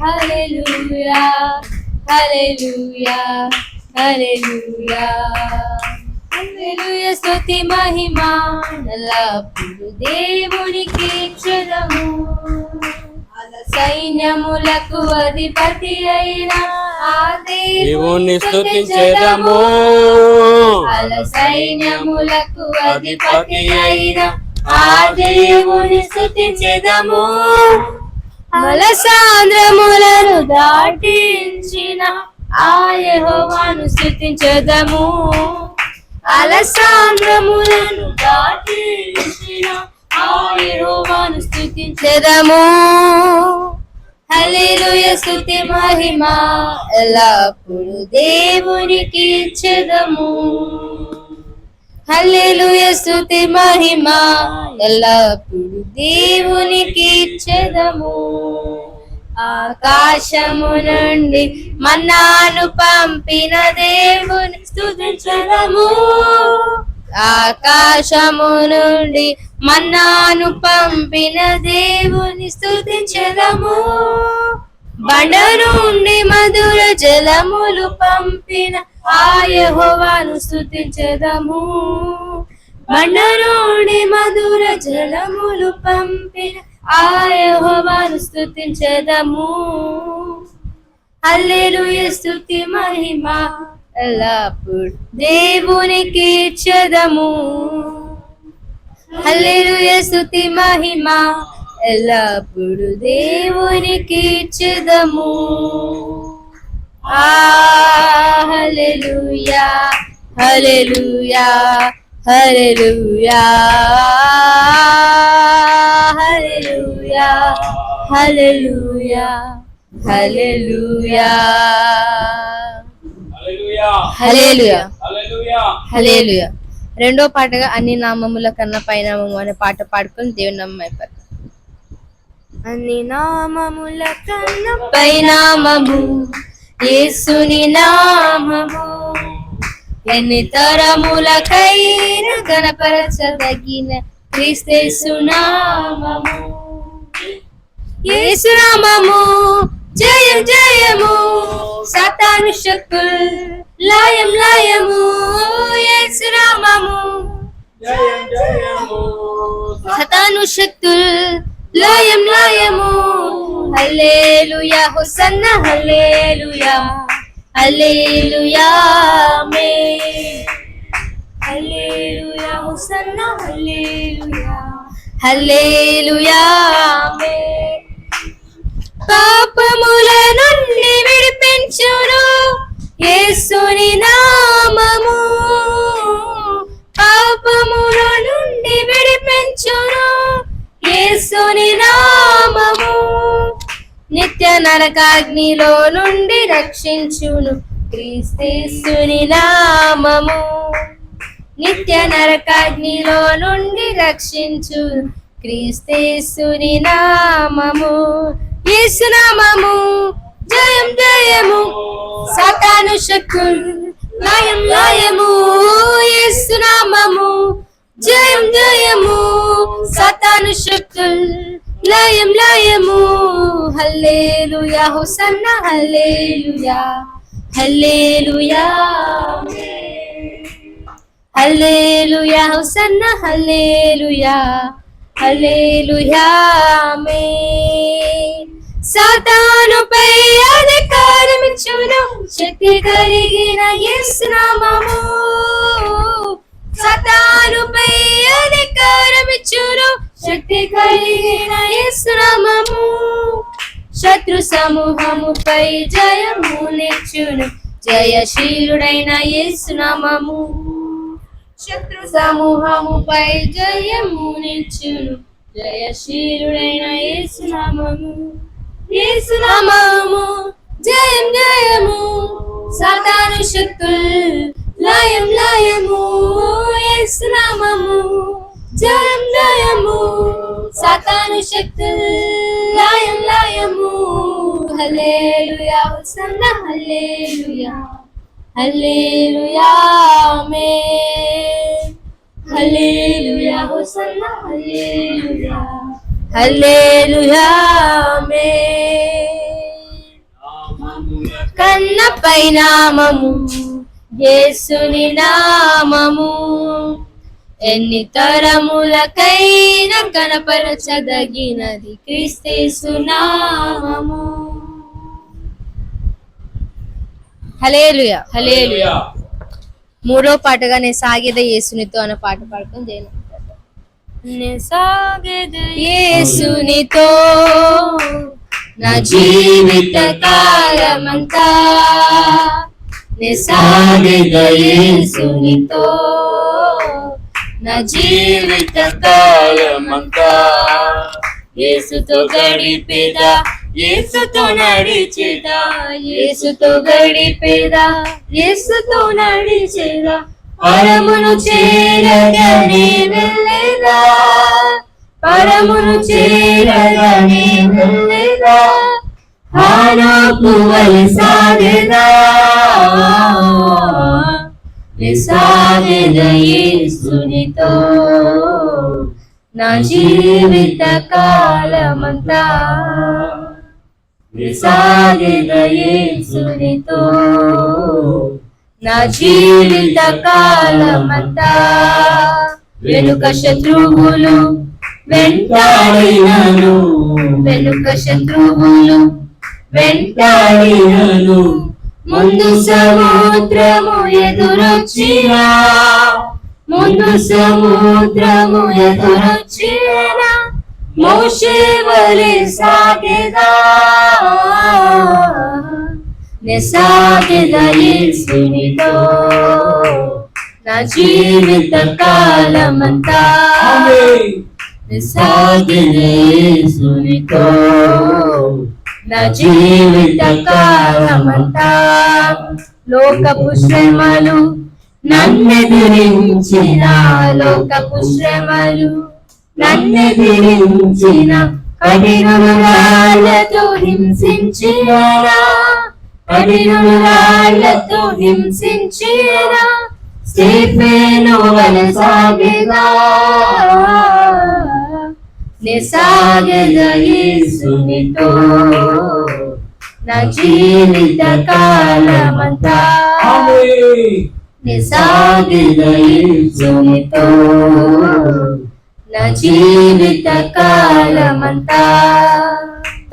హల్లెలూయా హల్లెలూయా హల్లెలూయా హల్లెలూయా స్తుతి మహిమ ఎల్లప్పుడు దేవునికి ఇచ్చెదము. సైన్యములకు అధిపతి అయిన ఆ దేవుని స్తుతించెదము. సైన్యములకు అధిపతి అయిన ఆ దేవుని స్తుతించెదము. సాంద్రములను దాటించిన ఆ యెహోవాను స్తుతించెదము. సాంద్రములను దాటించిన ఆ యెహోవాను స్తుతించెదము. హల్లెలూయా స్తుతి మహిమ ఎల్లప్పుడు దేవునికి ఇచ్చెదము. హల్లెలూయా స్తుతి మహిమ ఎల్లప్పుడు దేవునికి ఇచ్చెదము. ఆకాశము నుండి మన్నాను పంపిన దేవుని స్తుతించెదము. ఆకాశము నుండి మన్నాను పంపిన దేవుని స్తుతించెదము. బండ నుండి మధుర జలములు పంపిన ఆ యెహోవాను స్తుతించెదము. బండ నుండి మధుర జలములు పంపిన ఆ యెహోవాను స్తుతించెదము. హల్లెలూయా స్తుతి మహిమ ఎల్లప్పుడు దేవునికి ఇచ్చెదము. హల్లెలూయా స్తుతి మహిమ ఎల్లప్పుడు దేవునికి ఇచ్చెదము. హల్లెలూయా హల్లెలూయా హల్లెలూయా హల్లెలూయా హల్లెలూయా హల్లెలూయా హల్లెలూయా హల్లెలూయా. రెండో పాటగా అన్ని నామముల కన్నా పైనామము అనే పాట పాడుకొని దేవుని నామం అయిపోతాం. అన్ని నామముల కన్నా పైనామము యేసుని నామము. ఎన్ని తరములకైన గణపరచదగిన క్రీస్తు నామము. యేసు నామము జయం జయము సాతాను శక్తులు లయం లయము. యేసు నామము జయం జయము సాతాను శక్తులు లయం లయము. హల్లెలూయా హోసన్నా హల్లెలూయా హల్లెలూయా ఆమేన్. హల్లెలూయా హోసన్నా హల్లెలూయా హల్లెలూయా ఆమేన్. పాపముల నుండి విడిపించును యేసుని నామము. పాపముల నుండి విడిపించును యేసుని నామము. నిత్య నరకాగ్నిలో నుండి రక్షించును క్రీస్తుని నామము. నిత్య నరకాగ్నిలో నుండి రక్షించును క్రీస్తుని నామము. యేసు నామము జయం జయము సాతాను శక్తులు లయం లయము. యేసు నామము జయం జయము సాతాను శక్తులు లయం లయము. హల్లెలూయా హోసన్నా హల్లెలూయా హల్లెలూయా హల్లెలూయా హోసన్నా హల్లెలూయా హల్లెలూయా ఆమేన్. సాతానుపై అధికారమిచ్చును శక్తి కలిగిన యేసు నామము. సాతానుపై అధికారమిచ్చును శక్తి కలిగిన యేసు నామము. శత్రు సమూహముపై జయమునిచ్చును జయశీలుడైన యేసు నామము. శత్రు సమూహముపై జయమునిచ్చును జయశీలుడైన యేసు నామము. యేసు నామము జయం జయము సాతాను శక్తులు లయం లయము. యేసు నామము జయం జయము సాతాను శక్తులు లయం లయము. హల్లెలూయా హోసన్నా హల్లెలూయా హల్లెలూయా ఆమేన్. హల్లెలూయా హోసన్నా హల్లెలూయా హల్లెలూయా ఆమేన్. నాపై నామము యేసుని నామము ఎన్ని తరములకైనా కనపరచదగినది క్రీస్తు నామము. హల్లెలూయా హల్లెలూయా. మూడో పాటగా నేను సాగేద యేసునితో అనే పాట పాడుకొని చేయను. నేను సాగేద యేసునితో నా జీవిత కాలమంతా, నేను సాగేద యేసునితో నా జీవిత కాలమంతా, యేసుతో గడిపేదా యేసుతో నడిచేదా, యేసుతో గడిపేదా యేసుతో నడిచేదా, పరమును చేరగానే వెళ్ళేదా, పరమును చేరగానే వెళ్ళేదా, హానోకు వలె సాగేదా, సాగేదా యేసునితో నా జీవిత కాలమంతా, సాగేద యేసునితో నా జీవిత కాలమంతా. వెనుక శత్రువులు వెంటాడినను, వెనుక శత్రువులు వెంటాడినను, ముందు సముద్రము ఎదురొచ్చినా, ముందు సముద్రము ఎదురొచ్చినా, మోషే వలె సాగేదా, నే సాగేదా యేసునితో నా జీవిత కాలమంతా, నే సాగేదా యేసునితో నా జీవిత కాలమంతా. లోకపు శ్రమలు నన్నెదిరించిన, లోకపు శ్రమలు నన్నెదిరించిన, కఠినురాళ్లతో హింసించిన, కఠినురాళ్లతో హింసించిన, స్టెఫెను వలె సాగేదా, నే సాగేదా యేసునితో నా జీవిత కాలమంతా, నే సాగేదా యేసునితో నా జీవిత కాలమంతా.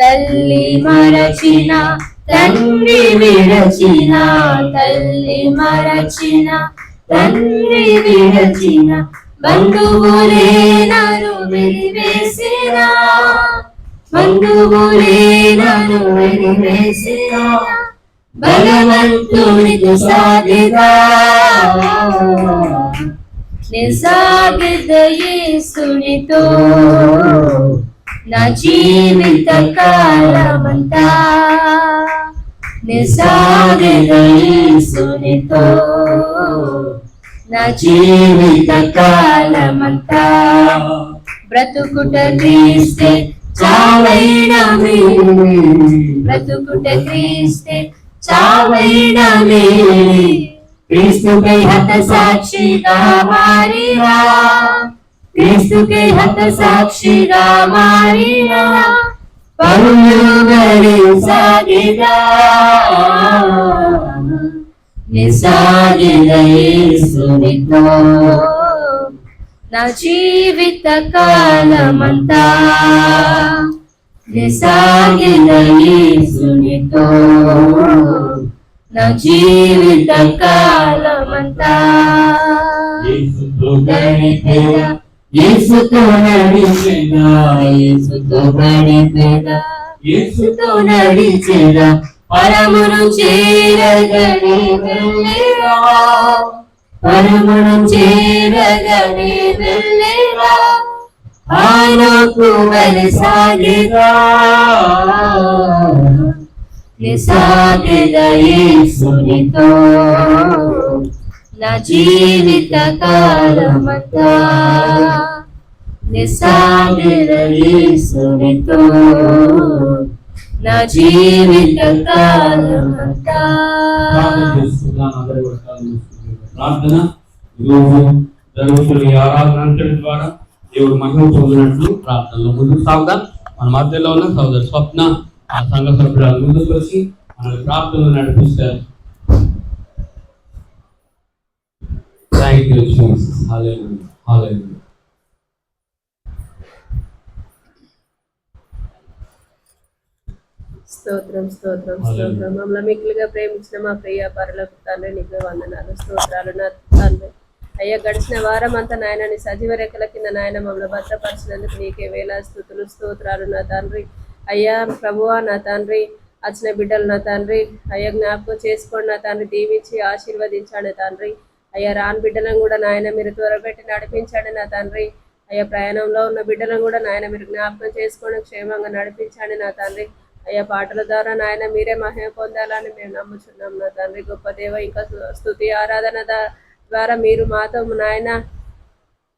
తల్లి మరచిన తండ్రి విడచిన, తల్లి మరచిన తండ్రి విడచిన, బంధువులే నన్ను వెలివేసిన, బంధువులే నన్ను వెలివేసిన, బలవంతునితో సాగేదా, నే సాగేదా యేసునితో నా జీవిత కాలమంతా, నే సాగేదా యేసునితో నా జీవిత కాలమంతా. బ్రతుకుట క్రీస్తే చావైన మేలు, బ్రతుకుట క్రీస్తే చావైన మేలు, క్రీస్తుకై హత సాక్షిగా మారినా, క్రీస్తుకై హత సాక్షిగా మారినా, పరులుగరి సాగేదా, నే సాగేదా యేసునితో నా జీవిత కాలమంతా, నే సాగేదా యేసునితో నా జీవిత కాలమంతా. యేసుతో గడిపేదా, యేసుతో నడిచేదా, యేసుతో గడిపేదా, యేసుతో నడిచేదా, పరమును చేరగనే వెళ్ళేదా, పరమును చేరగనే వెళ్ళేదా, ఆయనకు వలె సాగేదా, నే సాగేదా యేసునితో నా జీవిత కాలమంతా, నే సాగేదా యేసునితో నా జీవిత కాలమంతా. ప్రార్థన ఈరోజు జరుగుతున్న ఈ ఆరాధన ద్వారా దేవుడు మహిమ పొందినట్లు ప్రార్థనలో ముందుకు సాగుదాం. మన మధ్యలో ఉన్న సోదరు స్వప్న ఆ సంఘ సభ్యురాలు ముందుకు వచ్చి మన ప్రార్థనలు నడిపిస్తారు. Thank you, Jesus. Hallelujah. Hallelujah. స్తోత్రం స్తోత్రం స్తోత్రం. మమ్మల్ని మిక్కులుగా ప్రేమించిన మా ప్రియ పరలోక తండ్రి నీకు వందనాలు స్తోత్రాలు నా తండ్రి. అయ్యా గడిచిన వారం అంతా నాయన నీ సజీవ రెక్కల కింద నాయన మమ్మల్ని భద్రపరిచినందుకు నీకే వేల స్తుతులు స్తోత్రాలు నా తండ్రి. అయ్యా ప్రభువా నా తండ్రి, వచ్చిన బిడ్డలు నా తండ్రి అయ్యా జ్ఞాపకం చేసుకోండి నా తండ్రి, దీవించి ఆశీర్వదించండి తండ్రి. అయ్యా రాని బిడ్డలను కూడా నాయన మీరు త్వరపెట్టి నడిపించండి నా తండ్రి. అయ్యా ప్రయాణంలో ఉన్న బిడ్డలను కూడా నాయన మీరు జ్ఞాపకం చేసుకొని క్షేమంగా నడిపించండి నా తండ్రి. అయ్యా పాటల ద్వారా నాయన మీరే మహిమ పొందాలని మేము నమ్ముచున్నాం నా తండ్రి. గొప్ప దేవ, ఇంకా స్తుతి ఆరాధన ద్వారా మీరు మాతో నాయన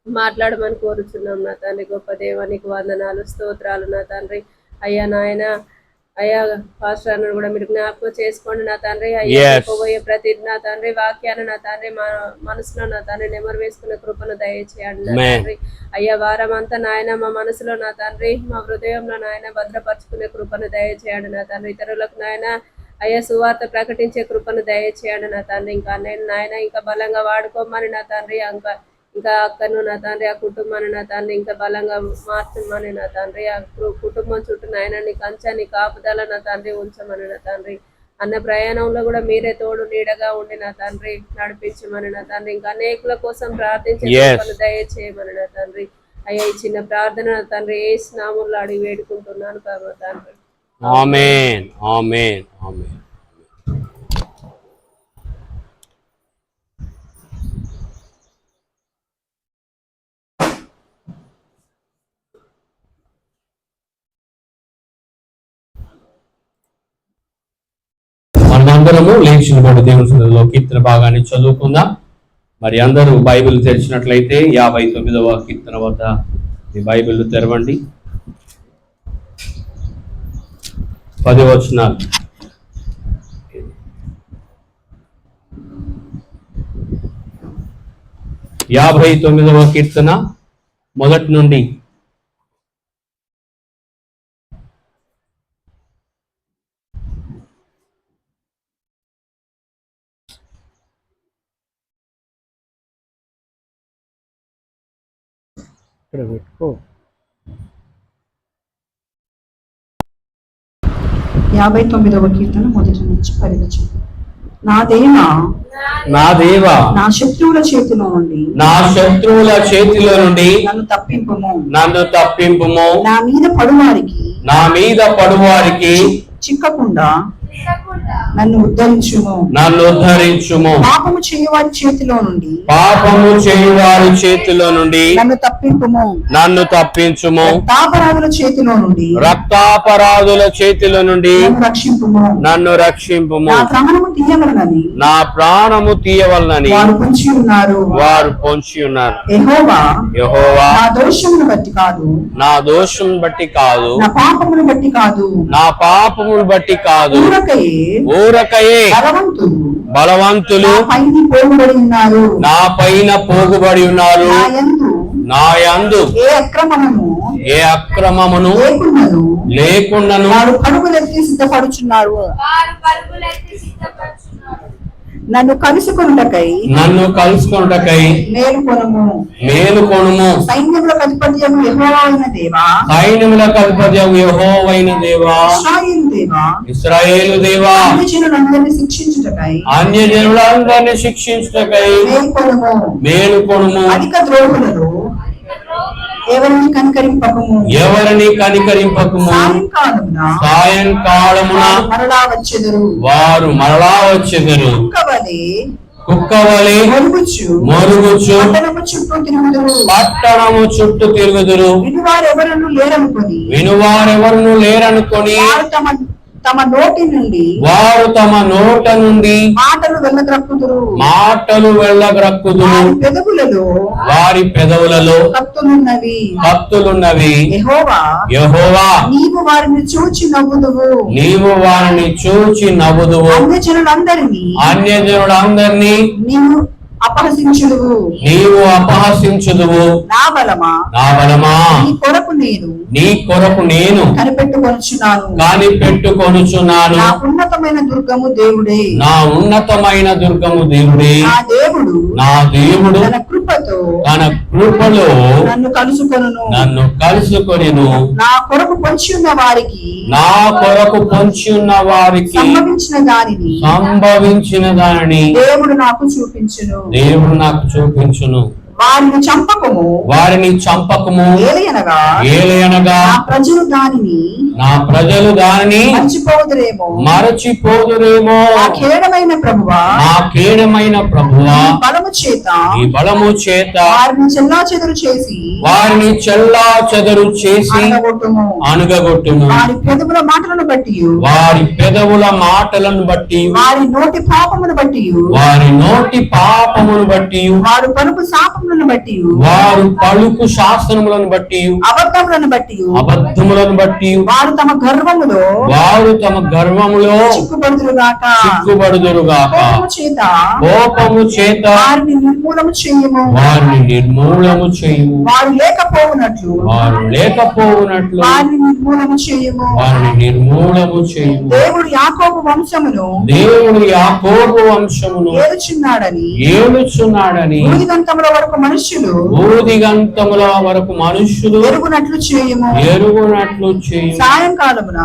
మాట్లాడమని కోరుచున్నాం నా తండ్రి. గొప్ప దేవ నీకు వందనాలు స్తోత్రాలు నా తండ్రి. అయ్యా నాయన అయ్యా పాస్టర్ అన్న కూడా మీరు జ్ఞాపకం చేసుకోండి నా తండ్రి. అయ్యా పోయే ప్రతి నా తండ్రి వాక్యాన్ని నా తండ్రి మా మనసులో నా తండ్రి నెమరు వేసుకునే కృపను దయచేయండి నా తండ్రి. అయ్యా వారం అంతా నాయన మా మనసులో నా తండ్రి, మా హృదయంలో నాయన భద్రపరుచుకునే కృపను దయచేయండి నా తండ్రి. ఇతరులకు నాయన అయ్యా సువార్త ప్రకటించే కృపను దయచేయండి నా తండ్రి. ఇంకా నేను నాయన ఇంకా బలంగా వాడుకోమని నా తండ్రి, ఇంకా అక్కను నా తండ్రి, ఆ కుటుంబాన్ని నా తండ్రి ఇంకా బలంగా మార్చమని నా తండ్రి. ఆ కుటుంబం చుట్టూ నాయన నీ కంచె నీ కాపుదల నా తండ్రి ఉంచమని నా తండ్రి. అన్న ప్రయాణంలో కూడా మీరే తోడు నీడగా ఉండి నా తండ్రి నడిపించమని నా తండ్రి. ఇంకా అనేకుల కోసం ప్రార్థించే దయచేయమని నా తండ్రి. అయ్యా ఈ చిన్న ప్రార్థన నా తండ్రి యేసు నామములో అడిగి వేడుకుంటున్నాను పరమ తండ్రి. ఆమేన్ ఆమేన్ ఆమేన్. మనమందరము లేచి నిలబడి దేవుని సన్నిధిలో కీర్తన భాగాన్ని చదువుకుందాం. మరి అందరూ బైబిల్ తెరిచినట్లయితే 59వ కీర్తన వద్ద ఈ బైబిల్ తెరవండి. 10 వచనాలు. 59వ కీర్తన మొదటి నుండి పెట్టుకో. 59వ కీర్తన మొదటి నుంచి 10 వచనం. నా దేవా నా శత్రువుల చేతిలో నుండి నన్ను తప్పింపుము. నా మీద పడువారికి చిక్కకుండా నన్ను ఉద్ధరించుము. పాపము చేయువారి చేతిలో నుండి నన్ను తప్పించుము. రక్తాపరాధుల చేతిలో నుండి నన్ను రక్షింపుము. నా ప్రాణము తీయవలనని వారు పొంచి ఉన్నారు. యెహోవా నా దోషమును బట్టి కాదు, నా పాపమును బట్టి కాదు, ఊరకయే బలవంతులు నా పైన పోగుబడి ఉన్నారు. నా యందు ఏ అక్రమమును లేకుండాను పరుగులెత్తి సిద్ధపడుచున్నారు. నన్ను కలుసుకొనుటకై మేలుకొనుము. సైన్యములకు అధిపత్యము యెహోవైన దేవా, ఇశ్రాయేలు దేవా, అన్యజనులందరినీ శిక్షించుటకై మేలుకొనుము. అధిక ద్రోహులను ఎవరిని కనికరింపకము. సాయంకాలమున వారు మరలా వచ్చెదరు. కుక్కవలే మరుగుచు పట్టణము చుట్టూ తిరుగుదురు. వినువారెవరును లేరనుకొని వారు తమ నోట నుండి మాటలు వెళ్ళగ్రక్కుదురు. వారి పెదవులలో కత్తులున్నవి. యెహోవా నీవు వారిని చూచి నవ్వుదువు. అన్యజనులందరినీ అపహసించుదువు. నీవు అపహసించుదువు. నా బలమా నా బలమా నీ కొరకు నేను కనిపెట్టుకొనుచున్నాను. నా ఉన్నతమైన దుర్గము దేవుడే. నా ఉన్నతమైన దుర్గము దేవుడే. నా దేవుడు తన కృపలో నన్ను కలుసుకొనెను. నా కొరకు పొంచి ఉన్న వారికి సంభవించిన దానిని దేవుడు నాకు చూపించును. వారిని చంపకము. ఏలయనగా నా ప్రజలు దానిని మరచిపోదురేమో. నా కేడమైన ప్రభువా ఈ బలము చేత వారిని చెల్లా చెదరు చేసి అనుగగొట్టుము. వారి పెదవుల మాటలను బట్టి వారి నోటి పాపమును బట్టి వారు పలుకు శాసనములను బట్టి అబద్ధములను బట్టి వారు తమ గర్వములో చిక్కుబడుదురుగాక. కోపము చేత వారిని నిర్మూలము చేయుము. వారు లేకపోవునట్లు వారిని నిర్మూలము చేయుము. దేవుడు యాకోబు వంశమును ఏలుచున్నాడని భూదిగంతముల వరకు మనుష్యులు ఎరుగునట్లు చేయుము. సాయంకాలమున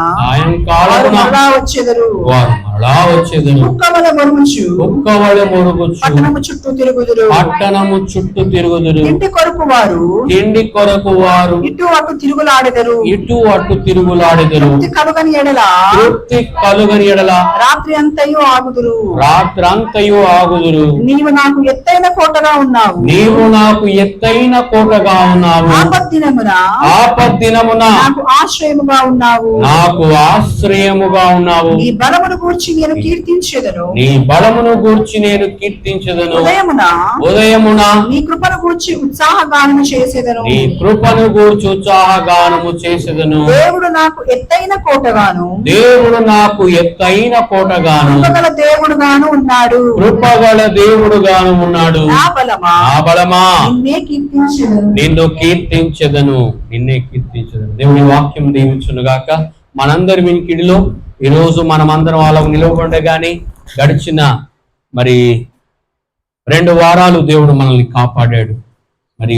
వచ్చెదరు. కుక్కవలె మొరుగుచు పట్టణము చుట్టూ తిరుగుదురు. ఇంటి కొరకు వారు ఇటు అటు తిరుగులాడెదరు. తృప్తి కలుగని ఎడల రాత్రి అంతయు ఆగుదురు. నీవు నాకు ఎత్తైన కోటగా ఉన్నావు. ఆపద్దినమున నాకు ఆశ్రయముగా ఉన్నావు. నీ బలమును గూర్చి నేను కీర్తించెదను. ఉదయమున నీ కృపను గూర్చి ఉత్సాహగానము చేసెదను. దేవుడు నాకు ఎత్తైన కోటగాను కృపగల దేవుడుగాను ఉన్నాడు. నా బలమా నిన్నే కీర్తించెదను. దేవుని వాక్యం దీవించునుగాక. మనందరి వినికిడిలో ఈరోజు మనమందరం అలా నిలవబడగానే గడిచిన 2 వారాలు దేవుడు మనల్ని కాపాడాడు.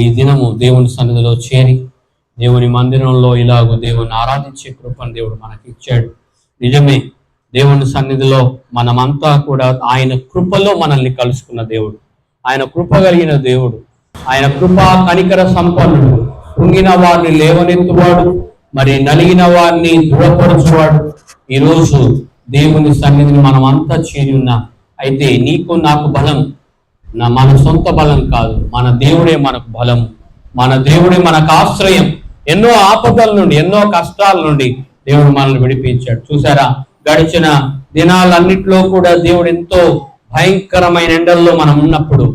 ఈ దినము దేవుని సన్నిధిలో చేరి దేవుని మందిరంలో ఇలాగో దేవుని ఆరాధించే కృపను దేవుడు మనకి ఇచ్చాడు. నిజమే, దేవుని సన్నిధిలో మనమంతా కూడా ఆయన కృపలో మనల్ని కలుసుకున్న దేవుడు. ఆయన కృప కలిగిన దేవుడు. ఆయన కృపా కనికర సంపన్నుడు. కుంగిన వారిని లేవనెత్తువాడు, నలిగిన వారిని దృఢపరచువాడు. ఈరోజు దేవుని సన్నిధిని మనం అంతా చేరి ఉన్నాం. అయితే నీకు నాకు బలం మన సొంత బలం కాదు, మన దేవుడే మనకు బలము, మన దేవుడే మనకు ఆశ్రయం. ఎన్నో ఆపదల నుండి, ఎన్నో కష్టాల నుండి దేవుడు మనల్ని విడిపించాడు. చూసారా, గడిచిన దినాలన్నిటిలో కూడా దేవుడు ఎంతో భయంకరమైన ఎండల్లో మనం ఉన్నప్పుడు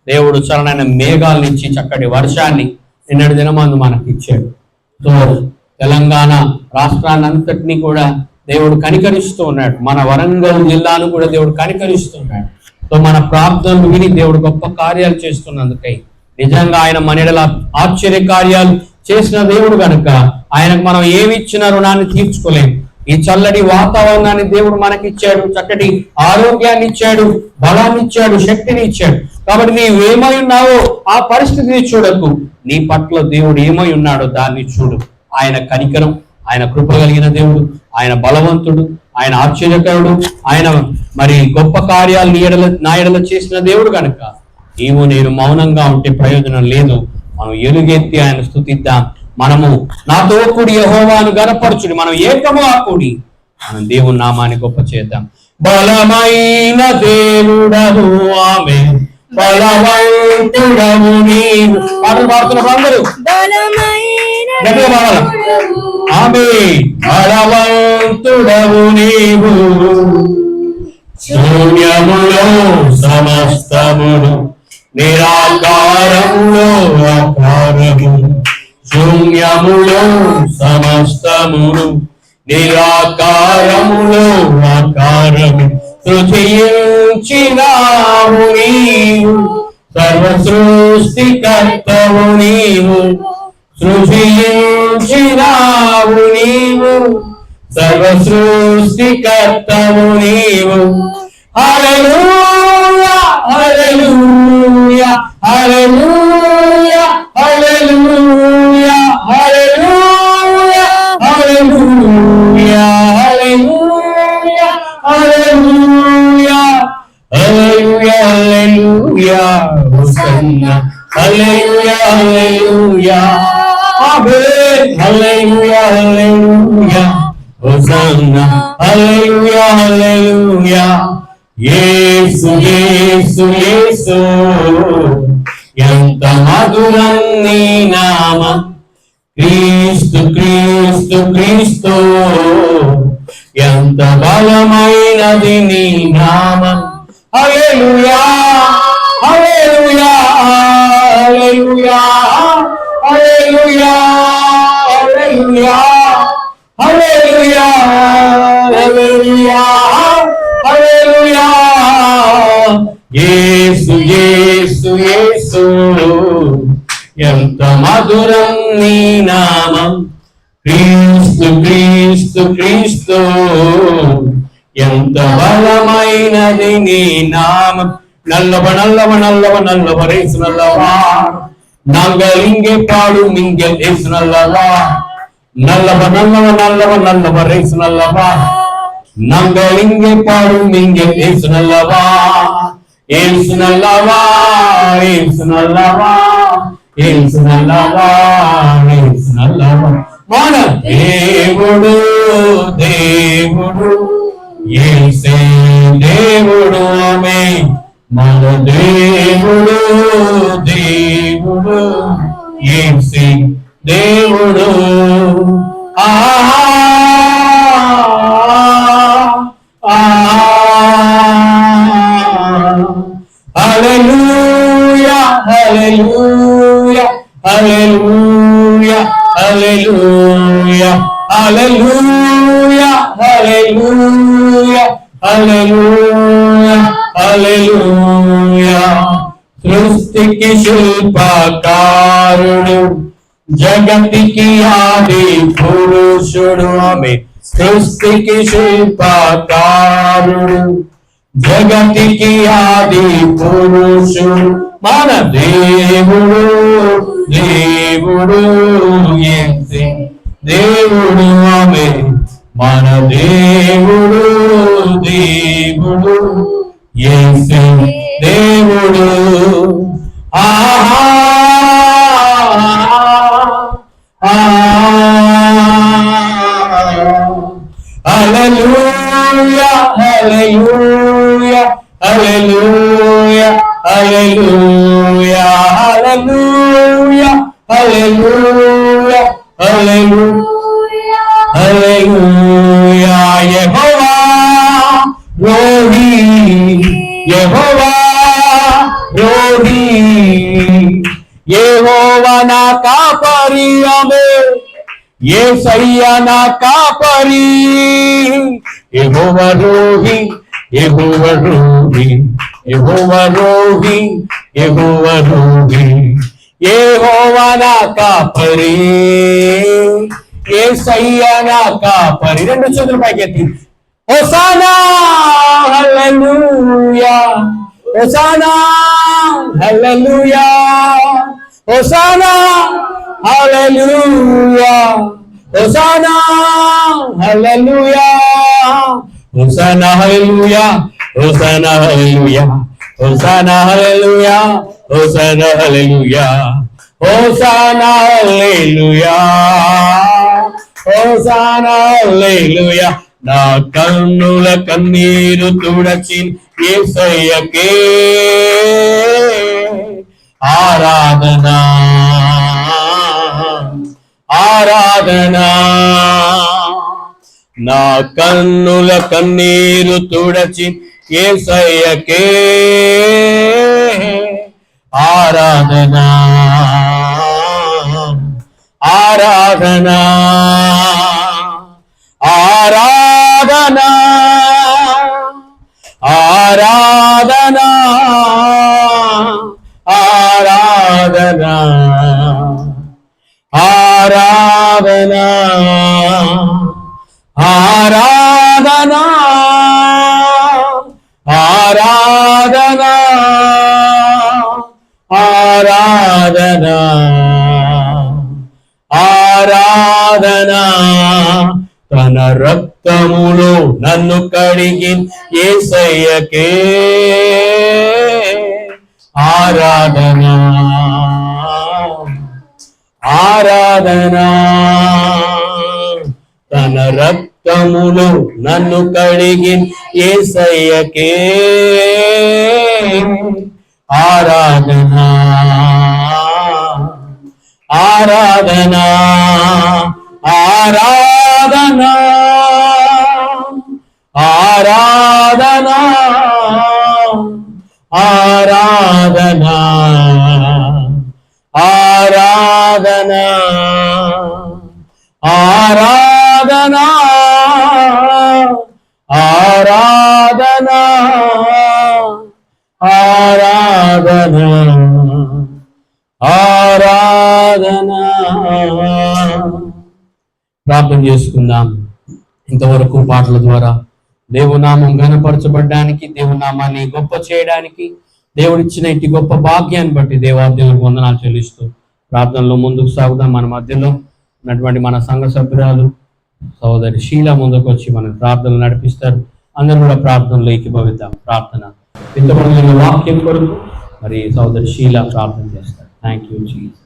దేవుడు చలనైన మేఘాలను ఇచ్చి చక్కటి వర్షాన్ని నిన్నటి దినమందు మనకి ఇచ్చాడు. సో తెలంగాణ రాష్ట్రాన్ని అంతటినీ కూడా దేవుడు కనికరిస్తూ ఉన్నాడు. మన వరంగల్ జిల్లాను కూడా దేవుడు కనికరిస్తున్నాడు. సో మన ప్రార్థనలు విని దేవుడు గొప్ప కార్యాలు చేస్తున్నందుకై నిజంగా ఆయన మన ఎడల ఆశ్చర్య కార్యాలు చేసిన దేవుడు కనుక ఆయనకు మనం ఏమి ఇచ్చిన రుణాన్ని తీర్చుకోలేం. ఈ చల్లటి వాతావరణాన్ని దేవుడు మనకిచ్చాడు, చక్కటి ఆరోగ్యాన్ని ఇచ్చాడు, బలాన్ని ఇచ్చాడు, శక్తిని ఇచ్చాడు. కాబట్టి నీవేమై ఉన్నావో ఆ పరిస్థితిని చూడకు, నీ పట్ల దేవుడు ఏమై ఉన్నాడో దాన్ని చూడు. ఆయన కనికరం, ఆయన కృప కలిగిన దేవుడు, ఆయన బలవంతుడు, ఆయన ఆశ్చర్యకరుడు, ఆయన గొప్ప కార్యాలు నా ఎడల చేసిన దేవుడు కనుక నీవు నేను మౌనంగా ఉంటే ప్రయోజనం లేదు. మనం ఎలుగెత్తి ఆయన స్తుతిద్దాం. మనము నాతో కూడి యెహోవాను గనపరచుడి, మనం ఏకముగా కూడి మనం దేవుని నామాన్ని గొప్ప చేద్దాం. బలమైన దేవుడవు ఆమె, బలవంతుడవు నీవు. పాటలు పాడుతున్నారు అందరూ ఆమె. బలవంతుడవు నీవు, శూన్యములో సమస్తమును, నిరాకారములో ఆకారము, శూన్యములో సమస్తమును, నిరాకారములో ఆకారము, తృతీయించినావు నీవు, సర్వ సృష్టికర్తవు నీవు, సృజించినావు నీవు, సర్వ సృష్టికర్తవు నీవు. హల్లెలూయా హల్లెలూయా హల్లెలూయా హల్లెలూయా హల్లెలూయా హల్లెలూయా హల్లెలూయా హల్లెలూయా హల్లెలూయా హల్లెలూయా హోసన్నా హల్లెలూయా హల్లెలూయా ఆమేన్ హల్లెలూయా హల్లెలూయా హోసన్నా హల్లెలూయా హల్లెలూయా. యేసు యేసు యేసు ఎంత మధురం నీ నామం, క్రీస్తు క్రీస్తు క్రీస్తు ఎంత బలమైనది నీ నామం. హల్లెలూయా హల్లెలూయా హల్లెలూయా హల్లెలూయా హల్లెలూయా హల్లెలూయా హల్లెలూయా హల్లెలూయా. యేసు యేసు యేసు ఎంత మధురం నీ నామం, క్రీస్తు క్రీస్తు క్రీస్తు ఎంత బలమైనది నీ నామం. నల్లవ నల్లవ నల్లవ నల్లవ రేసు నల్లవా, నాంగలింగే పాడు మింగే రేసు నల్లవా, నల్లవ నల్లవ నల్లవ నల్లవ రేసు నల్లవా, నాంగలింగే పాడు మింగే రేసు నల్లవా. ఏసు నల్లవా ఏసు నల్లవా ఏసు నల్లవా ఏసు నల్లవా. మన దేవుడు దేవుడు యేసే దేవుడు ఆమేన్. మన దేవుడు దేవుడు యేసే దేవుడు. హల్లెలూయా హల్లెలూయా హల్లెలూయా హల్లెలూయా హల్లెలూయా హల్లెలూయా హల్లెలూయా హల్లెలూయా. సృష్టికి శిల్పకారుడు, జగతికి ఆది పురుషుడు ఆమేన్. సృష్టికి శిల్పకారుడు, జగతికి ఆది పురుషుడు మన దేవుడు దేవుడు యేసే దేవుడు ఆమేన్. మన దేవుడు దేవుడు యేసే దేవుడు. హల్లెలూయా హల్లెలూయా హల్లెలూయా హల్లెలూయా హల్లెలూయా హల్లెలూయా హల్లెలూయా హల్లెలూయా. యెహోవా రోహి యెహోవా రోహి, యెహోవా నా కాపరి ఆమేన్. యేసయ్యా నా కాపరి. యెహోవా రోహి యెహోవా రోహి యెహోవా రోహి యెహోవా రోహి, యెహోవా నా కాపరి. యేసయ్యా నా కాపరి. రెండు చేతులు పైకెత్తి హోసానా హల్లెలూయా హోసానా హల్లెలూయా హోసానా హల్లెలూయా హోసానా హల్లెలూయా హోసానా హల్లెలూయా హోసానా హల్లెలూయా హోసానా హల్లెలూయా హోసానా హల్లెలూయా హోసానా హల్లెలూయా హోసానా హల్లెలూయా. నా కన్నుల కన్నీరు తుడచి యేసయ్యకే ఆరాధనా ఆరాధనా. నా కన్నుల కన్నీరు తుడచి యేసయ్యకే ఆరాధనా ఆరాధనా ఆరాధనా ఆరాధనా తన రక్తములో నన్ను కడిగి యేసయ్యకే ఆరాధన ఆరాధన. తన రక్తములో నన్ను కడిగి యేసయ్యకే ఆరాధన ఆరాధన ఆరాధన ఆరాధన ఆరాధన ఆరాధన ఆరాధన ఆరాధన ఆరాధన ఆరాధన. ప్రార్థన చేసుకుందాం. ఇంతవరకు పాటల ద్వారా దేవునామం ఘనపరచబడ్డానికి, దేవునామాన్ని గొప్ప చేయడానికి దేవుడిచ్చిన ఇట్టి గొప్ప భాగ్యాన్ని బట్టి దేవాదేవునికి వందనాలు చెల్లిస్తూ ప్రార్థనలో ముందుకు సాగుదాం. మన మధ్యలో ఉన్నటువంటి మన సంఘ సభ్యురాలు సహోదరి షీల ముందుకు వచ్చి మన ప్రార్థనలు నడిపిస్తారు. అందరూ కూడా ప్రార్థనలో ఏకీభవిద్దాం. ప్రార్థన ఇంతమంది వాక్యం కొరకు మరి సహోదరి షీల ప్రార్థన చేస్తారు. Thank you Jesus.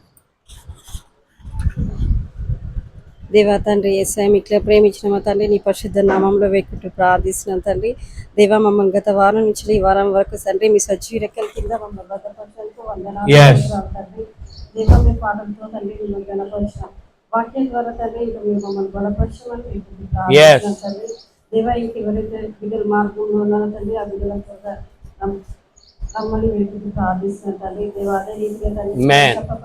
దేవా తండ్రి యేసయ్య ఇట్లా ప్రేమించిన మా తండ్రి నీ పరిశుద్ధ నామంలో వేకుంటూ ప్రార్థిస్తున్నాం తండ్రి. దేవా మమ్మల్ని గత వారం నుంచి ఈ వారం వరకు తండ్రి మీ సజీవ రెక్కల కింద మమ్మల్ని భద్రపరచడానికి వందనాలు తండ్రి. దేవా మీ పాటలతో తండ్రి మిమ్మల్ని గణపరిచాం. వాక్యం ద్వారా తండ్రి ఇంకా మీరు మమ్మల్ని బలపరచమని ప్రార్థిస్తున్నాం తండ్రి. దేవా ఇంక ఎవరైతే బిడ్డల మార్గంలో ఉన్నారో తండ్రి ఆ బిడ్డలతో రమ్మని వేకుంటూ ప్రార్థిస్తున్నాం తండ్రి. దేవా అదే రీతిగా తండ్రి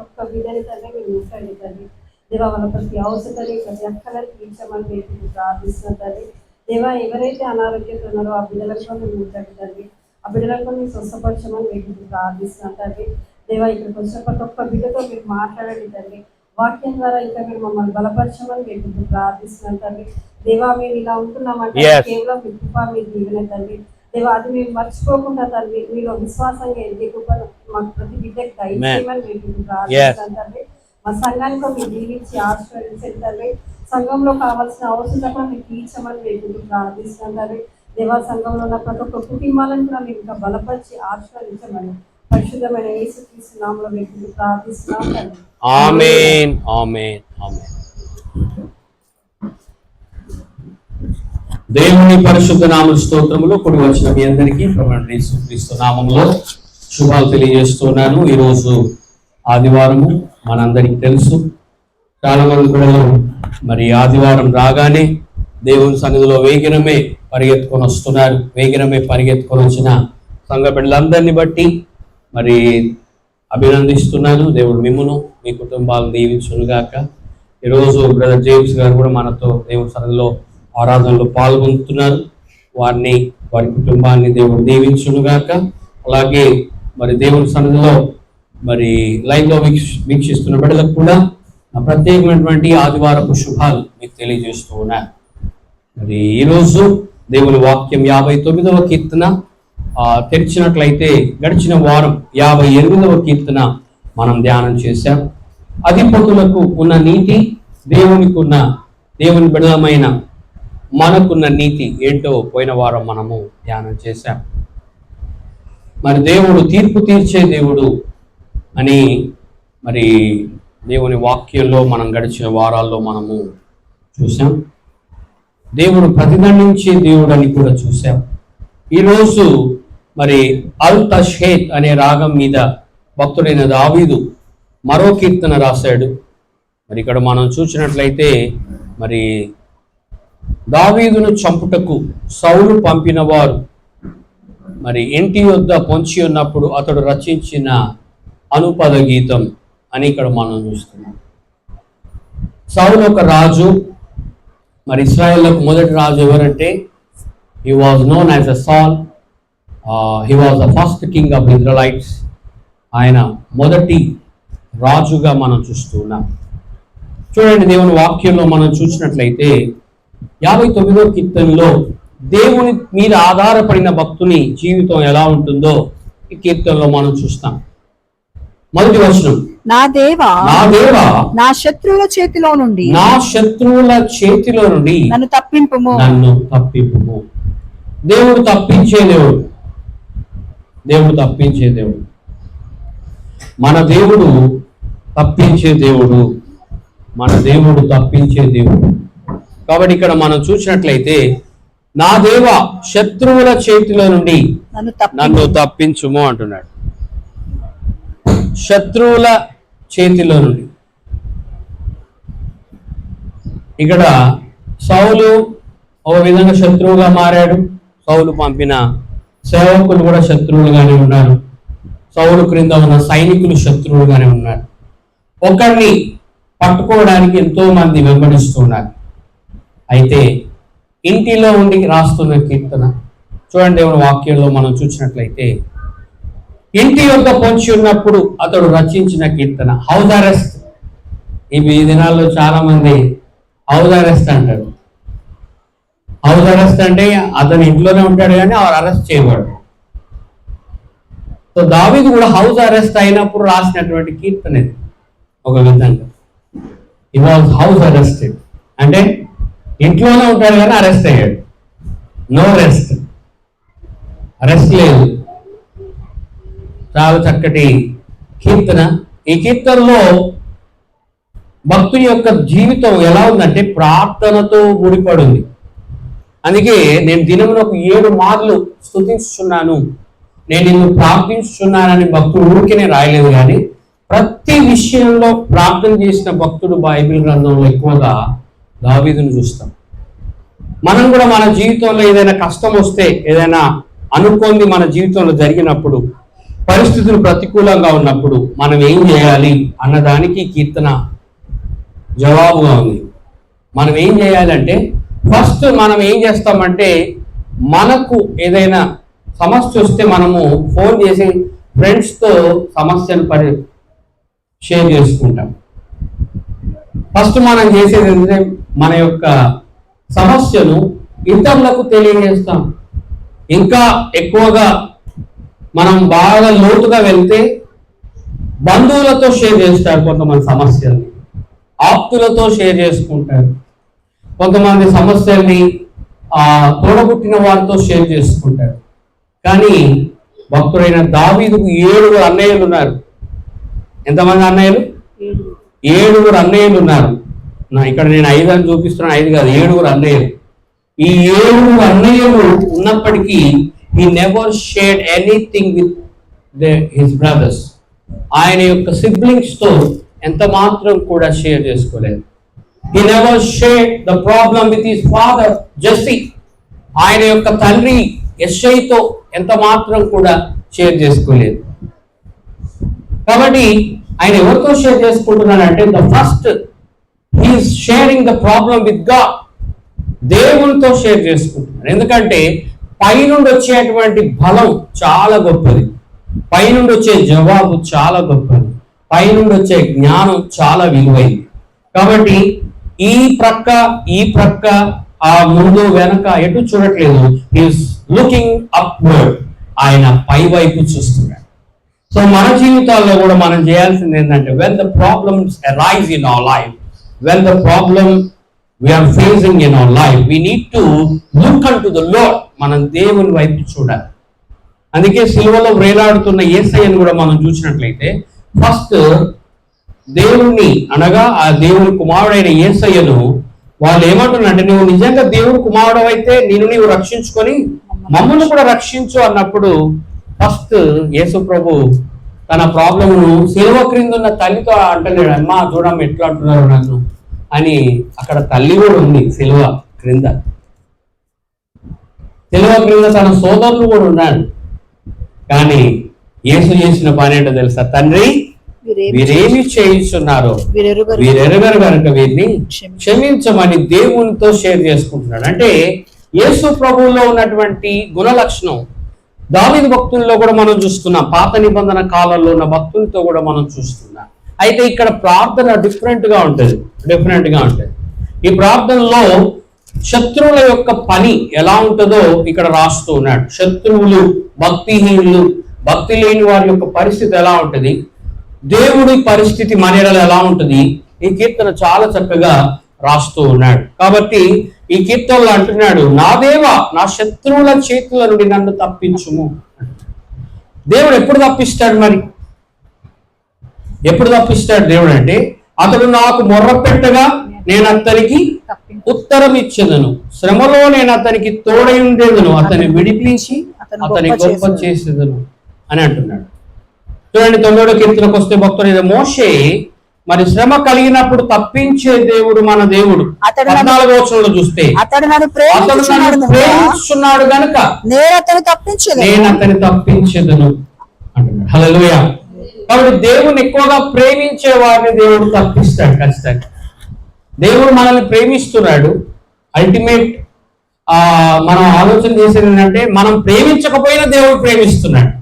ఒక్క బిడ్డని తండ్రి మీరు ముట్టండి తండ్రి. దేవా వాళ్ళ ప్రతి అవసరాన్ని ప్రతి అక్కలని తీర్చమని వేకుంటూ ప్రార్థిస్తున్నాం తండ్రి. దేవా ఎవరైతే అనారోగ్యంతో ఉన్నారో ఆ బిడ్డలకు మీరు ముట్టండి తండ్రి. ఆ బిడ్డలకు మీరు స్వస్థపరచమని వేకుంటూ ప్రార్థిస్తున్నాం తండ్రి. దేవా ఇక్కడికి వచ్చిన ప్రతి ఒక్క బిడ్డతో మీరు మాట్లాడండి తండ్రి. వాక్యం ద్వారా ఇంకా మీరు మమ్మల్ని బలపరచమని వేకుంటూ ప్రార్థిస్తున్నాం తండ్రి. దేవా మేము ఇలా ఉంటున్నామంటే కేవలం మీ కృప మీ దీవెన తండ్రి. దేవా అది మేము మర్చిపోకుండా తండ్రి మీలో విశ్వాసంగా ఎదిగే కృపను మాకు ప్రతి బిడ్డకి దయచేయమని వేకుంటూ ప్రార్థిస్తున్నాం తండ్రి. మా సంఘానికి మీరు దీవించి ఆశీర్వదించండి తండ్రి. సంఘంలో కావాల్సిన అవసరం మీరు తీర్చమని వేకుంటూ ప్రార్థిస్తున్నాం తండ్రి. దేవా సంఘంలో ఉన్న ప్రతి ఒక్క కుటుంబాలను కూడా మీరు ఇంకా బలపరిచి ఆశీర్వదించమని పరిశుద్ధమైన యేసుక్రీస్తు నామములో వేకుంటూ ప్రార్థిస్తున్నాం తండ్రి. ఆమేన్ ఆమేన్ ఆమేన్. దేవుని పరిశుద్ధ నామ స్తోత్రములో కూడి వచ్చిన మీ అందరికీ ప్రభువైన యేసుక్రీస్తు నామములో శుభాలు తెలియజేస్తున్నాను. ఈరోజు ఆదివారము మనందరికీ తెలుసు. చాలా మంది పిల్లలు మరి ఆదివారం రాగానే దేవుని సన్నిధిలో వేగిరమే పరిగెత్తుకొని వస్తున్నారు. వేగిరమే పరిగెత్తుకొని వచ్చిన సంఘ బిడ్డలందరినీ బట్టి మరి అభినందిస్తున్నాను. దేవుడు మిమ్మును మీ కుటుంబాలను దీవించునుగాక. ఈరోజు బ్రదర్ జేమ్స్ గారు కూడా మనతో దేవుని సన్నిధిలో ఆరాధనలో పాల్గొంటున్నారు. వారిని వారి కుటుంబాన్ని దేవుడు దీవించునుగాక. అలాగే మరి దేవుని సన్నిధిలో మరి లైవ్ లో వీక్షిస్తున్న బిడ్డలకు కూడా ప్రత్యేకమైనటువంటి ఆదివారపు శుభాలు మీకు తెలియజేస్తూ ఉన్నాను. మరి ఈరోజు దేవుని వాక్యం 59వ కీర్తన తెరిచినట్లయితే గడిచిన వారం 58వ కీర్తన మనం ధ్యానం చేశాం. అధిపతులకు ఉన్న నీతి, దేవునికి ఉన్న దేవుని బిడ్డలమైన మనకున్న నీతి ఏంటో పోయిన వారం మనము ధ్యానం చేశాం. మరి దేవుడు తీర్పు తీర్చే దేవుడు అని మరి దేవుని వాక్యంలో మనం గడిచిన వారాల్లో మనము చూసాం. దేవుడు ప్రతిదండించే దేవుడు అని కూడా చూసాం. ఈరోజు మరి అల్ తష్హేత్ అనే రాగం మీద భక్తుడైన దావీదు మరో కీర్తన రాశాడు. మరి ఇక్కడ మనం చూసినట్లయితే మరి దావీదును చంపుటకు సౌలు పంపిన వారు మరి ఇంటి వద్ద పొంచి ఉన్నప్పుడు అతడు రచించిన అనుపద గీతం అని ఇక్కడ మనం చూస్తున్నాం. సౌలు ఒక రాజు. మరి ఇశ్రాయేలుకు మొదటి రాజు ఎవరంటే he was known as a Saul. He was the first king of the Israelites. ఆయన మొదటి రాజుగా మనం చూస్తున్నాం. చూడండి, దేవుని వాక్యంలో మనం చూసినట్లయితే 59వ కీర్తనలో దేవుని మీద ఆధారపడిన భక్తుని జీవితం ఎలా ఉంటుందో ఈ కీర్తనలో మనం చూస్తాం. మొదటి వచనం, నా దేవా నా దేవా నా శత్రువుల చేతిలో నుండి నా శత్రువుల చేతిలో నుండి నన్ను తప్పింపుము. దేవుడు తప్పించే దేవుడు. దేవుడు తప్పించే దేవుడు. మన దేవుడు తప్పించే దేవుడు. మన దేవుడు తప్పించే దేవుడు. కాబట్టి ఇక్కడ మనం చూసినట్లయితే నా దేవ శత్రువుల చేతిలో నుండి నన్ను తప్పించుము అంటున్నాడు. శత్రువుల చేతిలో నుండి. ఇక్కడ సౌలు ఒక విధంగా శత్రువుగా మారాడు. సౌలు పంపిన సేవకులు కూడా శత్రువులుగానే ఉన్నారు. సౌలు క్రింద ఉన్న సైనికులు శత్రువులుగానే ఉన్నారు. ఒకరిని పట్టుకోవడానికి ఎంతో మంది వెంబడిస్తున్నారు. అయితే ఇంటిలో ఉండి రాస్తున్న కీర్తన చూడండి. దేవుని వాక్యంలో మనం చూసినట్లయితే ఇంటి యొక్క పొంచి ఉన్నప్పుడు అతడు రచించిన కీర్తన. House arrest. ఈ దినాల్లో చాలా మంది హౌస్ అరెస్ట్ అంటారు. హౌస్ అరెస్ట్ అంటే అతను ఇంట్లోనే ఉంటాడు కానీ అరెస్ట్ చేయబడు. సో దావీదు కూడా హౌస్ అరెస్ట్ అయినప్పుడు రాసినటువంటి కీర్తన ఇది. ఒక విధంగా హి వాజ్ హౌస్ అరెస్టెడ్ అంటే ఇంట్లోనే ఉంటాడు కానీ అరెస్ట్ అయ్యాడు. నో రెస్ట్, అరెస్ట్ లేదు. చాలా చక్కటి కీర్తన. ఈ కీర్తనలో భక్తుని యొక్క జీవితం ఎలా ఉందంటే ప్రార్థనతో ముడిపడి ఉంది. అందుకే నేను దినమునకు 7 మార్లు స్తుతించుచున్నాను, నేను నిన్ను ప్రార్థించుచున్నానని భక్తుడు ఊరికేనే రాయలేదు, కానీ ప్రతి విషయంలో ప్రార్థన చేసిన భక్తుడు బైబిల్ గ్రంథంలో ఎక్కువగా దావీదును చూస్తాం. మనం కూడా మన జీవితంలో ఏదైనా కష్టం వస్తే, ఏదైనా అనుకోంది మన జీవితంలో జరిగినప్పుడు, పరిస్థితులు ప్రతికూలంగా ఉన్నప్పుడు మనం ఏం చేయాలి అన్నదానికి కీర్తన జవాబుగా ఉంది. మనం ఏం చేయాలంటే ఫస్ట్ మనం ఏం చేస్తామంటే మనకు ఏదైనా సమస్య వస్తే మనము ఫోన్ చేసి ఫ్రెండ్స్తో సమస్యను షేర్ చేసుకుంటాం. ఫస్ట్ మనం చేసేది ఏంటంటే మన యొక్క సమస్యను ఇతరులకు తెలియజేస్తాం. ఇంకా ఎక్కువగా మనం బాగా లోతుగా వెళ్తే బంధువులతో షేర్ చేస్తారు కొంతమంది సమస్యల్ని, ఆప్తులతో షేర్ చేసుకుంటారు కొంతమంది సమస్యల్ని, తోడబుట్టిన వారితో షేర్ చేసుకుంటారు. కానీ భక్తుడైన దావీదుకు 7 అన్నయ్యలు ఉన్నారు. ఎంతమంది అన్నయ్యలు? 7 అన్నయ్యలు ఉన్నారు. ఇక్కడ నేను 5 అని చూపిస్తున్నాను, 5 కాదు, 7 అన్నయ్యలు. ఈ 7 అన్నయ్యలు ఉన్నప్పటికీ he never shared anything with his brothers. ఆయన యొక్క సిబ్లింగ్స్ తో ఎంత మాత్రం కూడా షేర్ చేసుకోలేదు. He never shared the problem with his father Jesse. ఆయన యొక్క తండ్రి యెషైతో ఎంత మాత్రం కూడా షేర్ చేసుకోలేదు. కాబట్టి ఆయన ఎవరితో షేర్ చేసుకుంటున్నాడంటే the first he is sharing the problem with God. దేవునితో షేర్ చేసుకుంటున్నాడు. ఎందుకంటే పైనుండి వచ్చేటువంటి బలం చాలా గొప్పది, పైనుండి వచ్చే జవాబు చాలా గొప్పది, పైనుండి వచ్చే జ్ఞానం చాలా విలువైంది. కాబట్టి ఈ ప్రక్క ఆ ముందు వెనక ఎటు చూడట్లేదు. Is looking upward. ఆయన పై వైపు చూస్తున్నాడు. సో మన జీవితాల్లో కూడా మనం చేయాల్సింది ఏంటంటే when the problems arise in our life, when the problem we are facing in our life, we need to look unto the Lord. మనం దేవుని వైపు చూడాలి. అందుకే సిలువలో వేలాడుతున్న యేసయ్యను కూడా మనం చూసినట్లయితే ఫస్ట్ దేవుణ్ణి అనగా ఆ దేవుని కుమారుడైన యేసయ్యను వాళ్ళు ఏమంటున్నారంటే నువ్వు నిజంగా దేవుని కుమారుడు అయితే నిన్ను నీవు రక్షించుకొని మమ్మల్ని కూడా రక్షించు అన్నప్పుడు ఫస్ట్ యేసు ప్రభు తన ప్రాబ్లమ్ను సిలువ క్రింద ఉన్న తల్లితో అంటలేడు. అమ్మా చూడమ్మ ఎట్లా అంటున్నారు నన్ను అని. అక్కడ తల్లి కూడా ఉంది సిలువ క్రింద. సిలువ క్రింద తన సోదరులు కూడా ఉన్నాడు. కానీ యేసు చేసిన పని ఏంటో తెలుసా? తండ్రి వీరేమి చేయిస్తున్నారో వీరెరుగరు కనుక వీరిని క్షమించమని దేవునితో షేర్ చేసుకుంటున్నాడు. అంటే యేసు ప్రభువులో ఉన్నటువంటి గుణ లక్షణం దావీదు భక్తుల్లో కూడా మనం చూస్తున్నాం. పాత నిబంధన కాలంలో ఉన్న భక్తులతో కూడా మనం చూస్తున్నాం. అయితే ఇక్కడ ప్రార్థన డిఫరెంట్ గా ఉంటుంది. ఈ ప్రార్థనలో శత్రువుల యొక్క పని ఎలా ఉంటుందో ఇక్కడ రాస్తూ ఉన్నాడు. శత్రువులు, భక్తిహీనులు, భక్తి లేని వారి యొక్క పరిస్థితి ఎలా ఉంటుంది? దేవుడి పరిస్థితి మన ఎడల ఎలా ఉంటుంది ఈ కీర్తన చాలా చక్కగా రాస్తూ ఉన్నాడు. కాబట్టి ఈ కీర్తనలో అంటున్నాడు, నా దేవా నా శత్రువుల చేతుల నుండి నన్ను తప్పించుము. దేవుడు ఎప్పుడు తప్పిస్తాడు? మరి ఎప్పుడు తప్పిస్తాడు దేవుడు అంటే, అతడు నాకు మొర్ర పెట్టగా నేను అతనికి ఉత్తరం ఇచ్చేదను, శ్రమలో నేను అతనికి తోడై ఉండేదను, అతన్ని విడిపించి అతని గొప్ప చేసేదను అని అంటున్నాడు. చూడండి 9వ కీర్తనకు వస్తే భక్తుడు మోషే మరి శ్రమ కలిగినప్పుడు తప్పించే దేవుడు మన దేవుడు. 14వ వచనంలో చూస్తే అతడు నన్ను ప్రేమిస్తున్నాడు గనుక నేను అతన్ని తప్పించేదను అంటున్నాడు. హల్లెలూయా. కాబట్టి దేవుని ఎక్కువగా ప్రేమించే వారిని దేవుడు తప్పిస్తాడు ఖచ్చితంగా. దేవుడు మనల్ని ప్రేమిస్తున్నాడు. అల్టిమేట్ మనం ఆలోచన చేసేది ఏంటంటే, మనం ప్రేమించకపోయినా దేవుడు ప్రేమిస్తున్నాడు.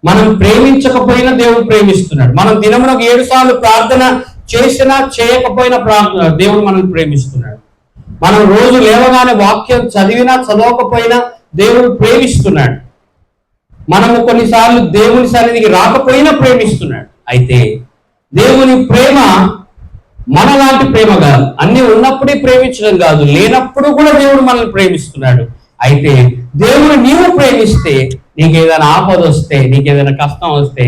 మనం ప్రేమించకపోయినా దేవుడు ప్రేమిస్తున్నాడు. మనం దినమునకు 7 సార్లు ప్రార్థన చేసినా చేయకపోయినా దేవుడు మనల్ని ప్రేమిస్తున్నాడు. మనం రోజు లేవగానే వాక్యం చదివినా చదవకపోయినా దేవుడు ప్రేమిస్తున్నాడు. మనము కొన్నిసార్లు దేవుని సన్నిధికి రాకపోయినా ప్రేమిస్తున్నాడు. అయితే దేవుని ప్రేమ మనలాంటి ప్రేమ కాదు. అన్ని ఉన్నప్పుడే ప్రేమించడం కాదు, లేనప్పుడు కూడా దేవుడు మనల్ని ప్రేమిస్తున్నాడు. అయితే దేవుడు నీవు ప్రేమిస్తే, నీకేదైనా ఆపద వస్తే, నీకేదైనా కష్టం వస్తే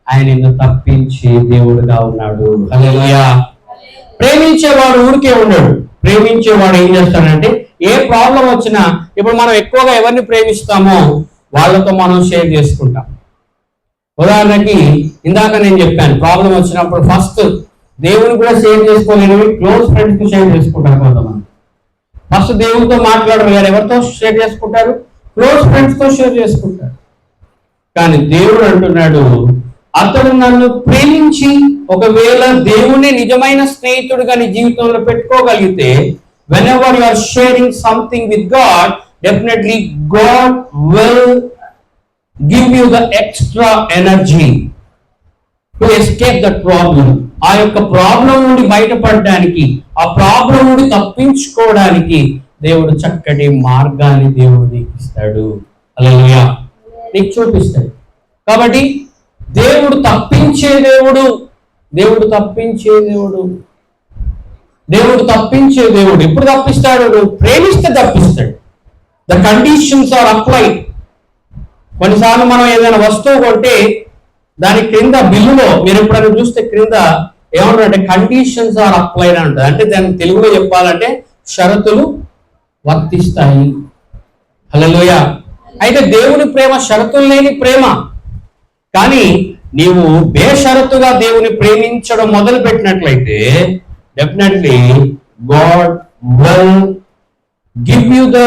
ఆయన నిన్ను తప్పించి దేవుడుగా ఉన్నాడు. హల్లెలూయా. ప్రేమించేవాడు ఊరికే ఉన్నాడు. ప్రేమించేవాడు ఏం చేస్తాడంటే, ఏ ప్రాబ్లం వచ్చినా, ఇప్పుడు మనం ఎక్కువగా ఎవరిని ప్రేమిస్తామో వాళ్ళతో మనం షేర్ చేసుకుంటాం. ఉదాహరణకి ఇందాక నేను చెప్పాను, ప్రాబ్లం వచ్చినప్పుడు ఫస్ట్ దేవుని కూడా షేర్ చేసుకోలేనివి క్లోజ్ ఫ్రెండ్స్ కి షేర్ చేసుకుంటారు కొంతమంది. ఫస్ట్ దేవునితో మాట్లాడరు గారు ఎవరితో షేర్ చేసుకుంటారు? క్లోజ్ ఫ్రెండ్స్ తో షేర్ చేసుకుంటారు. కానీ దేవుడు అంటున్నాడు, అతడు నన్ను ప్రేమించి ఒకవేళ దేవుని నిజమైన స్నేహితుడిగా నీ జీవితంలో పెట్టుకోగలిగితే, whenever you are sharing something with God, definitely God will give you the extra energy to escape that problem. ఆ యొక్క ప్రాబ్లం నుండి బయటపడడానికి, ఆ ప్రాబ్లం నుండి తప్పించుకోవడానికి దేవుడు చక్కటి మార్గాన్ని దేవుడు నీకు ఇస్తాడు. హల్లెలూయా. నీకు చూపిస్తాడు. కాబట్టి దేవుడు తప్పించే దేవుడు. దేవుడు తప్పించే దేవుడు. దేవుడు తప్పించే దేవుడు. ఎప్పుడు తప్పిస్తాడు? నువ్వు ప్రేమిస్తే తప్పిస్తాడు. The conditions are applied. కొన్నిసార్లు మనం ఏదైనా వస్తువు కొంటే దాని క్రింద బిల్లులో మీరు ఎప్పుడైనా చూస్తే క్రింద ఏమంటారంటే కండిషన్స్ ఆర్ అప్లైడ్ అంటారు. అంటే దాన్ని తెలుగులో చెప్పాలంటే షరతులు వర్తిస్తాయి. హల్లెలూయా. అయితే దేవుని ప్రేమ షరతులు లేని ప్రేమ. కానీ నీవు బేషరతుగా దేవుని ప్రేమించడం మొదలు పెట్టినట్లయితే definitely God will give you the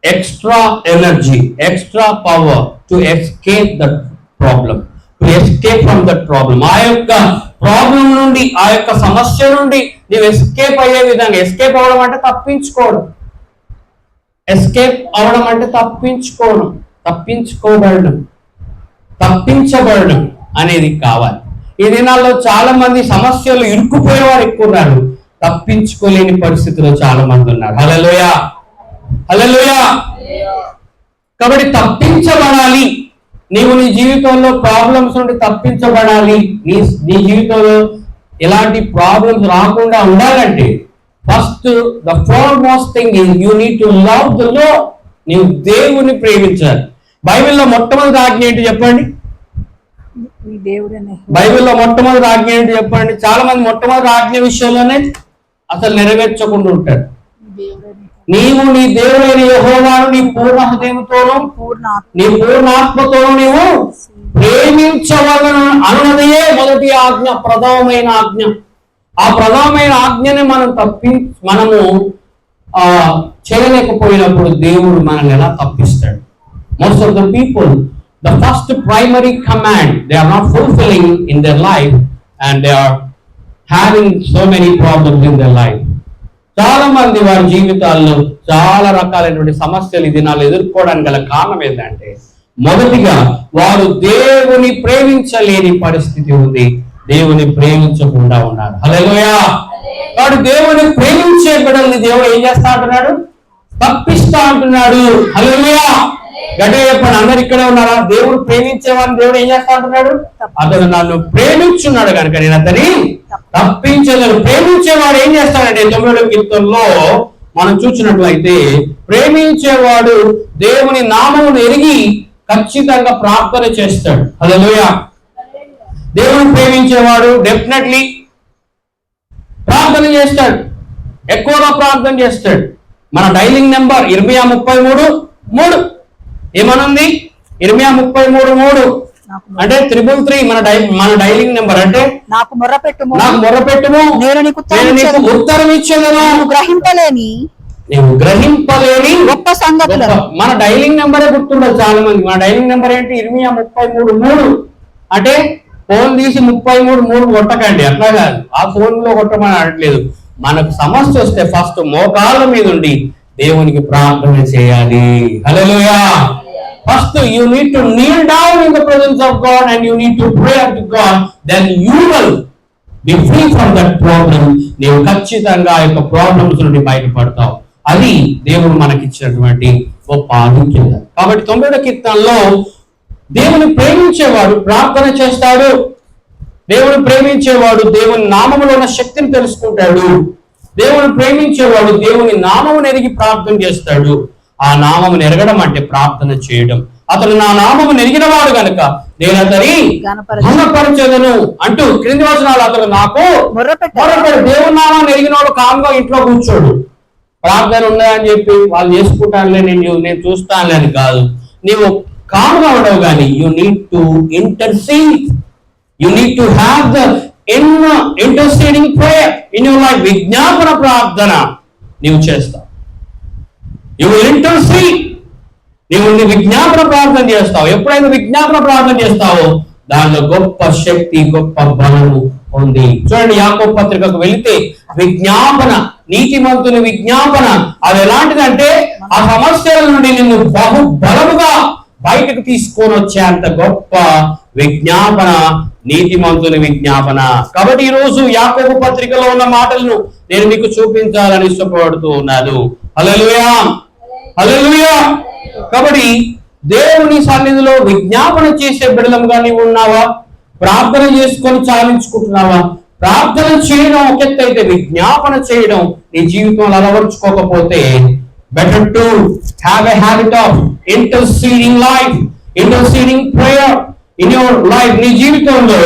extra energy, extra power to escape that problem, to escape from that problem. ఆ యొక్క ప్రాబ్లం నుండి, ఆ యొక్క సమస్య నుండి నీవు ఎస్కేప్ అయ్యే విధంగా. ఎస్కేప్ అవడం అంటే తప్పించుకోవడం. ఎస్కేప్ అవడం అంటే తప్పించుకోవడం, తప్పించుకోబడడం, తప్పించబడడం అనేది కావాలి. ఈ దినాల్లో చాలా మంది సమస్యలు ఇరుక్కుపోయేవారు ఎక్కువ ఉన్నారు, తప్పించుకోలేని పరిస్థితిలో చాలా మంది ఉన్నారు. హల్లెలూయా. హల్లెలూయా. కాబట్టి తప్పించబడాలి. నీవు నీ జీవితంలో ప్రాబ్లమ్స్ నుండి తప్పించబడాలి. నీ జీవితంలో ఎలాంటి ప్రాబ్లమ్స్ రాకుండా ఉండాలంటే first the foremost thing is you need to love the lord. నీవు దేవుని ప్రేమించాలి. బైబిల్లో మొట్టమొదటి ఆజ్ఞ ఏంటి చెప్పండి? బైబిల్లో మొట్టమొదటి ఆజ్ఞ ఏంటి చెప్పండి? చాలా మంది మొట్టమొదటి ఆజ్ఞ విషయంలోనే అసలు నెరవేర్చకుండా ఉంటారు. నీవు నీ దేవుడైన యెహోవాను నీ పూర్ణ హృదయంతోనూ నీ పూర్ణాత్మతోనూ నీవు ప్రేమించవలెను అన్నదే మొదటి ఆజ్ఞ, ప్రథమమైన ఆజ్ఞ. ఆ ప్రథమమైన ఆజ్ఞని మనము చేయలేకపోయినప్పుడు దేవుడు మనల్ని ఎలా తప్పిస్తాడు? Most of the people the first primary command they are not fulfilling in their life and they are having so many problems in their life. చాలా మంది వారి జీవితాల్లో చాలా రకాలైనటువంటి సమస్యలు ఈ దినాలు ఎదుర్కోవడానికి గల కారణం ఏంటంటే, మొదటిగా వారు దేవుని ప్రేమించలేని పరిస్థితి ఉంది. దేవుని ప్రేమించకుండా ఉన్నారు. హల్లెలూయా. వాడు దేవుని ప్రేమించే బిడ్డల్ని దేవుడు ఏం చేస్తా అంటున్నాడు? తప్పిస్తా అంటున్నాడు. హల్లెలూయా. గట్టిగా చెప్పండి. అందరు ఇక్కడే ఉన్నారా? దేవుడు ప్రేమించేవాడిని దేవుడు ఏం చేస్తా అంటున్నాడు? అతను నన్ను ప్రేమించున్నాడు కనుక నేను అతని తప్పించలేను. ప్రేమించేవాడు ఏం చేస్తాడంటే 9వ కీర్తనలో మనం చూసినట్లయితే ప్రేమించేవాడు దేవుని నామమును ఎరిగి ఖచ్చితంగా ప్రార్థన చేస్తాడు. హల్లెలూయా. దేవుని ప్రేమించేవాడు డెఫినెట్లీ ప్రార్థన చేస్తాడు, ఎక్కువగా ప్రార్థన చేస్తాడు. మన డైలింగ్ నెంబర్ 33:3 ఏమనుంది? 33:3 అంటే 333 మన డైలింగ్ నెంబర్. అంటే నాకు మొర్రపెట్టుము, నేను నీకు ఉత్తరం ఇచ్చేదను, నీవు గ్రహింపలేని గొప్ప సంగతులను. మన డైలింగ్ నెంబరే గుర్తుండదు చాలా మంది. మన డైలింగ్ నెంబర్ ఏంటి? 33:3. అంటే ఫోన్ తీసి 33:3 కొట్టకండి, అట్లా కాదు. ఆ ఫోన్ లో కొట్టమని అనట్లేదు. మనకు సమస్య వస్తే ఫస్ట్ మోకాళ్ళ మీద ఉండి దేవునికి ప్రార్థన చేయాలి. హల్లెలూయా. First you need to kneel down in the presence of God and you need to pray unto God, then you will be free from that problem. నీవు ఖచ్చితంగా ఆ యొక్క ప్రాబ్లమ్స్ నుండి బయటపడతావు. అది దేవుడు మనకిచ్చినటువంటి గొప్ప ఆధిక్యత. కాబట్టి 9వ కీర్తనలో దేవుని ప్రేమించేవాడు ప్రార్థన చేస్తాడు. దేవుని ప్రేమించేవాడు దేవుని నామములో ఉన్న శక్తిని తెలుసుకుంటాడు. దేవుని ప్రేమించేవాడు దేవుని నామమును ఎరిగి ప్రార్థన చేస్తాడు. ఆ నామమును ఎరగడం అంటే ప్రార్థన చేయడం. అతను నా నామమును ఎరిగిన వాడు గనుక నేను అతని ఘనపరచెదను అంటూ క్రింది వచనాలు అతను నాకు మొర్రపెట్టాడు. దేవుని నామాన్ని ఎరిగిన వాడు కామ్గా ఇంట్లో కూర్చోడు. ప్రార్థన ఉందని చెప్పి వాళ్ళు చేసుకుంటానులే, నేను చూస్తానులే అని కాదు. నీవు కామ్గా ఉండవు కానీ you need to intercede. You need to have the interceding prayer in your life. విజ్ఞాపన ప్రార్థన నీవు చేస్తావు. You will intercede. నీవు విజ్ఞాపన ప్రార్థన చేస్తావు. ఎప్పుడైతే విజ్ఞాపన ప్రార్థన చేస్తావో దానిలో గొప్ప శక్తి, గొప్ప బలము ఉంది. చూడండి, యాకోబు పత్రికకు వెళితే విజ్ఞాపన, నీతిమంతుని విజ్ఞాపన అది ఎలాంటిదంటే ఆ సమస్యల నుండి నిన్ను బహు బలముగా బయటకు తీసుకొని వచ్చేంత గొప్ప విజ్ఞాపన నీతిమంతుని విజ్ఞాపన. కాబట్టి ఈ రోజు యాకోబు పత్రికలో ఉన్న మాటలను నేను మీకు చూపించాలని ఇష్టపడుతూ ఉన్నాను. హల్లెలూయా, హల్లెలూయా. కాబట్టి దేవుని సన్నిధిలో విజ్ఞాపన చేసే బిడ్డలుగా నీవు ఉన్నావా? ప్రార్థన చేసుకొని చాలించుకుంటున్నావా? ప్రార్థన చేయడం ఒక ఎత్తు అయితే విజ్ఞాపన చేయడం నీ జీవితంలో అలవర్చుకోకపోతే better to have a habit of interceding life, interceding prayer in your life. నీ జీవితంలో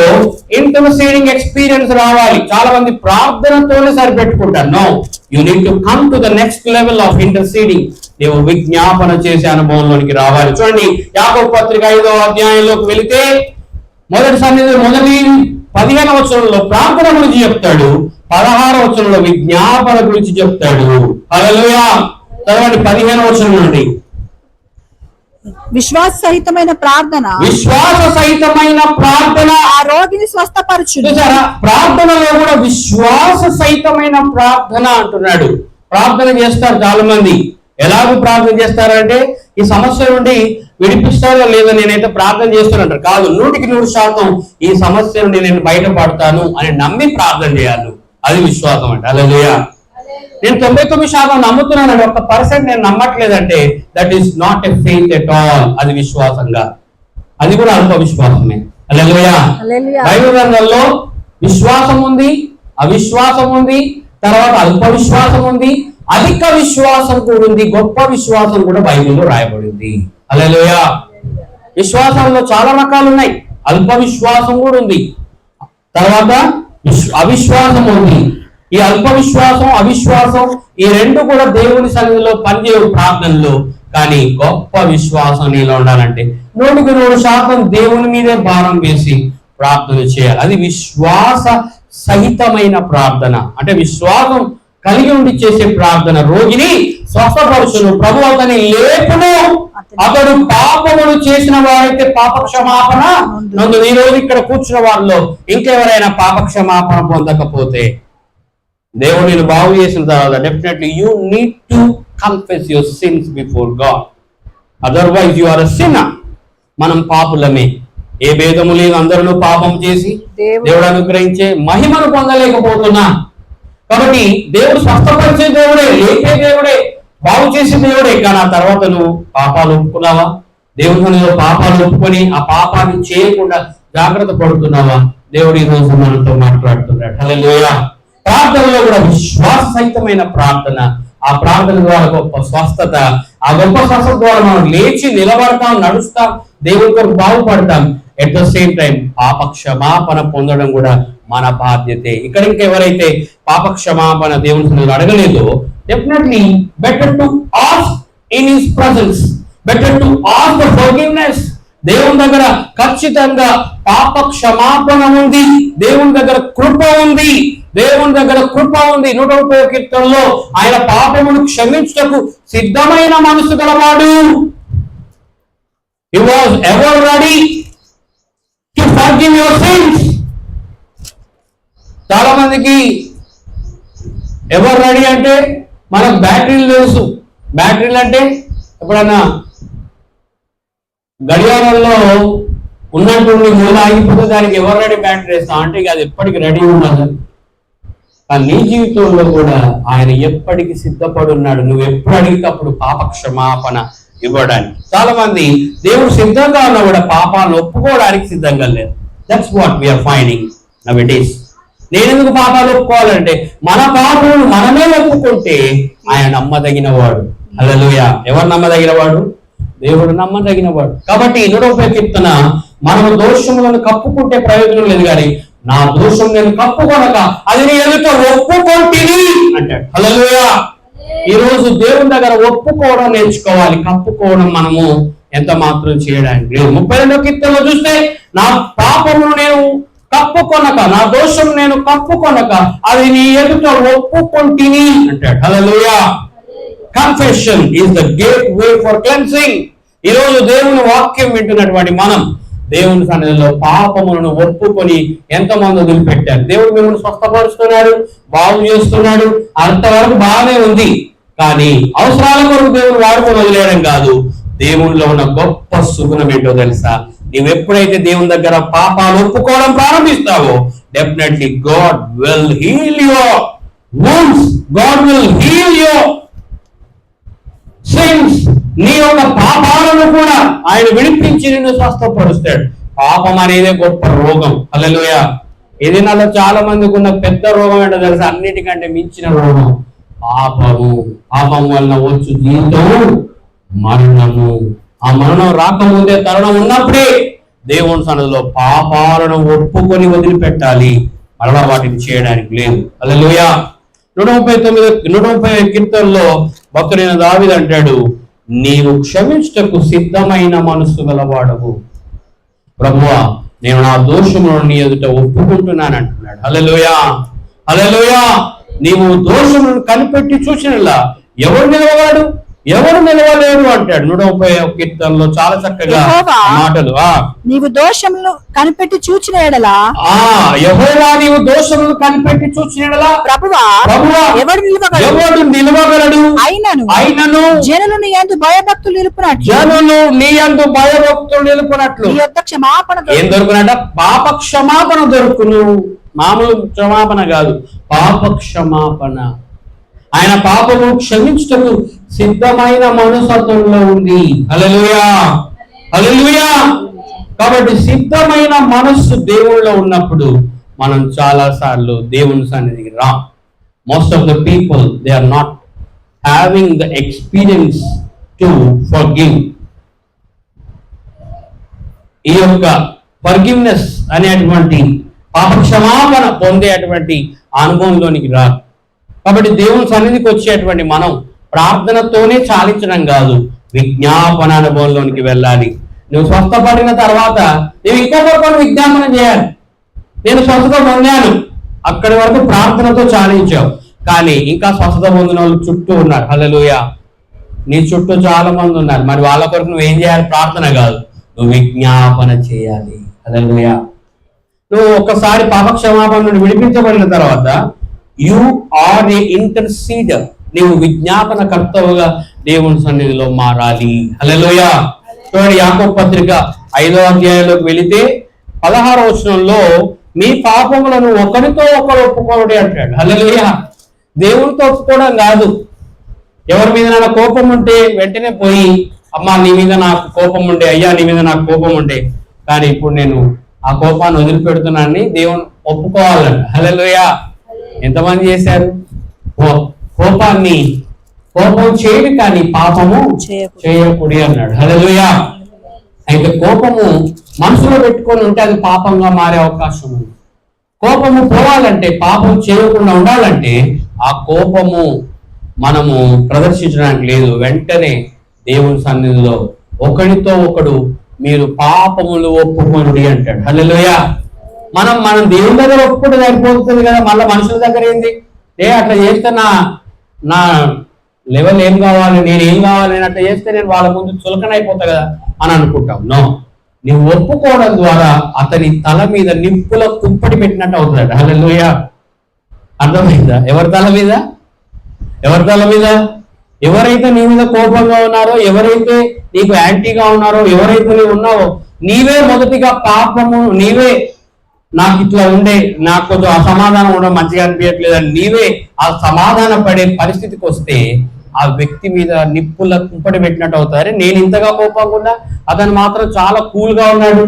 ఇంటర్సీడింగ్ ఎక్స్పీరియన్స్ రావాలి. చాలా మంది ప్రార్థనతోనే సరిపెట్టుకుంటారు. No, you need to come to the next level of interceding. నీవు విజ్ఞాపన చేసే అనుభవంలోనికి రావాలి. చూడండి, యాకోబు పత్రిక 5వ అధ్యాయంలోకి వెళితే మొదటి 15వ వచనంలో ప్రార్థన గురించి చెప్తాడు, 16వ వచనంలో విజ్ఞాపన గురించి చెప్తాడు. హల్లెలూయా. తర్వాత 15వ వచనం నుండి విశ్వాస సహితమైన ప్రార్థన ఆ రోగిని స్వస్థపరచును. ప్రార్థనలో కూడా విశ్వాస సహితమైన ప్రార్థన అంటున్నాడు. ప్రార్థన చేస్తారు చాలా మంది. ఎలాగో ప్రార్థన చేస్తారంటే ఈ సమస్య నుండి విడిపిస్తారో లేదో నేనైతే ప్రార్థన చేస్తానంటారు. కాదు, 100% ఈ సమస్య నుండి నేను బయటపడతాను అని నమ్మి ప్రార్థన చేయాలి. అది విశ్వాసం అంటే. హల్లెలూయా. నేను 99% నమ్ముతున్నాను, 1% నేను నమ్మట్లేదంటే that is not a faith at all. అది విశ్వాసంగా, అది కూడా అల్ప విశ్వాసమే. హల్లెలూయా. బైబిల్ గ్రంథంలో విశ్వాసం ఉంది, అవిశ్వాసం ఉంది, తర్వాత అల్ప విశ్వాసం ఉంది, అధిక విశ్వాసం కూడా ఉంది, గొప్ప విశ్వాసం కూడా బైబిల్లో రాయబడింది. హల్లెలూయా. విశ్వాసంలో చాలా రకాలు ఉన్నాయి. అల్ప విశ్వాసం కూడా ఉంది, తర్వాత అవిశ్వాసం ఉంది. ఈ అల్ప విశ్వాసం, అవిశ్వాసం ఈ రెండు కూడా దేవుని సన్నిధిలో పనిచేయవు ప్రార్థనలో. కానీ గొప్ప విశ్వాసం నీలో ఉండాలంటే 100% దేవుని మీదే భారం వేసి ప్రార్థన చేయాలి. అది విశ్వాస సహితమైన ప్రార్థన. అంటే విశ్వాసం కలిగి ఉండి చేసే ప్రార్థన రోగిని స్వస్థపరచును, ప్రభు అతని లేపును, అతడు పాపములు చేసిన వారైతే పాప క్షమాపణ నందు. ఈ రోజు ఇక్కడ కూర్చున్న వారిలో ఇంకెవరైనా పాప క్షమాపణ పొందకపోతే దేవుడు నేను బాగు చేసిన తర్వాత definitely you need to confess your sins before God. Otherwise you are a sinner. మనం పాపులమే, ఏ భేదము లేదు, అందరిలో పాపం చేసి దేవుడు అనుగ్రహించే మహిమను పొందలేకపోతున్నా. కాబట్టి దేవుడు స్వస్థపరిచే దేవుడే, లేపే దేవుడే, బాగు చేసే దేవుడే. కానీ ఆ తర్వాత నువ్వు పాపాలు ఒప్పుకున్నావా? దేవుని సన్నిధిలో పాపాలు ఒప్పుకొని ఆ పాపాన్ని చేయకుండా జాగ్రత్త పడుతున్నావా? దేవుడు ఈ రోజు మనతో మాట్లాడుతున్నాడు. హల్లెలూయా. ప్రార్థనలో కూడా విశ్వాస సహితమైన ప్రార్థన, ఆ ప్రార్థన ద్వారా గొప్ప స్వస్థత, ఆ గొప్ప స్వస్థత ద్వారా మనం లేచి నిలబడతాం, నడుస్తాం, దేవుని కొరకు బాగుపడతాం. ఎట్ ద సేమ్ టైం పాప క్షమాపణ పొందడం కూడా మన బాధ్యతే. ఇక్కడ ఇంకెవరైతే పాప క్షమాపణ దేవుని సన్నిధిలో అడగలేదో, definitely better to ask in his presence, better to ask the forgiveness. దేవుని దగ్గర ఖచ్చితంగా పాప క్షమాపణ ఉంది, దేవుని దగ్గర కృప ఉంది, దేవుని దగ్గర కృప ఉంది. 130వ కీర్తనలో ఆయన పాపమును క్షమించుటకు సిద్ధమైన మనసు గలవాడు. He was ever ready to forgive your sins. చాలా మందికి ఎవరు రెడీ అంటే మనకు బ్యాటరీలు తెలుసు. బ్యాటరీలు అంటే ఎప్పుడన్నా గడియారంలో ఉన్నటువంటి మూల ఆగిపోతే దానికి ఎవరు రెడీ బ్యాటరీ వేస్తాం అంటే అది ఎప్పటికి రెడీ ఉన్నది. కానీ నీ జీవితంలో కూడా ఆయన ఎప్పటికీ సిద్ధపడి ఉన్నాడు. నువ్వు ఎప్పుడు అడిగితే అప్పుడు పాప క్షమాపణ ఇవ్వడానికి. చాలా మంది దేవుడు సిద్ధంగా ఉన్నా కూడా పాపాలను ఒప్పుకోవడానికి సిద్ధంగా లేదు. That's what we are finding now it is. నేను ఎందుకు పాపాలు ఒప్పుకోవాలంటే మన పాపములు మనమే ఒప్పుకుంటే ఆయన నమ్మదగిన వాడు. హల్లెలూయా. ఎవరు నమ్మదగిన వాడు? దేవుడు నమ్మదగిన వాడు. కాబట్టి 130వ కీర్తన, మనము దోషములను కప్పుకుంటే ప్రయోజనం లేదు, కానీ నా దోషం నేను కప్పుకొనక అది నీ ఎదుట ఒప్పుకొంటిని అంటాడు. హల్లెలూయా. ఈ రోజు దేవుని దగ్గర ఒప్పుకోవడం నేర్చుకోవాలి. కప్పుకోవడం మనము ఎంత మాత్రం చేయడానికి లేదు. 32వ కీర్తనలో చూస్తే, నా పాపమును నేను కప్పుకొనక, నా దోషం నేను కప్పుకొనక అది నీ ఎదుట ఒప్పుకొంటిని అంటాడు. హల్లెలూయా. Confession is the gateway for cleansing. ఈ రోజు దేవుని వాక్యం వింటున్నటువంటి మనం దేవుని సన్నిధిలో పాపములను ఒప్పుకొని ఎంతమంది వదిలిపెట్టారు. దేవుడు మిమ్మల్ని స్వస్థపరుస్తున్నాడు, బాగు చేస్తున్నాడు, అంతవరకు బాగానే ఉంది. కానీ అవసరాల కొరకు దేవుడు వాడుకొని వదిలేయడం కాదు. దేవునిలో ఉన్న గొప్ప సుగుణం ఏంటో తెలుసా? నువ్వు ఎప్పుడైతే దేవుని దగ్గర పాపాలు ఒప్పుకోవడం ప్రారంభిస్తావో, definitely God will heal your wounds, God will heal your sins. నీ యొక్క పాపాలను కూడా ఆయన విడిపించి నిన్ను స్వస్థపరుస్తాడు. పాపం అనేది గొప్ప రోగం. హల్లెలూయా. ఈ దినాల్లో చాలా మందికి ఉన్న పెద్ద రోగం ఏంటో తెలుసా? అన్నిటికంటే మించిన రోగం పాపము. పాపం వలన వచ్చు జీవితము మరణము. ఆ మరణం రాకముందే తరుణం ఉన్నప్పుడే దేవుని సన్నిధిలో పాపాలను ఒప్పుకొని వదిలిపెట్టాలి. మరలా వాటిని చేయడానికి లేదు. హల్లెలూయా. 130వ కీర్తనలో భక్తుడైన దావీదు అంటాడు, నీవు క్షమించుటకు సిద్ధమైన మనస్సు గలవాడవు. ప్రభువా, నేను నా దోషములను నీ ఎదుట ఒప్పుకుంటున్నాను అంటున్నాడు. హల్లెలూయా. హల్లెలూయా. నీవు దోషములను కనిపెట్టి చూసినలా ఎవరు నిలవగాడు, ఎవరు నిలవలేరు అంటాడు. 130వ కీర్తనలో చాలా చక్కగా మాటలు. నీవు దోషములు కనిపెట్టి చూచిన ఎడలా, యెహోవా నీవు దోషములు కనిపెట్టి చూచిన ఎడలా, ప్రభువా ఎవడు నిలవగలడు? అయినను జనులు నీ యందు భయభక్తులు నిలుపునట్లు, నీ యొద్ద క్షమాపణ ఏం దొరుకునట? పాప క్షమాపణ దొరుకును. మామూలు క్షమాపణ కాదు, పాప క్షమాపణ. ఆయన పాపము క్షమించుటకు సిద్ధమైన మనసత్వంలో ఉంది. హల్లెలూయా. హల్లెలూయా. కాబట్టి సిద్ధమైన మనస్సు దేవునిలో ఉన్నప్పుడు మనం చాలా సార్లు దేవుని సన్నిధికి రా. Most of the people they are not having the experience to forgive. ఈ యొక్క ఫర్గివ్నెస్ అనేటువంటి పాప క్షమాపణ పొందేటువంటి అనుభవంలోనికి రా. కాబట్టి దేవుని సన్నిధికి వచ్చేటువంటి మనం ప్రార్థనతోనే చాలించడం కాదు, విజ్ఞాపన అనుభవంలోనికి వెళ్ళాలి. నువ్వు స్వస్థపడిన తర్వాత నువ్వు ఇంకొకరు విజ్ఞాపన చేయాలి. నేను స్వస్థత పొందాను, అక్కడి వరకు ప్రార్థనతో చాలించావు, కానీ ఇంకా స్వస్థత పొందిన వాళ్ళు చుట్టూ ఉన్నారు. హల్లెలూయా. నీ చుట్టూ చాలా మంది ఉన్నారు. మరి వాళ్ళ కొరకు నువ్వు ఏం చేయాలి? ప్రార్థన కాదు, నువ్వు విజ్ఞాపన చేయాలి. హల్లెలూయా. నువ్వు ఒక్కసారి పాప క్షమాపణ నుండి విడిపించబడిన తర్వాత యు ఆర్ ఏ ఇంటర్సీడర్. నీవు విజ్ఞాపన కర్తవుగా దేవుని సన్నిధిలో మారాలి. హల్లెలూయా. చూడండి, యాకోబు పత్రిక 5వ అధ్యాయంలోకి వెళితే 16వ వచనంలో మీ పాపములను ఒకరితో ఒకరు ఒప్పుకోవడే అంటాడు. హల్లెలూయా. దేవునితో ఒప్పుకోవడం కాదు. ఎవరి మీద కోపం ఉంటే వెంటనే పోయి అమ్మా నీ మీద నాకు కోపం ఉండే, అయ్యా నీ మీద నాకు కోపం ఉండే, కానీ ఇప్పుడు నేను ఆ కోపాన్ని వదిలిపెడుతున్నానని దేవుని ఒప్పుకోవాలంట. హల్లెలూయా. ఎంతమంది చేశారు? కోపం చేయడు కానీ పాపము చేయకూడదు అన్నాడు. హల్లెలూయా. అయితే కోపము మనసులో పెట్టుకొని ఉంటే అది పాపంగా మారే అవకాశం ఉంది. కోపము పోవాలంటే, పాపం చేయకుండా ఉండాలంటే ఆ కోపము మనము ప్రదర్శించడానికి లేదు. వెంటనే దేవుని సన్నిధిలో ఒకడితో ఒకడు మీరు పాపములు ఒప్పుకోండి అంటాడు. హల్లెలూయా. మనం దేవుని దగ్గర ఒప్పుకుంటే సరిపోతుంది కదా, మళ్ళీ మనుషుల దగ్గర ఏంది? అట్లా చేస్తే నా లెవెల్ ఏం కావాలి, నేను ఏం కావాలి, నేను అట్లా చేస్తే నేను వాళ్ళ ముందు చులకనైపోతా కదా అని అనుకుంటాం. నో, నువ్వు ఒప్పుకోవడం ద్వారా అతని తల మీద నిప్పుల కుంపటి పెట్టినట్టు అవుతుంది. హల్లెలూయా. అర్థమైందా? ఎవరి తల మీద? ఎవరైతే నీ మీద కోపంగా ఉన్నారో, ఎవరైతే నీకు యాంటీగా ఉన్నారో, ఎవరైతే నీవు ఉన్నావో, నీవే మొదటిగా పాపము, నీవే నాకు ఇట్లా ఉండే, నాకు కొంచెం అసమాధానం ఉండడం మంచిగా అనిపించట్లేదని నీవే ఆ సమాధాన పడే పరిస్థితికి వస్తే ఆ వ్యక్తి మీద నిప్పుల కుంపటి పెట్టినట్టు అవుతారు. నేను ఇంతగా కోపంగా ఉన్నా, అతను మాత్రం చాలా కూల్ గా ఉన్నాడు,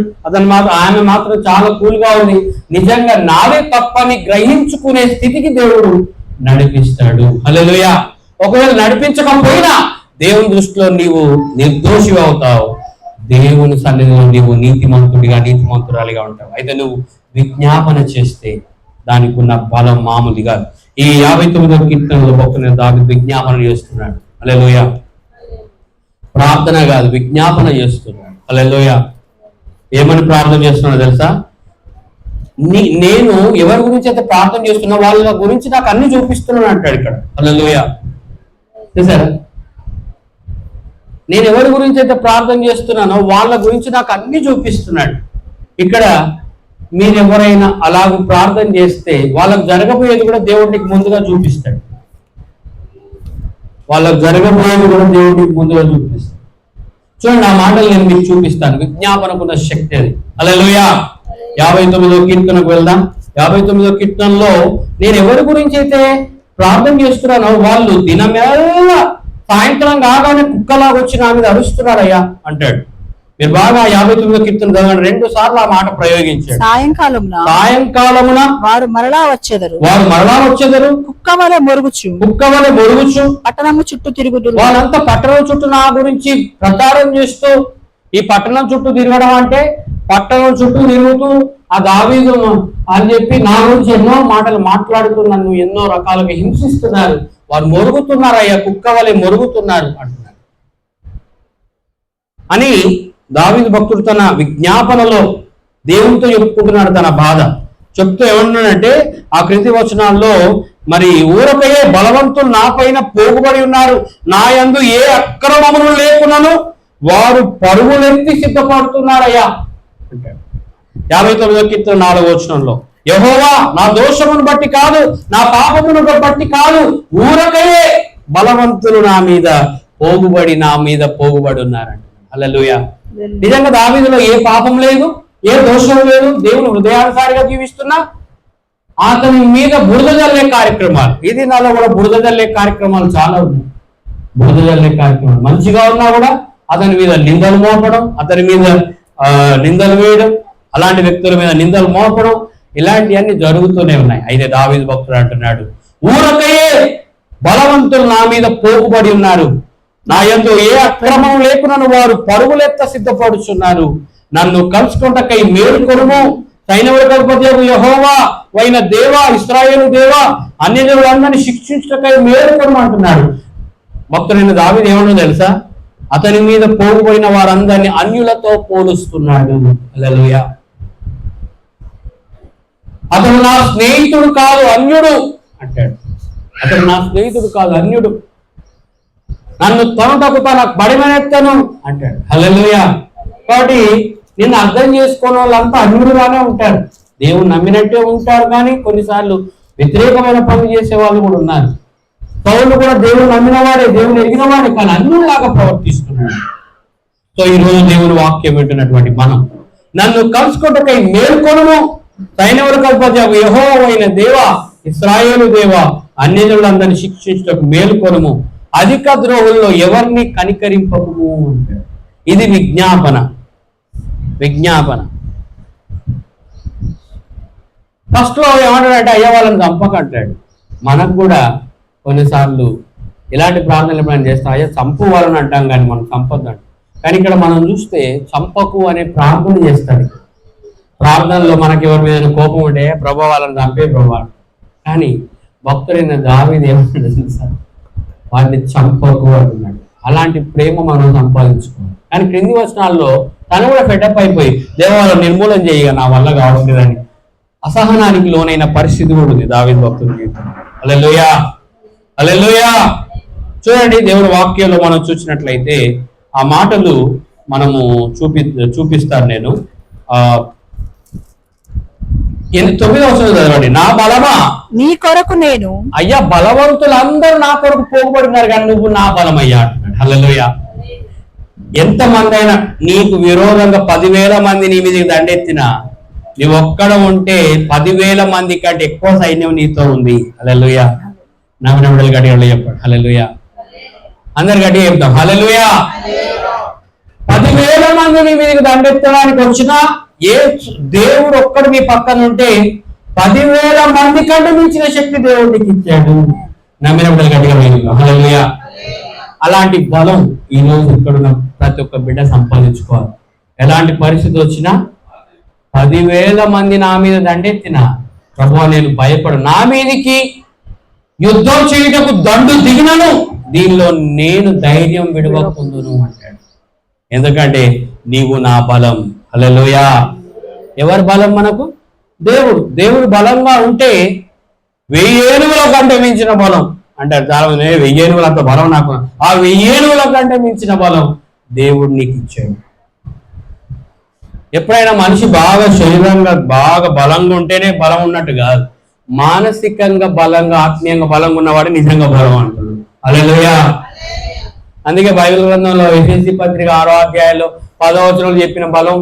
ఆమె మాత్రం చాలా కూల్ గా ఉంది. నిజంగా నావే తప్పని గ్రహించుకునే స్థితికి దేవుడు నడిపిస్తాడు. హల్లెలూయా. ఒకవేళ నడిపించకపోయినా దేవుని దృష్టిలో నీవు నిర్దోషి అవుతావు, దేవుని సన్నిధిలో నీవు నీతిమంతురాలిగా ఉంటావు. అయితే నువ్వు విజ్ఞాపన చేస్తే దానికి ఉన్న బలం మామూలుగా. ఈ 59వ కీర్తనలో భక్తుడు దావీదు విజ్ఞాపన చేస్తున్నాడు. హల్లెలూయా. ప్రార్థన కాదు, విజ్ఞాపన చేస్తున్నాడు. హల్లెలూయా. ఏమని ప్రార్థన చేస్తున్నాడో తెలుసా? నేను ఎవరి గురించి అయితే ప్రార్థన చేస్తున్నా వాళ్ళ గురించి నాకు అన్ని చూపిస్తున్నాను అంటాడు ఇక్కడ. హల్లెలూయా. చూసారా? నేను ఎవరి గురించి అయితే ప్రార్థన చేస్తున్నానో వాళ్ళ గురించి నాకు అన్ని చూపిస్తున్నాడు. ఇక్కడ మీరు ఎవరైనా అలాగ ప్రార్థన చేస్తే వాళ్ళకు జరగబోయేది కూడా దేవుడికి ముందుగా చూపిస్తాడు. చూడండి, ఆ మాటలు నేను మీకు చూపిస్తాను. విజ్ఞాపనకున్న శక్తి అది. హల్లెలూయా. 59వ కీర్తనకు వెళ్దాం. 59వ కీర్తనలో నేను ఎవరి గురించి అయితే ప్రార్థన చేస్తున్నానో వాళ్ళు దినమేళ సాయంత్రం కాగానే కుక్కలాగా వచ్చి నా మీద అరుస్తున్నారయ్యా అంటాడు. మీరు బాగా 59వ కీర్తన చదవండి, 2 సార్లు ఆ మాట ప్రయోగించాడు. సాయంకాలమున వారు మరలా వచ్చేదరు, కుక్క వలె మొరుగుచు పట్టణము చుట్టూ తిరుగుదురు. వాళ్ళంతా పట్టణం చుట్టూ నా గురించి ప్రచారం చేస్తూ, ఈ పట్టణం చుట్టూ తిరగడం అంటే పట్టణం చుట్టూ తిరుగుతూ ఆ దావీదు అని చెప్పి నా గురించి ఎన్నో మాటలు మాట్లాడుతూ నన్ను ఎన్నో రకాలుగా హింసిస్తున్నారు, వారు మొరుగుతున్నారు అయ్యా, కుక్క వలె మొరుగుతున్నారు అంటున్నారు అని దావీదు భక్తుడు తన విజ్ఞాపనలో దేవునితో చెప్పుకుంటున్నాడు తన బాధ. చెప్తూ ఏమన్నాడంటే ఆ క్రింది వచనాల్లో, మరి ఊరకయే బలవంతులు నా పైన పోగుబడి ఉన్నారు, నా యందు ఏ అక్రమములు లేకున్నాను వారు పరుగులెత్తి సిద్ధపడుతున్నారయ్యా అంటాడు. 59వ కీర్తన 4వ వచనంలో, యెహోవా నా దోషమును బట్టి కాదు, నా పాపమును బట్టి కాదు, ఊరకయే బలవంతులు నా మీద పోగుబడి ఉన్నారంట. హల్లెలూయా. నిజంగా దావీదులో ఏ పాపం లేదు, ఏ దోషం లేదు, దేవుని హృదయానుసారిగా జీవిస్తున్నా అతని మీద బురద జల్లే కార్యక్రమాలు, ఇది నాలో కూడా బురద జల్లే కార్యక్రమాలు చాలా ఉన్నాయి. బురద జల్లే కార్యక్రమాలు, మంచిగా ఉన్నా కూడా అతని మీద నిందలు మోపడం, అతని మీద నిందలు వేయడం, అలాంటి వ్యక్తుల మీద నిందలు మోపడం, ఇలాంటివన్నీ జరుగుతూనే ఉన్నాయి. అయితే దావీదు భక్తుడు అంటున్నాడు, ఊరకయే బలవంతులు నా మీద పోగుబడి ఉన్నారు, నా యందు ఏ అక్రమం లేకున్నాను వారు పరుగులెత్త సిద్ధపడుచున్నారు, నన్ను కలుసుకుంటకై మేలుకొనుము, సైన్యములకు యెహోవా వైన దేవా, ఇశ్రాయేలు దేవా, అన్యజనులందరినీ శిక్షించటకై మేలుకొనుము అంటున్నాడు. భక్తుడైన దావీదు ఏమన్నా తెలుసా? అతని మీద పోగుపోయిన వారందరినీ అన్యులతో పోలుస్తున్నాడు. హల్లెలూయా. అతను నా స్నేహితుడు కాదు అన్యుడు అంటాడు. అతను నా స్నేహితుడు కాదు అన్యుడు, నన్ను తొనటకు తన బడిమనెత్తను అంటాడు. హల్లెలూయా. కాబట్టి నిన్ను అర్థం చేసుకునే వాళ్ళంతా అన్యుడుగానే ఉంటారు, దేవుని నమ్మినట్టే ఉంటారు, కానీ కొన్నిసార్లు వ్యతిరేకమైన పనులు చేసే వాళ్ళు కూడా ఉన్నారు. పౌలు కూడా దేవుని నమ్మినవాడే, దేవుని ఎరిగినవాడే, కానీ అన్యులాగా ప్రవర్తిస్తున్నాడు. సో ఈ రోజు దేవుని వాక్యం వింటున్నటువంటి మనం, నన్ను కలుసుకుంటకై మేల్కొనుము, సైన్యములకు అధిపతియగు యెహోవా అయిన దేవా, ఇశ్రాయేలు దేవా, అన్యజనులందరినీ శిక్షించుటకు మేల్కొనుము, అధిక ద్రోహుల్లో ఎవరిని కనికరింపకు అంటాడు. ఇది విజ్ఞాపన. ఫస్ట్ లో ఏమంటాడంటే అయ్యా వాళ్ళని చంపకంటాడు. మనకు కూడా కొన్నిసార్లు ఇలాంటి ప్రార్థనలు మనం చేస్తాం, అయ్యా చంపు వాళ్ళని అంటాం కానీ మనం చంపొద్దంట. కానీ ఇక్కడ మనం చూస్తే చంపకు అనే ప్రార్థన చేస్తాడు. ప్రార్థనలో మనకి ఎవరి మీద కోపం ఉంటే ప్రభు వాళ్ళని చంపే ప్రభు. కానీ భక్తుడైన దావీదు ఏమన్నాడు తెలుసా? వాడిని చంపకు అంటున్నాడు. అలాంటి ప్రేమ మనం సంపాదించుకోవాలి. కానీ క్రింది వచనాల్లో తను కూడా ఫెటప్ అయిపోయి దేవాలయం నిర్మూలన చేయగా నా వల్ల కావట్లేదని అసహనానికి లోనైన పరిస్థితి కూడా ఉంది దావీదు భక్తుడి జీవితంలో. హల్లెలూయా, హల్లెలూయా. చూడండి, దేవుడి వాక్యంలో మనం చూసినట్లయితే ఆ మాటలు మనము చూపిస్తాను నేను. 9వ వచనం చదవండి. నా బలమా నీ కొరకు నేను. అయ్యా బలవంతులందరూ నా కొరకు పోగుబడినారు కానీ నువ్వు నా బలమయ్యా అంటున్నాడు. హల్లెలూయా. ఎంతమంది అయినా నీకు విరోధంగా 10,000 మంది నీ మీదకి దండెత్తినా నువ్వు ఒక్కడ ఉంటే 10,000 మంది కంటే ఎక్కువ సైన్యం నీతో ఉంది. హల్లెలూయా. నమ్మనబడలు గట్టిగా చెప్పాడు. హల్లెలూయా. అందరు గట్టిగా చెప్తాం హల్లెలూయా. 10,000 మంది నీ మీదకి దండెత్తడానికి వచ్చినా ఏ దేవుడు ఒక్కడు మీ పక్కన ఉంటే 10,000 మంది కంటే మించిన శక్తి దేవుడికి ఇచ్చాడు. నమ్మినబడలు గట్టిగా హల్లెలూయా. అలాంటి బలం ఈ రోజు ఇక్కడున్న ప్రతి ఒక్క బిడ్డ సంపాదించుకోవాలి. ఎలాంటి పరిస్థితి వచ్చినా 10,000 మంది నా మీద దండెత్తినా ప్రభువా నేను భయపడు, నా మీదికి యుద్ధం చేయుటకు దండు దిగినను దీనిలో నేను ధైర్యం విడవకుందును అంటాడు. ఎందుకంటే నీవు నా బలం. హల్లెలూయా. ఎవరి బలం మనకు? దేవుడు బలంగా ఉంటే 1000 ఏనుగుల కంటే మించిన బలం అంటారు చాలా మంది. 1000 ఏనుగులు అంత బలం నాకు, ఆ 1000 ఏనుగుల కంటే మించిన బలం దేవుడు నీకు ఇచ్చాడు. ఎప్పుడైనా మనిషి బాగా శరీరంగా బాగా బలంగా ఉంటేనే బలం ఉన్నట్టు కాదు. మానసికంగా బలంగా ఆత్మీయంగా బలంగా ఉన్నవాడు నిజంగా బలం అంటాడు. హల్లెలూయా. అందుకే బైబిల్ గ్రంథంలో ఎఫెసీ పత్రిక 6వ అధ్యాయంలో 10వ వచనంలో చెప్పిన బలం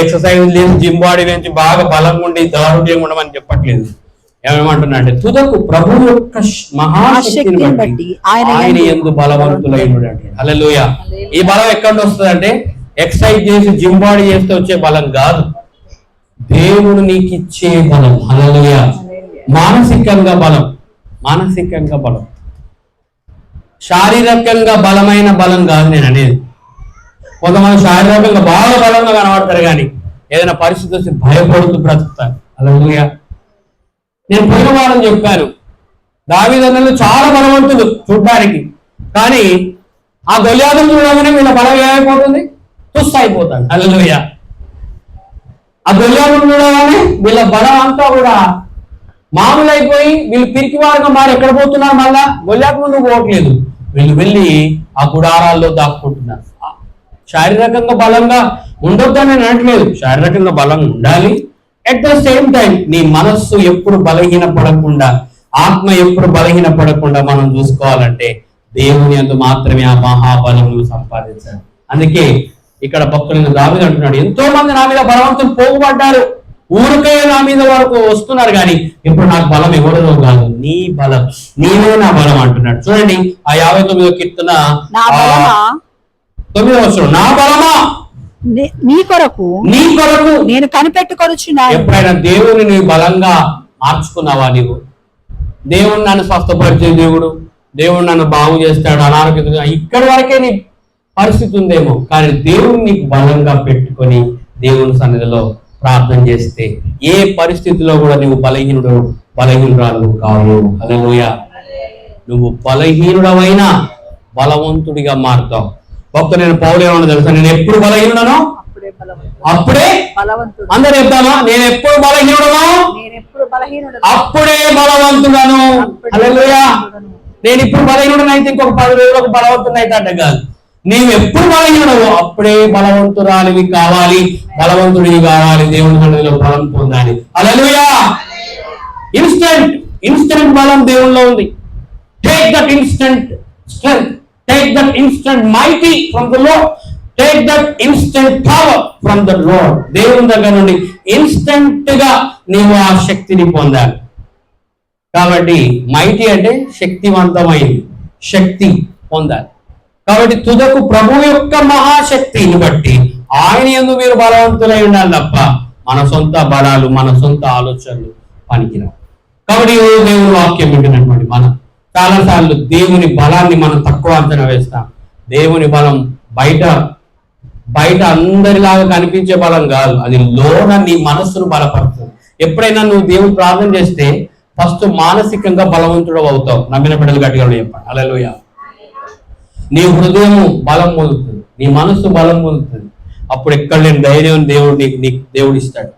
ఎక్సర్సైజ్ చేసి జిమ్ బాడీ పెంచి బాగా బలంగా ఉండి దారుణ్యంగా ఉండమని చెప్పట్లేదు. ఏమేమంటున్నా అంటే తుదకు ప్రభు యొక్క మహాశక్తిని బట్టి ఆయన యందు బలవంతులైనడు అంటాడు. హల్లెలూయా. ఈ బలం ఎక్కడ వస్తుంది అంటే ఎక్సర్సైజ్ చేసి జిమ్ బాడీ చేస్తే వచ్చే బలం కాదు, దేవుడు నీకు ఇచ్చే బలం. హల్లెలూయా. మానసికంగా బలం, శారీరకంగా బలమైన బలం కాదు నేను అనేది. కొంతమంది శారీరకంగా బాగా బలంగా కనబడతారు కానీ ఏదైనా పరిస్థితి వస్తే భయపడుతూ బ్రతుకుతారు. హల్లెలూయా. నేను పోయిన వారం చెప్పాను, దావీదు అన్నలు చాలా బలవంతులు చూడ్డానికి, కానీ ఆ గొల్యాతును చూడగానే వీళ్ళ బలం ఏమైపోతుంది? తుస్సు అయిపోతాడు. హల్లెలూయా. ఆ గొల్యాతును చూడగానే వీళ్ళ బలం అంతా కూడా మామూలు అయిపోయి వీళ్ళు పిరికి వారంగా మారి ఎక్కడ పోతున్నారు? మళ్ళా గొల్యాతు ముందు పోవట్లేదు, వీళ్ళు వెళ్ళి ఆ గుడారాల్లో దాక్కుంటున్నారు. శారీరకంగా బలంగా ఉండొద్దని నేను అనట్లేదు, శారీరకంగా బలంగా ఉండాలి. అట్ ద సేమ్ టైం నీ మనస్సు ఎప్పుడు బలహీన పడకుండా, ఆత్మ ఎప్పుడు బలహీన పడకుండా మనం చూసుకోవాలంటే దేవుని యందు మాత్రమే ఆ మహాబలం సంపాదించాలి. అందుకే ఇక్కడ భక్తులైన దావీదు అంటున్నాడు, ఎంతో మంది నా మీద బలవంతులు పోగుపడ్డారు, ఊరికే నా మీద వరకు వస్తున్నారు కానీ ఇప్పుడు నాకు బలం ఎవరిదో కాదు, నీ బలం, నీవే నా బలం అంటున్నాడు. చూడండి ఆ 59వ కీర్తన 9వ వచనం. నా బలమా నీ కొరకు నేను కనిపెట్టుకొనుచున్నాను. ఎప్పుడైనా దేవుని నీ బలంగా మార్చుకున్నావా? నీవు దేవుడు నన్ను స్వస్థపరిచే దేవుడు నన్ను బాగు చేస్తాడు, అనారోగ్యం ఇక్కడి వరకే నీ పరిస్థితి ఉందేమో, కానీ దేవుడు నీకు బలంగా పెట్టుకొని దేవుని సన్నిధిలో ప్రార్థన చేస్తే ఏ పరిస్థితిలో కూడా నువ్వు బలహీనురాలు కావు. హల్లెలూయా. నువ్వు బలహీనుడవైనా బలవంతుడిగా మారుతావు. భక్తుడు నేను పౌలు ఏమన్నా తెలుసా? నేను ఎప్పుడు బలహీనుడనో అప్పుడే అందరు చెప్తామా? నేను ఎప్పుడు బలహీనుడనో అప్పుడే బలవంతుడను. హల్లెలూయా. నేను ఇప్పుడు బలహీనుడనైతే ఇంకొక 10 రోజులకు బలవంతుడు అయితే అంటే కాదు, నీవు ఎప్పుడు బలహీనుడవో అప్పుడే బలవంతురాలివి కావాలి, బలవంతుడివి కావాలి, దేవుని సన్నిధిలో బలం పొందాలి. హల్లెలూయా. ఇన్స్టెంట్ బలం దేవునిలో ఉంది. Take that instant strength, take that instant mighty from the lord, take that instant power from the lord. దేవుని దగ్గర నుండి ఇన్స్టెంట్ గా నీవు ఆ శక్తిని పొందాలి. కాబట్టి మైటీ అంటే శక్తివంతమైంది, శక్తి పొందాలి. కాబట్టి తుదకు ప్రభు యొక్క మహాశక్తిని బట్టి ఆయన యందు మీరు బలవంతులై ఉండాలి తప్ప మన సొంత బలాలు, మన సొంత ఆలోచనలు పనికిరావు. కాబట్టి దేవుని వాక్యం వింటున్నటువంటి మనం చాలాసార్లు దేవుని బలాన్ని మనం తక్కువ అంచనా వేస్తాం. దేవుని బలం బయట అందరిలాగా కనిపించే బలం కాదు, అది లోన నీ మనస్సును బలపడుతుంది. ఎప్పుడైనా నువ్వు దేవుని ప్రార్థన చేస్తే ఫస్ట్ మానసికంగా బలవంతుడు అవుతావు. నమ్మిన బిడ్డలు గట్టిగా చెప్పండి హల్లెలూయా. నీ హృదయం బలం పొందుతుంది, నీ మనస్సు బలం పొందుతుంది. అప్పుడు ఎక్కడ లేని ధైర్యం నీకు దేవుడు ఇస్తాడు.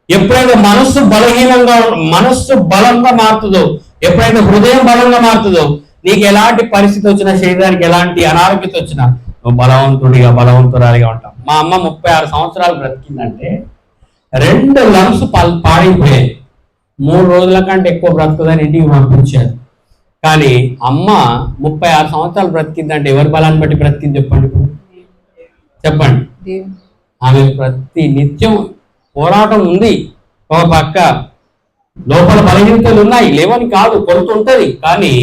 ఎప్పుడైతే మనస్సు బలంగా మారుతుందో, ఎప్పుడైతే హృదయం బలంగా మారుతుందో, నీకు ఎలాంటి పరిస్థితి వచ్చినా, శరీరానికి ఎలాంటి అనారోగ్యత వచ్చినా నువ్వు బలవంతురాలిగా ఉంటావు. మా అమ్మ 36 సంవత్సరాలు బ్రతికిందంటే 2 లంగ్స్ పాడైపోయాయి. 3 రోజుల కంటే ఎక్కువ బ్రతుకుదని ఇంటికి పంపించారు. కానీ అమ్మ 36 సంవత్సరాలు బ్రతికిందంటే ఎవరి బలాన్ని బట్టి బ్రతికింది చెప్పండి. ఆమె ప్రతి నిత్యం పోరాటం ఉంది. ఒక పక్క లోపల బలహీనతలు ఉన్నాయి, లేవని కాదు, కొరత ఉంటది. కానీ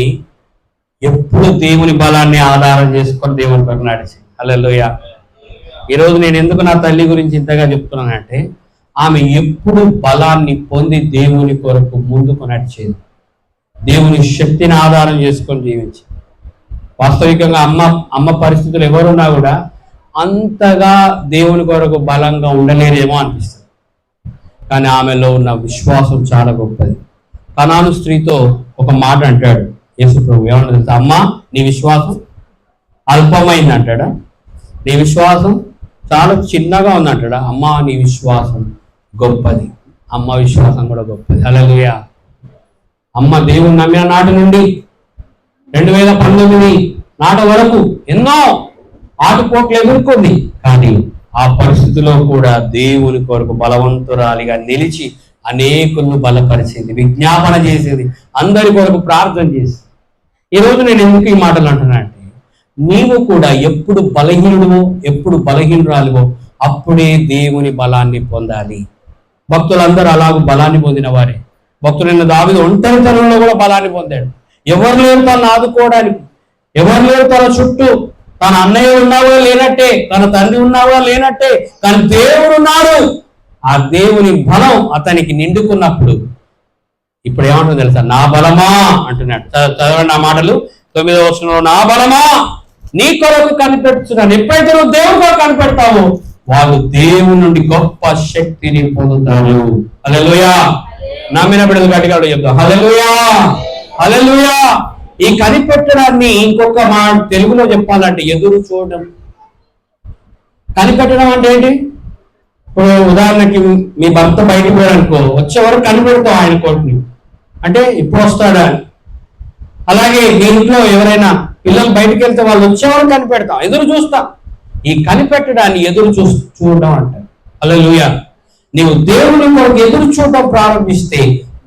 ఎప్పుడు దేవుని బలాన్ని ఆధారం చేసుకొని దేవుని కొరకు నడిచి హల్లెలూయా. ఈరోజు నేను ఎందుకు నా తల్లి గురించి ఇంతగా చెప్తున్నానంటే, ఆమె ఎప్పుడు బలాన్ని పొంది దేవుని కొరకు ముందుకు నడిచేది, దేవుని శక్తిని ఆధారం చేసుకొని జీవించి. వాస్తవికంగా అమ్మ పరిస్థితులు ఎవరున్నా కూడా అంతగా దేవుని కొరకు బలంగా ఉండలేరేమో అనిపిస్తుంది. కానీ ఆమెలో ఉన్న విశ్వాసం చాలా గొప్పది. కనాను స్త్రీతో ఒక మాట అంటాడు యేసు ప్రభు, ఏమన్నా తెలుసా? అమ్మా, నీ విశ్వాసం అల్పమైంది అంటాడా? నీ విశ్వాసం చాలా చిన్నగా ఉంది అంటాడా? అమ్మా, నీ విశ్వాసం గొప్పది. అమ్మ విశ్వాసం కూడా గొప్పది. హల్లెలూయా. అమ్మ దేవుని నమ్మిన నాటి నుండి 2019 నాటి వరకు ఎన్నో ఆటుపోట్లు ఎదుర్కొంది. కానీ ఆ పరిస్థితిలో కూడా దేవుని కొరకు బలవంతురాలిగా నిలిచి అనేకులను బలపరిచింది, విజ్ఞాపన చేసేది, అందరి కొరకు ప్రార్థన చేసి. ఈరోజు నేను ఎందుకు ఈ మాటలు అంటున్నా అంటే, నీవు కూడా ఎప్పుడు బలహీనుడువో, ఎప్పుడు బలహీనురాలివో అప్పుడే దేవుని బలాన్ని పొందాలి. భక్తులందరూ అలాగూ బలాన్ని పొందిన వారే. భక్తులైన దావీదు ఒంటరితనంలో కూడా బలాన్ని పొందాడు. ఎవరు లేరు తనను ఆదుకోవడానికి, ఎవరు లేరు తన చుట్టూ. తన అన్నయ్య ఉన్నావో లేనట్టే, తన తండ్రి ఉన్నావో లేనట్టే, కానీ దేవుడు ఉన్నాడు. ఆ దేవుని బలం అతనికి నిండుకున్నప్పుడు ఇప్పుడు ఏమంటుందో తెలుసా? నా బలమా అంటున్నాడు. చదవండి ఆ మాటలు 9వ వచనంలో, నా బలమా నీ కొరకు కనిపెడుతున్నాను. ఎప్పుడైతే నువ్వు దేవుని కొరకు కనిపెడతావో వాళ్ళు దేవుని నుండి గొప్ప శక్తిని పొందుతారు. హల్లెలూయా. నమ్మిన బిడ్డలు గట్టిగా చెప్తాం హల్లెలూయా, హల్లెలూయా. ఈ కనిపెట్టడాన్ని ఇంకొక మా తెలుగులో చెప్పాలంటే ఎదురు చూడడం. కనిపెట్టడం అంటే ఏంటి? ఇప్పుడు ఉదాహరణకి మీ భర్త బయటకు పోయాడనుకో, వచ్చే వరకు కనిపెడతాం ఆయన కొడుకుని, అంటే ఇప్పుడు వస్తాడా. అలాగే మీ ఇంట్లో ఎవరైనా పిల్లలు బయటకు వెళ్తే వాళ్ళు వచ్చేవారు కనిపెడతాం, ఎదురు చూస్తాం. ఈ కనిపెట్టడాన్ని ఎదురు చూడడం అంటారు. హల్లెలూయా. నీవు దేవుని కొరకు ఎదురు చూడడం ప్రారంభిస్తే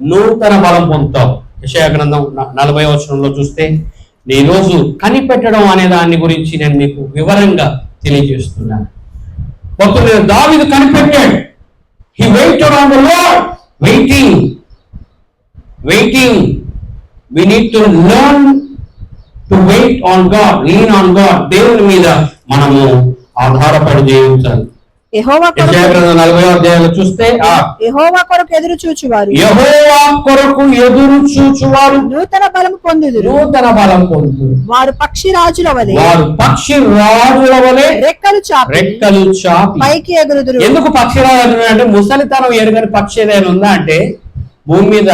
నూతన బలం పొందుతావు. యెషయా గ్రంథం 40వ వచనంలో చూస్తే, ఈ రోజు కనిపెట్టడం అనే దాని గురించి నేను మీకు వివరంగా తెలియజేస్తున్నాను. భక్తుడు దావీదు కనిపెట్టాడు. He waited on the Lord. Waiting. We need to learn to wait on God, lean on God. దేవుని మీద మనము ఆధారపడి జీవించాలి. యెహోవా కొరకు 40వ అధ్యాయంలో చూస్తే, యెహోవా కొరకు ఎదురు చూచువారు నూతన బలం పొందుదురు. వారు పక్షి రాజుల వలె రెక్కలు చాపి పైకి ఎగురుదురు. ఎందుకు పక్షి రాజు అంటే ముసలితనం ఎరుగని పక్షి ఏదైనా ఉందా అంటే, భూమి మీద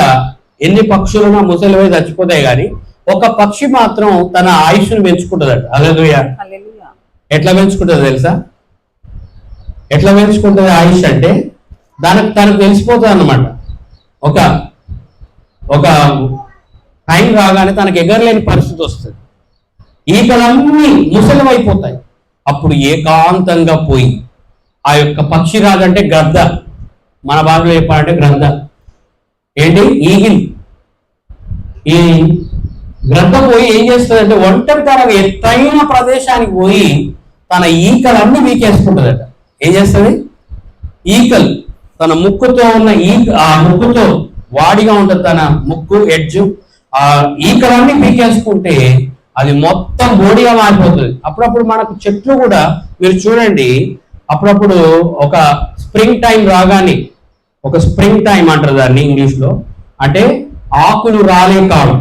ఎన్ని పక్షులున్నా ముసలివై చచ్చిపోతాయి, కానీ ఒక పక్షి మాత్రం తన ఆయుష్ను పెంచుకుంటుందట. హల్లెలూయా. ఎట్లా పెంచుకుంటుంది తెలుసా? ఎట్లా పెంచుకుంటుంది ఆయుష్ అంటే, తనకు తెలిసిపోతుంది అన్నమాట. ఒక టైం రాగానే తనకు ఎగరలేని పరిస్థితి వస్తుంది, ఈకలన్నీ ముసలివైపోతాయి. అప్పుడు ఏకాంతంగా పోయి ఆ యొక్క పక్షిరాజు అంటే గ్రద్ద, మన భాషలో చెప్పాలంటే గ్రద్ద ఏంటి, ఈగిల్. ఈ గ్రద్ద పోయి ఏం చేస్తుందంటే, ఒంటరితనం ఎత్తైన ప్రదేశానికి పోయి తన ఈకలన్నీ వీకేసుకుంటుందట. ఏం చేస్తుంది? ఈకలు తన ముక్కుతో ఉన్న ఆ ముక్కుతో వాడిగా ఉంటుంది తన ముక్కు ఎడ్జు, ఆ ఈకలన్నీ పీకేసుకుంటే అది మొత్తం బోడిగా మారిపోతుంది. అప్పుడప్పుడు మనకు చెట్లు కూడా మీరు చూడండి, అప్పుడప్పుడు ఒక స్ప్రింగ్ టైం రాగానే, ఒక స్ప్రింగ్ టైం అంటారు దాన్ని ఇంగ్లీష్లో, అంటే ఆకులు రాలే కాలం.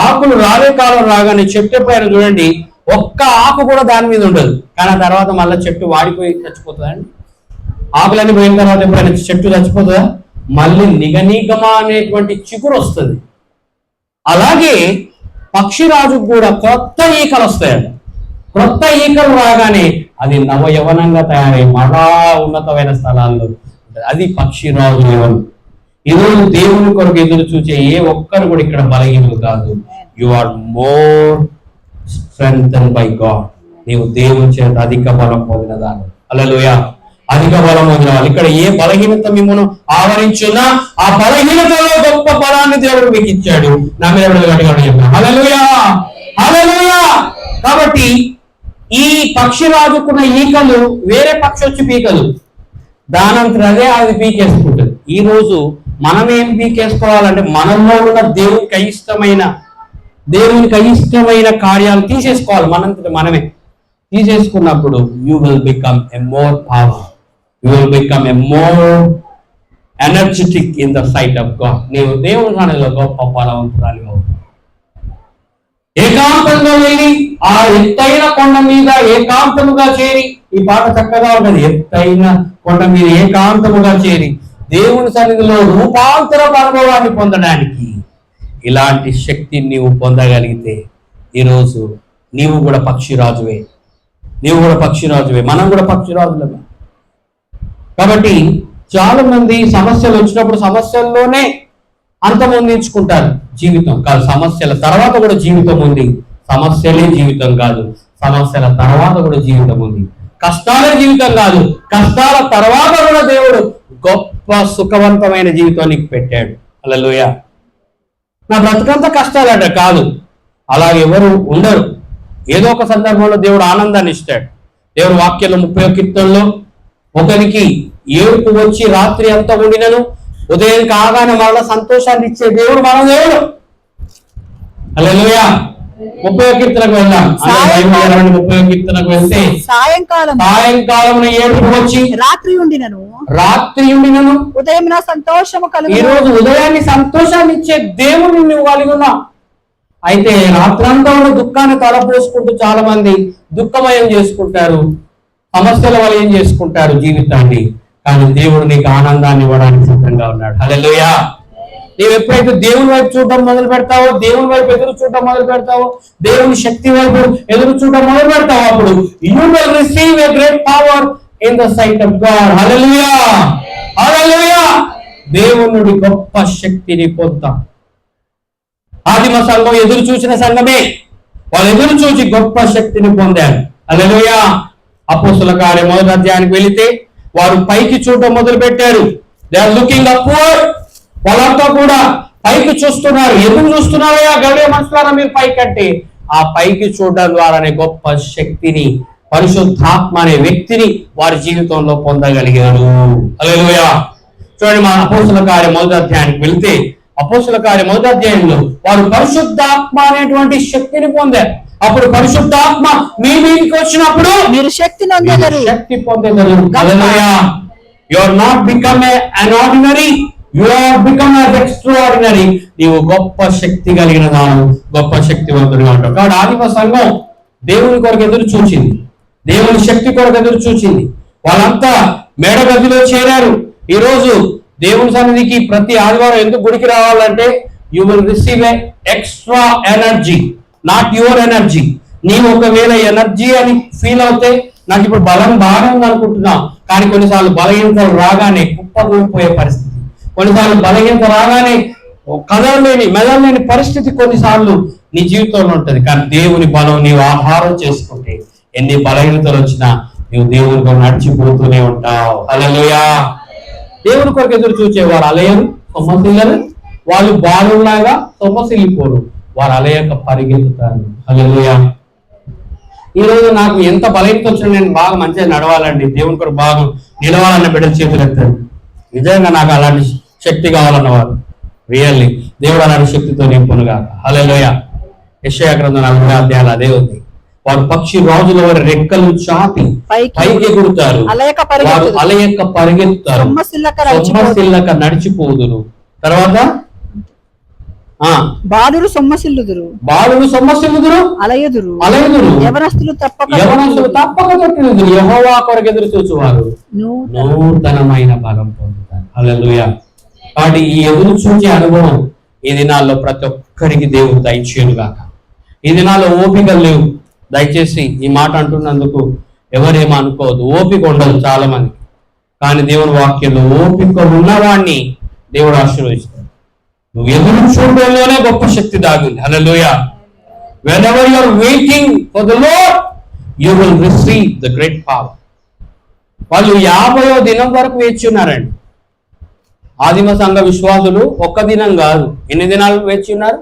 ఆకులు రాలే కాలం రాగానే చెట్టు పైన చూడండి ఒక్క ఆకు కూడా దాని మీద ఉండదు, కానీ ఆ తర్వాత మళ్ళీ చెట్టు వాడిపోయి చచ్చిపోతుందండి. ఆకులన్నీ పోయిన తర్వాత ఎప్పుడైనా చెట్టు చచ్చిపోతుందా? మళ్ళీ నిగనిగమ అనేటువంటి చిగురు వస్తుంది. అలాగే పక్షిరాజుకు కూడా కొత్త ఈకలు వస్తాయండి. కొత్త ఈకలు రాగానే అది నవయవనంగా తయారై మళ్ళా ఉన్నతమైన స్థలాల్లో ఉంటుంది. అది పక్షిరాజు యవనం. ఈరోజు దేవుని కొరకు ఎదురు చూసే ఏ ఒక్కరు కూడా ఇక్కడ బలహీనులు కాదు. You are more strengthen by God. నీవు దేవుని చేత అధిక బలం పొందినదాన్ని. హల్లెలూయా. అధిక బలం పొందినవాళ్ళు. ఇక్కడ ఏ బలహీనత మిమ్మల్ని ఆవరించున్నా ఆ బలహీనతలో గొప్ప బలాన్ని దేవుడు మీకు ఇచ్చాడు. నా మీద చెప్పాను. హల్లెలూయా, హల్లెలూయా. కాబట్టి ఈ పక్షి రాజుకున్న ఈకలు వేరే పక్షి వచ్చి పీకలు, దానంతరం అదే అది పీకేసుకుంటుంది. ఈ రోజు మనం ఏం పీకేసుకోవాలంటే మనలో ఉన్న దేవునికి అయిష్టమైన కార్యాలు తీసేసుకోవాలి. మనంతట మనమే తీసేసుకున్నప్పుడు you will become a more power, you will become a more energetic in the sight of God. నీవు దేవుని సన్నిధిలో గొప్ప బలవంతురాలిగా అవుతావు. ఏకాంతంగా వెళ్ళి ఆ ఎత్తైన కొండ మీద ఏకాంతముగా చేరి, ఈ పాట చక్కగా ఉన్నది, ఎత్తైన కొండ మీద ఏకాంతముగా చేరి దేవుని సన్నిధిలో రూపాంతర అనుభవాన్ని పొందడానికి ఇలాంటి శక్తిని నీవు పొందగలిగితే ఈరోజు నీవు కూడా పక్షిరాజువే, మనం కూడా పక్షిరాజులమే. కాబట్టి చాలా మంది సమస్యలు వచ్చినప్పుడు సమస్యల్లోనే అంతమొందించుకుంటారు. జీవితం కాదు, సమస్యల తర్వాత కూడా జీవితం ఉంది. సమస్యలే జీవితం కాదు, సమస్యల తర్వాత కూడా జీవితం ఉంది. కష్టాలే జీవితం కాదు, కష్టాల తర్వాత కూడా దేవుడు గొప్ప సుఖవంతమైన జీవితానికి పెట్టాడు. హల్లెలూయా. నా బ్రతుకంతా కష్టాలంట కాదు, అలా ఎవరు ఉండరు. ఏదో ఒక సందర్భంలో దేవుడు ఆనందాన్ని ఇస్తాడు. దేవుడు వాక్యంలో 30వ కీర్తనలో ఒకరికి ఏడుపు వచ్చి రాత్రి అంతా ఉండినను ఉదయం కాగానే మరల సంతోషాన్ని ఇచ్చే దేవుడు మన దేవుడు. హల్లెలూయా. 30వ కీర్తనకు వెళ్దాం. 30వ కీర్తనకు వెళ్తే సాయంకాలం ఏడుపు వచ్చి రాత్రి ఉండినను ఉదయం నా సంతోషము కలుగు. ఈ రోజు ఉదయాన్ని సంతోషాన్ని ఇచ్చే దేవుడిని నువ్వు కలిగి ఉన్నావు. అయితే రాత్రంతా ఉన్న దుఃఖాన్ని తలపోసుకుంటూ చాలా మంది దుఃఖమయం చేసుకుంటారు, సమస్యల వల్ల ఏం చేసుకుంటారు జీవితాన్ని. కానీ దేవుడు నీకు ఆనందాన్ని ఇవ్వడానికి సిద్ధంగా ఉన్నాడు. హల్లెలూయా. నీవు ఎప్పుడైతే దేవుని వైపు చూడడం మొదలు పెడతావో, దేవుని వైపు ఎదురు చూడడం మొదలు పెడతావో, దేవుని శక్తి వైపు ఎదురు చూడడం మొదలు పెడతావో, అప్పుడు you will receive a great power in the sight of God. హల్లెలూయా, హల్లెలూయా. దేవుని గొప్ప శక్తిని పొందుతాం. ఆదిమ సంఘం ఎదురు చూసిన సంఘమే, వాళ్ళు ఎదురు చూసి గొప్ప శక్తిని పొందారు. హల్లెలూయా. అపోస్తుల కార్యం 1వ అధ్యాయానికి వెళితే వారు పైకి చూడడం మొదలు పెట్టారు. They are looking upward. వాళ్ళంతా కూడా పైకి చూస్తున్నారు. ఎందుకు చూస్తున్నారయ్యా గడియ మనుషులారా మీరు పైకి అంటే, ఆ పైకి చూడడం ద్వారానే గొప్ప శక్తిని, పరిశుద్ధాత్మ అనే వ్యక్తిని వారి జీవితంలో పొందగలిగారు. హల్లెలూయా. చూడండి, మన అపోస్తుల కార్యం 1వ అధ్యాయానికి వెళ్తే, అపోస్తుల కార్యం 1వ అధ్యాయంలో వారు పరిశుద్ధాత్మ అనేటువంటి శక్తిని పొందారు. అప్పుడు పరిశుద్ధాత్మ మీ మీదకి వచ్చినప్పుడు మీరు శక్తి పొందెదరు. హల్లెలూయా. You are not become an ordinary, you are become as extraordinary. నీవు గొప్ప శక్తి కలిగిన దాను, గొప్ప శక్తివంతుడిగా ఉంటావు. కాబట్టి ఆదిమ సంఘం దేవుని కొరకు ఎదురు చూచింది, దేవుని శక్తి కొరకు ఎదురు చూచింది. వాళ్ళంతా మేడ గదిలో చేరారు. ఈ రోజు దేవుని సన్నిధికి ప్రతి ఆదివారం ఎందుకు గుడికి రావాలంటే, you will receive a extra energy, not your energy. నీవు ఒకవేళ ఎనర్జీ అని ఫీల్ అవుతే, నాకు ఇప్పుడు బలం బాగా ఉంది అనుకుంటున్నావు, కానీ కొన్నిసార్లు బలహీనతలు రాగానే కుప్పకూలిపోయే పరిస్థితి, కొన్నిసార్లు బలహీనత రాగానే మెదలేని పరిస్థితి కొన్నిసార్లు నీ జీవితంలో ఉంటుంది. కానీ దేవుని బలం నీవు ఆధారం చేసుకుంటే ఎన్ని బలహీనతలు వచ్చినా నీవు దేవుని కొరకు నడిచిపోతూనే ఉంటావు. హల్లెలూయా. దేవుని కొరకు ఎదురు చూచేవారు అలయరు, సొమ్మసిల్లరు. వాళ్ళు బాలులాగా సొమ్మసిల్లిపోరు, వారు అలయక పరిగెత్తుతారు. హల్లెలూయా. ఈ రోజు నాకు ఎంత బలహీనత వచ్చినా నేను బాగా మంచిగా నడవాలండి, దేవుని కొరకు బాగా నిలవాలన్న బిడ్డల చేతులు ఎత్తారు. నిజంగా నాకు అలాంటి శక్తి కావాలన్నవారు రియల్లీ దేవుడు అలాంటి శక్తితో నింపునుగా. హల్లెలూయా. యెషయా గ్రంథం 40 అధ్యాయాలు అదే ఉంది. వారు పక్షి రాజుల వారి రెక్కలు చాపి పైకి ఎగురుతారు, వారు అలయక పరిగెత్తారు, సొమ్మసిల్లక నడిచిపోదురు. తర్వాత బాలురు సొమ్మసిల్లుదురు, అలయుదురు, యవనస్తులు తప్పక తొట్టిల్లుదురు. యెహోవా కొరకు ఎదురు చూచువారు నూతనమైన బలం పొందుతారు. హల్లెలూయా. కాబట్టి ఈ ఎదురు చూచే అనుభవం ఈ దినాల్లో ప్రతి ఒక్కరికి దేవుడు దయచేయుగాక. ఈ దినాల్లో ఓపిక లేవు. దయచేసి ఈ మాట అంటున్నందుకు ఎవరేమో అనుకోవద్దు. ఓపిక ఉండదు చాలా మందికి, కానీ దేవుని వాక్యంలో ఓపిక ఉన్నవాడిని దేవుడు ఆశీర్వదిస్తాడు. నువ్వు ఎదురు చూడడంలోనే గొప్ప శక్తి దాగింది. హల్లెలూయా. whenever you are waiting for the Lord, you will receive the great power. వాళ్ళు 50వ దినం వరకు వేచి ఉన్నారండి. ఆదిమ సంఘ విశ్వాసులు ఒక్క దినం కాదు, ఎన్ని దినాలు వేచి ఉన్నారు?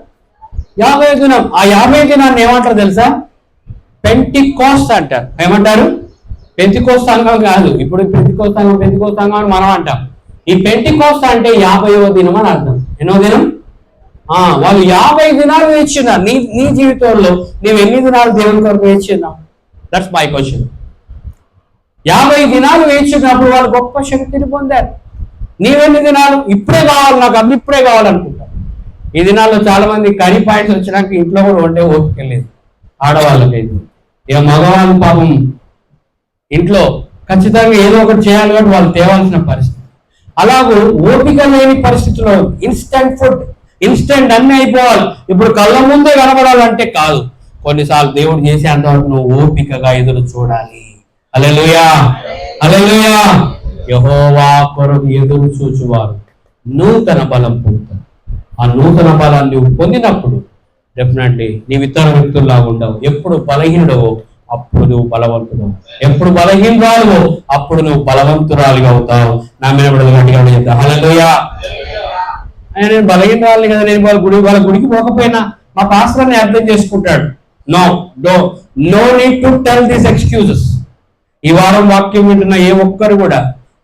50వ దినం. ఆ 50వ దినాన్ని ఏమంటారు తెలుసా? పెంటికోస్ట్ అంటారు. ఏమంటారు? పెంతికోస్తు సంఘం కాదు. ఇప్పుడు పెంతికోస్తు సంఘం అని మనం అంటాం. ఈ పెంటికోస్తు అంటే 50వ దినం అని అర్థం. ఎన్నో దినం? వాళ్ళు 50 దినాలు వేచిన్నారు. నీ జీవితంలో నువ్వు ఎన్ని దినాలు దేవుని కొరకు వేచిన్నావు? That's my question. 50 దినాలు వేచినప్పుడు వాళ్ళు గొప్ప శక్తిని పొందారు. నీవెన్ని దినాలు? ఇప్పుడే కావాలి, నాకు అన్ని ఇప్పుడే కావాలనుకుంటారు. ఈ దినాల్లో చాలా మంది కర్రీ పాయింట్స్ వచ్చినాక ఇంట్లో కూడా వండే ఓపిక లేదు ఆడవాళ్ళకైతే. ఇక మగవాళ్ళు పాపం ఇంట్లో ఖచ్చితంగా ఏదో ఒకటి చేయాలి కాబట్టి వాళ్ళు తేవాల్సిన పరిస్థితి. అలాగూ ఓపిక లేని పరిస్థితుల్లో ఇన్స్టెంట్ ఫుడ్, ఇన్స్టెంట్ అన్ని అయిపోవాలి, ఇప్పుడు కళ్ళ ముందే కనబడాలంటే కాదు. కొన్నిసార్లు దేవుడు చేసేంతవరకు నువ్వు ఓపికగా ఎదురు చూడాలి. హల్లెలూయా, హల్లెలూయా. యెహోవా కొరకు ఎదురు చూచువారు నూతన బలం పొందుతారు. ఆ నూతన బలాన్ని నువ్వు పొందినప్పుడు డెఫినెట్లీ నీవు ఇతర వ్యక్తుల్లాగా ఉండవు. ఎప్పుడు బలహీనుడవో అప్పుడు నువ్వు బలవంతుడు, ఎప్పుడు బలహీనరాలువో అప్పుడు నువ్వు బలవంతురాలుగా అవుతావు. నా మీద గట్టిగా చెప్తా హల్లెలూయా. నేను బలహీనరాలని కదా, నేను వాళ్ళ గుడికి పోకపోయినా మా పాస్టర్ని అర్థం చేసుకుంటాడు. No need to tell these excuses. ఈ వారం వాక్యం వింటున్న ఏ ఒక్కరు కూడా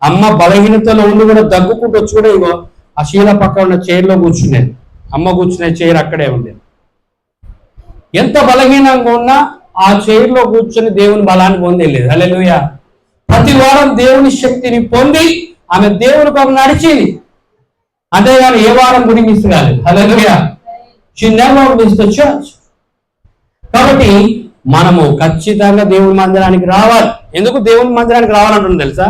అమ్మ బలహీనతలో ఉండి కూడా దగ్గుకుంటూ వచ్చి కూడా ఇగో ఆ శీల పక్క ఉన్న చైర్లో కూర్చునేది. అమ్మ కూర్చునే చైర్ అక్కడే ఉండేది. ఎంత బలహీనంగా ఉన్నా ఆ చైర్లో కూర్చొని దేవుని బలాన్ని పొందేలేదు. హల్లెలూయా. ప్రతి వారం దేవుని శక్తిని పొంది ఆమె దేవుని కొరకు నడిచింది. అంతేగాని ఏ వారం గుడి మిస్ కాలేదు. హల్లెలూయా. She never miss the church. కాబట్టి మనము ఖచ్చితంగా దేవుని మందిరానికి రావాలి. ఎందుకు దేవుని మందిరానికి రావాలంటుంది తెలుసా?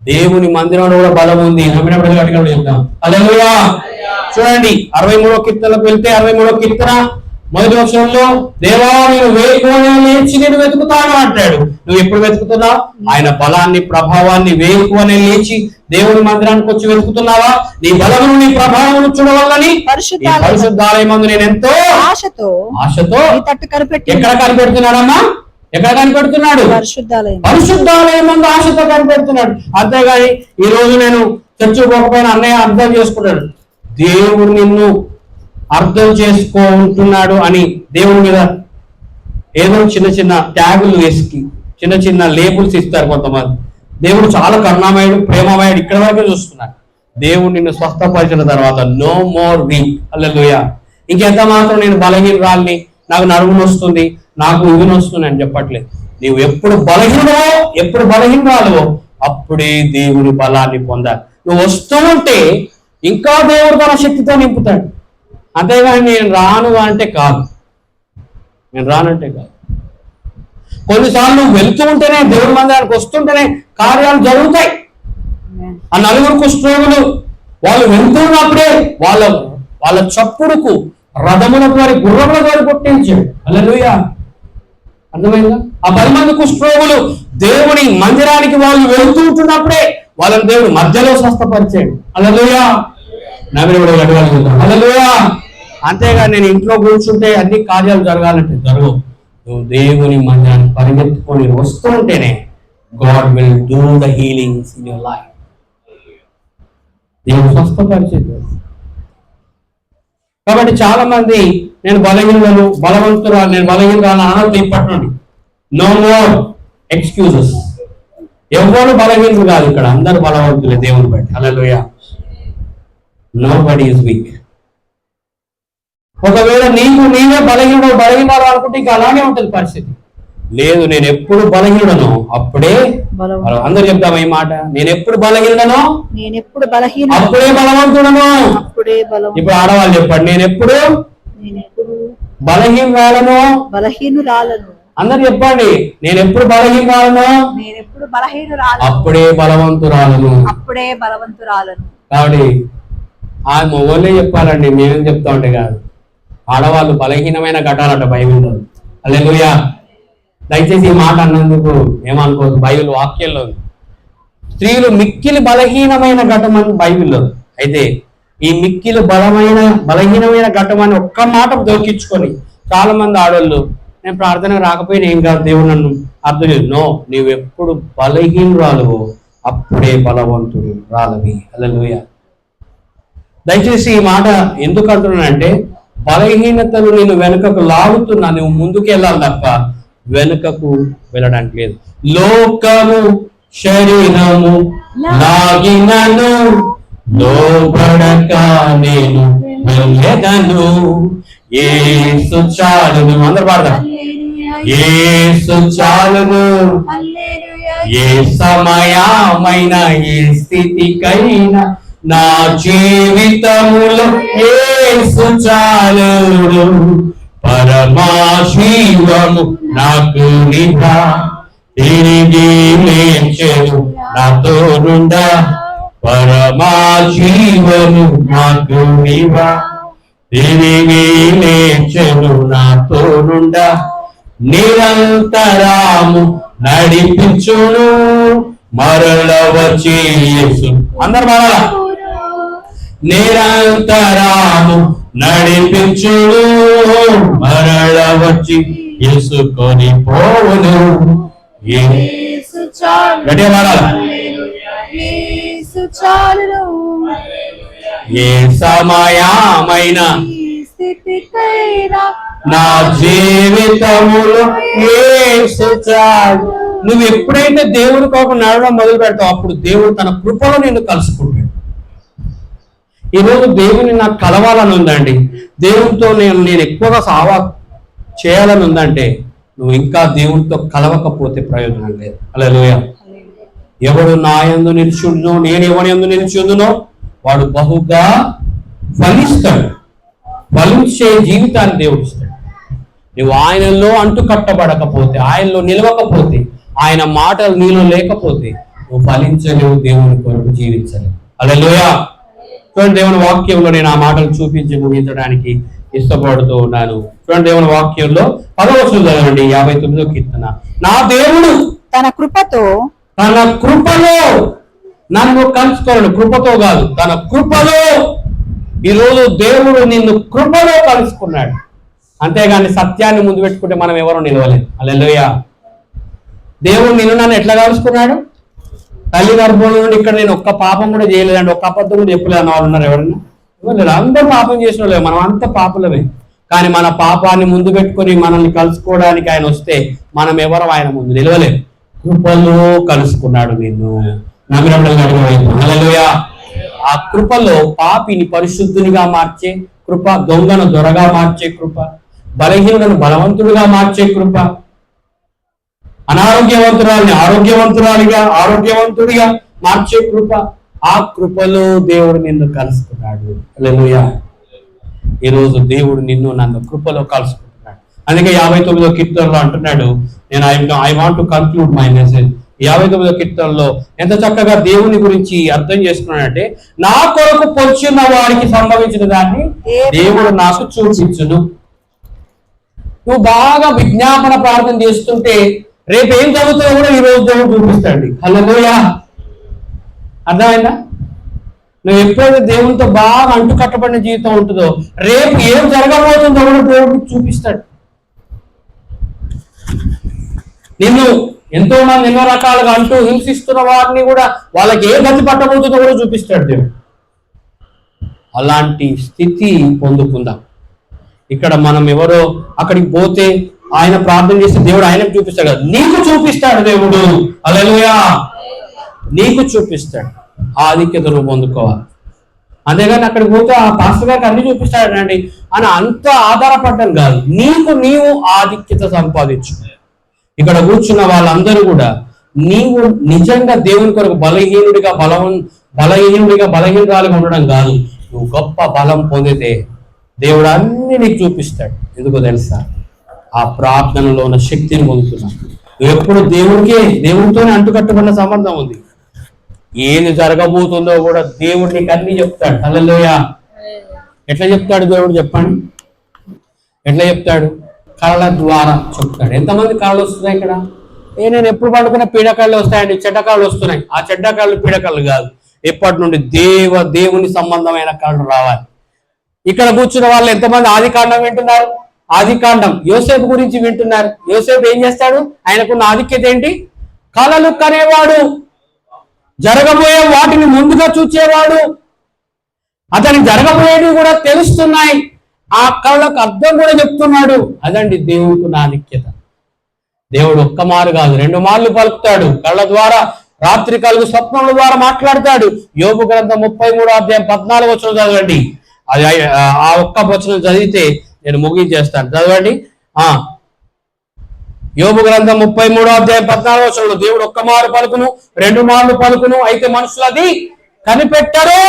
దేవుని మందిరంలో కూడా బలం ఉంది. నమ్మినప్పుడు గట్టిగా చెప్తాం హల్లెలూయా. చూడండి 63వ కీర్తనలకు వెళ్తే 63వ కీర్తన 1వ వచనంలో దేవా నేను వేకువనే లేచి నేను వెతుకుతాను అంటాడు. నువ్వు ఎప్పుడు వెతుకుతున్నావు? ఆయన బలాన్ని, ప్రభావాన్ని వేకువనే లేచి దేవుని మందిరానికి వచ్చి వెతుకుతున్నావా? నీ బలమును, నీ ప్రభావం చూడవాలని పరిశుద్ధాలయమందు నేను ఎంతో ఆశతో ఎక్కడ కనిపెడుతున్నాడమ్మా? ఎక్కడ కనిపెడుతున్నాడు? పరిశుద్ధాలయమందు ఆశతో కనిపెడుతున్నాడు. అంతేగాని ఈ రోజు నేను చర్చ పోకపోయినా అన్నయ్య అర్థం చేసుకున్నాడు, దేవుడు నిన్ను అర్థం చేసుకుంటున్నాడు అని దేవుని మీద ఏదో చిన్న చిన్న ట్యాగులు వేసి చిన్న చిన్న లేబుల్స్ ఇస్తారు కొంతమంది. దేవుడు చాలా కరుణామయుడు, ప్రేమమయుడు, ఇక్కడ వరకే చూస్తున్నాడు. దేవుడు నిన్ను స్వస్థపరిచిన తర్వాత నో మోర్ వీక్. హల్లెలూయా. ఇంకెంత మాత్రం నేను బలహీనరాల్ని, నాకు నడుము వస్తుంది, నాకు ఇది వస్తుంది అని చెప్పట్లేదు. నీవు ఎప్పుడు బలహీనరాలువో అప్పుడే దేవుని బలాన్ని పొందాలి. నువ్వు వస్తూ ఉంటే ఇంకా దేవుడు తన శక్తితో నింపుతాడు. అంతేగాని నేను రాను అంటే కాదు. కొన్నిసార్లు నువ్వు వెళ్తూ ఉంటేనే, దేవుడి మందిరానికి వస్తుంటేనే కార్యాలు జరుగుతాయి. ఆ 4 కుష్ఠరోగులు వాళ్ళు వెళ్తున్నప్పుడే వాళ్ళ చప్పుడుకు రథముల వారి గుర్రముల వారి కొట్టించాడు. హల్లెలూయా. అర్థమైందా? ఆ 10 మంది కుష్ఠరోగులు దేవుని మందిరానికి వాళ్ళు వెళ్తూ ఉంటున్నప్పుడే వాళ్ళని దేవుడు మధ్యలో స్వస్థపరిచాడు. హల్లెలూయా. హల్లెలూయా. అంతేగా నేను ఇంట్లో కూర్చుంటే అన్ని కార్యాలు జరగాలంటే జరగవు. నువ్వు దేవుని మందిరాన్ని పరిగెత్తుకొని వస్తూ ఉంటేనే God will do the healings in your life. దేవుడు స్వస్థపరిచేది. కాబట్టి చాలా మంది నేను బలహీనను, బలవంతురాలు, నేను బలహీనరాలు అనవద్దు ఇప్పటి నుండి. No more excuses. ఎవరు బలహీనులు కాదు, ఇక్కడ అందరు బలవంతులే దేవుని బట్టి. హల్లెలూయా. Nobody is weak. ఒకవేళ నీవే బలహీనాలు అనుకుంటే ఇంకా అలాగే ఉంటుంది పరిస్థితి. లేదు, నేను ఎప్పుడు బలహీనను అప్పుడే అందరూ చెప్తాం ఈ మాట, నేను ఎప్పుడు బలహీనను అప్పుడే బలవంతుడను. ఇప్పుడు ఆడవాళ్ళు చెప్పండి, నేను ఎప్పుడు బలహీనురాలను. అందరు చెప్పండి, నేను ఎప్పుడు బలహీనురాలను అప్పుడే బలవంతురాలను. కాబట్టి ఆ మొగోళ్ళే చెప్పాలండి, మేమేం చెప్తా ఉంటే కాదు. ఆడవాళ్ళు బలహీనమైన ఘటాలట బైబిల్లో. హల్లెలూయా. దయచేసి ఈ మాట అన్నందుకు ఏమనుకోదు, బైబిల్ వాక్యంలో స్త్రీలు మిక్కిలి బలహీనమైన ఘటం అని బైబిల్లో. అయితే ఈ మిక్కిలి బలహీనమైన ఘటం అని ఒక్క మాట దొరికించుకొని చాలా మంది ఆడవాళ్ళు, నేను ప్రార్థన రాకపోయినా ఏం కాదు, దేవుడు నన్ను అర్థం లేదు. నో, నీవు ఎప్పుడు బలహీనురాలువో అప్పుడే బలవంతుడు రాలవి. హల్లెలూయా. దయచేసి ఈ మాట ఎందుకు అంటున్నానంటే, బలహీనతలు నేను వెనుకకు లాగుతున్నా, నువ్వు ముందుకు వెళ్ళాలి తప్ప వెనుకకు వెళ్ళడానికి లేదు. లోకము శరీరము లాగినను లోబడక నేను వెళ్ళెదను. యేసు చాలును. అందరు పాడదాం. యేసు చాలును. ఏ సమయమైన ఏ స్థితికైనా నా జీవితములో యేసు చాలును. పరమాశీవము నాకు నిధా తిరిగి లేచెను నాతో నుండా. పరమాశీవము నాకు నిధా తిరిగి లేచెను నాతో నుండా. నిరంతరాము నడిపించును మరల వచ్చి యేసు. అందరు మరలా. నిరంతరాము నడిపించును మరల వచ్చి యేసు కొని పోవును. గట్టిగా మరలా. ఏ సమయమైన నా జీవితములో యేసు చాలు. నువ్వు ఎప్పుడైతే దేవుడి కోసం నడవడం మొదలు పెడతావు, అప్పుడు దేవుడు తన కృపలో నిన్ను కలుసుకుంటాడు. ఈరోజు దేవుని నాకు కలవాలని ఉందండి, దేవునితో నేను ఎక్కువగా చేయాలని ఉందంటే, నువ్వు ఇంకా దేవునితో కలవకపోతే ప్రయోజనం లేదు. హల్లెలూయా. ఎవడు నా యందు నిలిచుండునో నేను ఎవరి యందు నిలిచుందునో వాడు బహుగా ఫలిస్తాడు. ఫలించే జీవితాన్ని దేవుడు ఇస్తాడు. నువ్వు ఆయనలో అంటు కట్టబడకపోతే, ఆయనలో నిలవకపోతే, ఆయన మాటలు నీలో లేకపోతే నువ్వు ఫలించలేవు, దేవుని కొరకు జీవించలేవు. హల్లెలూయా. చూడండి, దేవుని వాక్యంలో నేను ఆ మాటలు చూపించి ముగించడానికి ఇష్టపడుతూ ఉన్నాను. చూడండి, దేవుని వాక్యంలో 10వ వచనం చదవండి, 59వ కీర్తన. నా దేవుడు తన కృపలో నన్ను కలుసుకోవాలని, కృపతో కాదు, తన కృపలో. ఈరోజు దేవుడు నిన్ను కృపలో కలుసుకున్నాడు. అంతేగాని సత్యాన్ని ముందు పెట్టుకుంటే మనం ఎవరో నిలవలేదు. హల్లెలూయా. దేవుడు నిన్ను నన్ను ఎట్లా కలుసుకున్నాడు? తల్లి గర్భంలో నుండి ఇక్కడ నేను ఒక్క పాపం కూడా చేయలేదండి, ఒక్క అబద్ధం కూడా చెప్పలేదు అన్న వాళ్ళు ఉన్నారు ఎవరన్నా? ఎవరు? అందరూ పాపం చేసిన వాళ్ళే, మనం అంత పాపులమే. కానీ మన పాపాన్ని ముందు పెట్టుకొని మనల్ని కలుసుకోవడానికి ఆయన వస్తే మనం ఎవరో ఆయన ముందు నిలవలేము. కృపలో కలుసుకున్నాడు నిన్ను. హల్లెలూయా. ఆ కృపలో పాపిని పరిశుద్ధునిగా మార్చే కృప, దొంగను దొరగా మార్చే కృప, బలహీనులను బలవంతుడిగా మార్చే కృప, అనారోగ్యవంతురాలిని ఆరోగ్యవంతుడిగా మార్చే కృప, ఆ కృపలో దేవుడు నిన్ను కలుసుకున్నాడు. హల్లెలూయా. ఈరోజు దేవుడు నిన్ను నన్ను కృపలో కలుసుకుంటున్నాడు. అందుకే 59వ కీర్తనలో అంటున్నాడు, I want to conclude my message. 59వ కీర్తనలో ఎంత చక్కగా దేవుని గురించి అర్థం చేసుకున్నాడంటే, నా కొరకు పొంచిన వారికి సంభవించిన దాన్ని దేవుడు నాకు చూపించును. నువ్వు బాగా విజ్ఞాపన ప్రార్థన చేస్తుంటే రేపు ఏం జరుగుతుందో కూడా ఈ రోజు దేవుడు చూపిస్తాడు. హల్లెలూయా. అర్థమైందా? నువ్వు ఎప్పుడైతే దేవునితో బాగా అంటు కట్టబడిన జీవితం ఉంటుందో, రేపు ఏం జరగబోతుందో కూడా దేవుడు చూపిస్తాడు. నిన్ను ఎంతో మంది ఎన్నో రకాలుగా అంటూ హింసిస్తున్న వారిని కూడా వాళ్ళకి ఏ గతి పట్టబోతుందో కూడా చూపిస్తాడు దేవుడు. అలాంటి స్థితి పొందుకుందాం. ఇక్కడ మనం ఎవరో అక్కడికి పోతే ఆయన ప్రార్థన చేస్తే దేవుడు ఆయనకు చూపిస్తాడు కదా, నీకు చూపిస్తాడు దేవుడు. హల్లెలూయా. నీకు చూపిస్తాడు. ఆ ఆధిక్యత నువ్వు పొందుకోవాలి. అంతేగాని అక్కడికి పోతే ఆ పాస్టర్ గారికి అన్ని చూపిస్తాడు అండి, అని అంత ఆధారపడడం కాదు, నీవు ఆధిక్యత సంపాదించు. ఇక్కడ కూర్చున్న వాళ్ళందరూ కూడా నీవు నిజంగా దేవుని కొరకు బలహీనురాలుగా ఉండడం కాదు, నువ్వు గొప్ప బలం పొందితే దేవుడు అన్ని నీకు చూపిస్తాడు. ఎందుకో తెలుసా? ఆ ప్రార్థనలో ఉన్న శక్తిని పొందుతున్నావు. నువ్వు ఎప్పుడు దేవునితోనే అంటుకట్టుకున్న సంబంధం ఉంది. ఏది జరగబోతుందో కూడా దేవుడు నీకు అన్ని చెప్తాడు. హల్లెలూయా. ఎట్లా చెప్తాడు దేవుడు చెప్పండి? ఎట్లా చెప్తాడు? కళల ద్వారా చెప్తాడు. ఎంతమంది కళలు వస్తున్నాయి ఇక్కడ? నేను ఎప్పుడు పడుకున్న పీడకళ్ళు వస్తాయండి, చెడ్డకాళ్ళు వస్తున్నాయి. ఆ చెడ్డకాళ్ళు పీడకళ్ళు కాదు, ఎప్పటి నుండి దేవుని సంబంధమైన కళలు రావాలి. ఇక్కడ కూర్చున్న వాళ్ళు ఎంతమంది ఆదికాండం వింటున్నారు? ఆదికాండం యోసేపు గురించి వింటున్నారు. యోసేపు ఏం చేస్తాడు? ఆయనకున్న ఆధిక్యత ఏంటి? కళలు కనేవాడు, జరగబోయే వాటిని ముందుగా చూచేవాడు. అతనికి జరగబోయేవి కూడా తెలుస్తున్నాయి, ఆ కళలకు అర్థం కూడా చెప్తున్నాడు. అదండి దేవునికి ఉన్న ఆధిక్యత. దేవుడు ఒక్క మారు కాదు, 2 మార్లు పలుకుతాడు. కళ్ళ ద్వారా, రాత్రి కలుగు స్వప్నముల ద్వారా మాట్లాడతాడు. యోబు గ్రంథం 33:14 చదవండి. అది ఆ ఒక్క వచనం చదివితే నేను ముగించేస్తాను. చదవండి. యోబు గ్రంథం 33:14 దేవుడు ఒక్క మారు పలుకును, 2 మార్లు పలుకును, అయితే మనుషులు అది కనిపెట్టరు.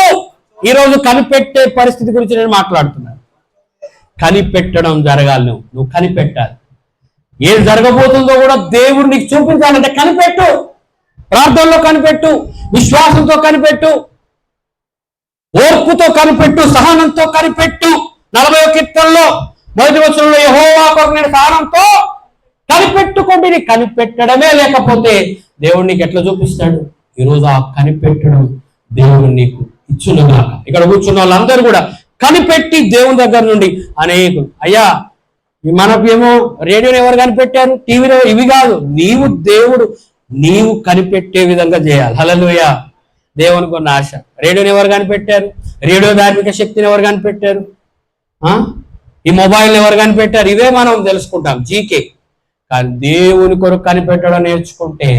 ఈరోజు కనిపెట్టే పరిస్థితి గురించి నేను మాట్లాడుతున్నాను. కనిపెట్టడం జరగాలి. నువ్వు కనిపెట్టాలి. ఏం జరగబోతుందో కూడా దేవుడు నీకు చూపించాలంటే కనిపెట్టు. ప్రార్థనలో కనిపెట్టు, విశ్వాసంతో కనిపెట్టు, ఓర్పుతో కనిపెట్టు, సహనంతో కనిపెట్టు. 40వ కీర్తనలో 1వ వచనంలో యెహోవా కొరకు నేను సహనంతో కనిపెట్టుకోండి. నీ కనిపెట్టడమే లేకపోతే దేవుడు నీకు ఎట్లా చూపిస్తాడు? ఈరోజు ఆ కనిపెట్టడం దేవుడు నీకు ఇచ్చునుగాక. ఇక్కడ కూర్చున్న వాళ్ళందరూ కూడా కనిపెట్టి దేవుని దగ్గర నుండి అనేకులు, అయ్యా మనకు ఏమో రేడియోని ఎవరు కనిపెట్టారు, టీవీలో ఇవి కాదు, నీవు కనిపెట్టే విధంగా చేయాలి. హల్లెలూయా. దేవునికి ఉన్న ఆశ. రేడియోని ఎవరు కనిపెట్టారు? రేడియో ధార్మిక శక్తిని ఎవరు కనిపెట్టారు? ఈ మొబైల్ని ఎవరు కనిపెట్టారు? ఇవే మనం తెలుసుకుంటాం, జీకే. కానీ దేవుని కొరకు కనిపెట్టడం నేర్చుకుంటే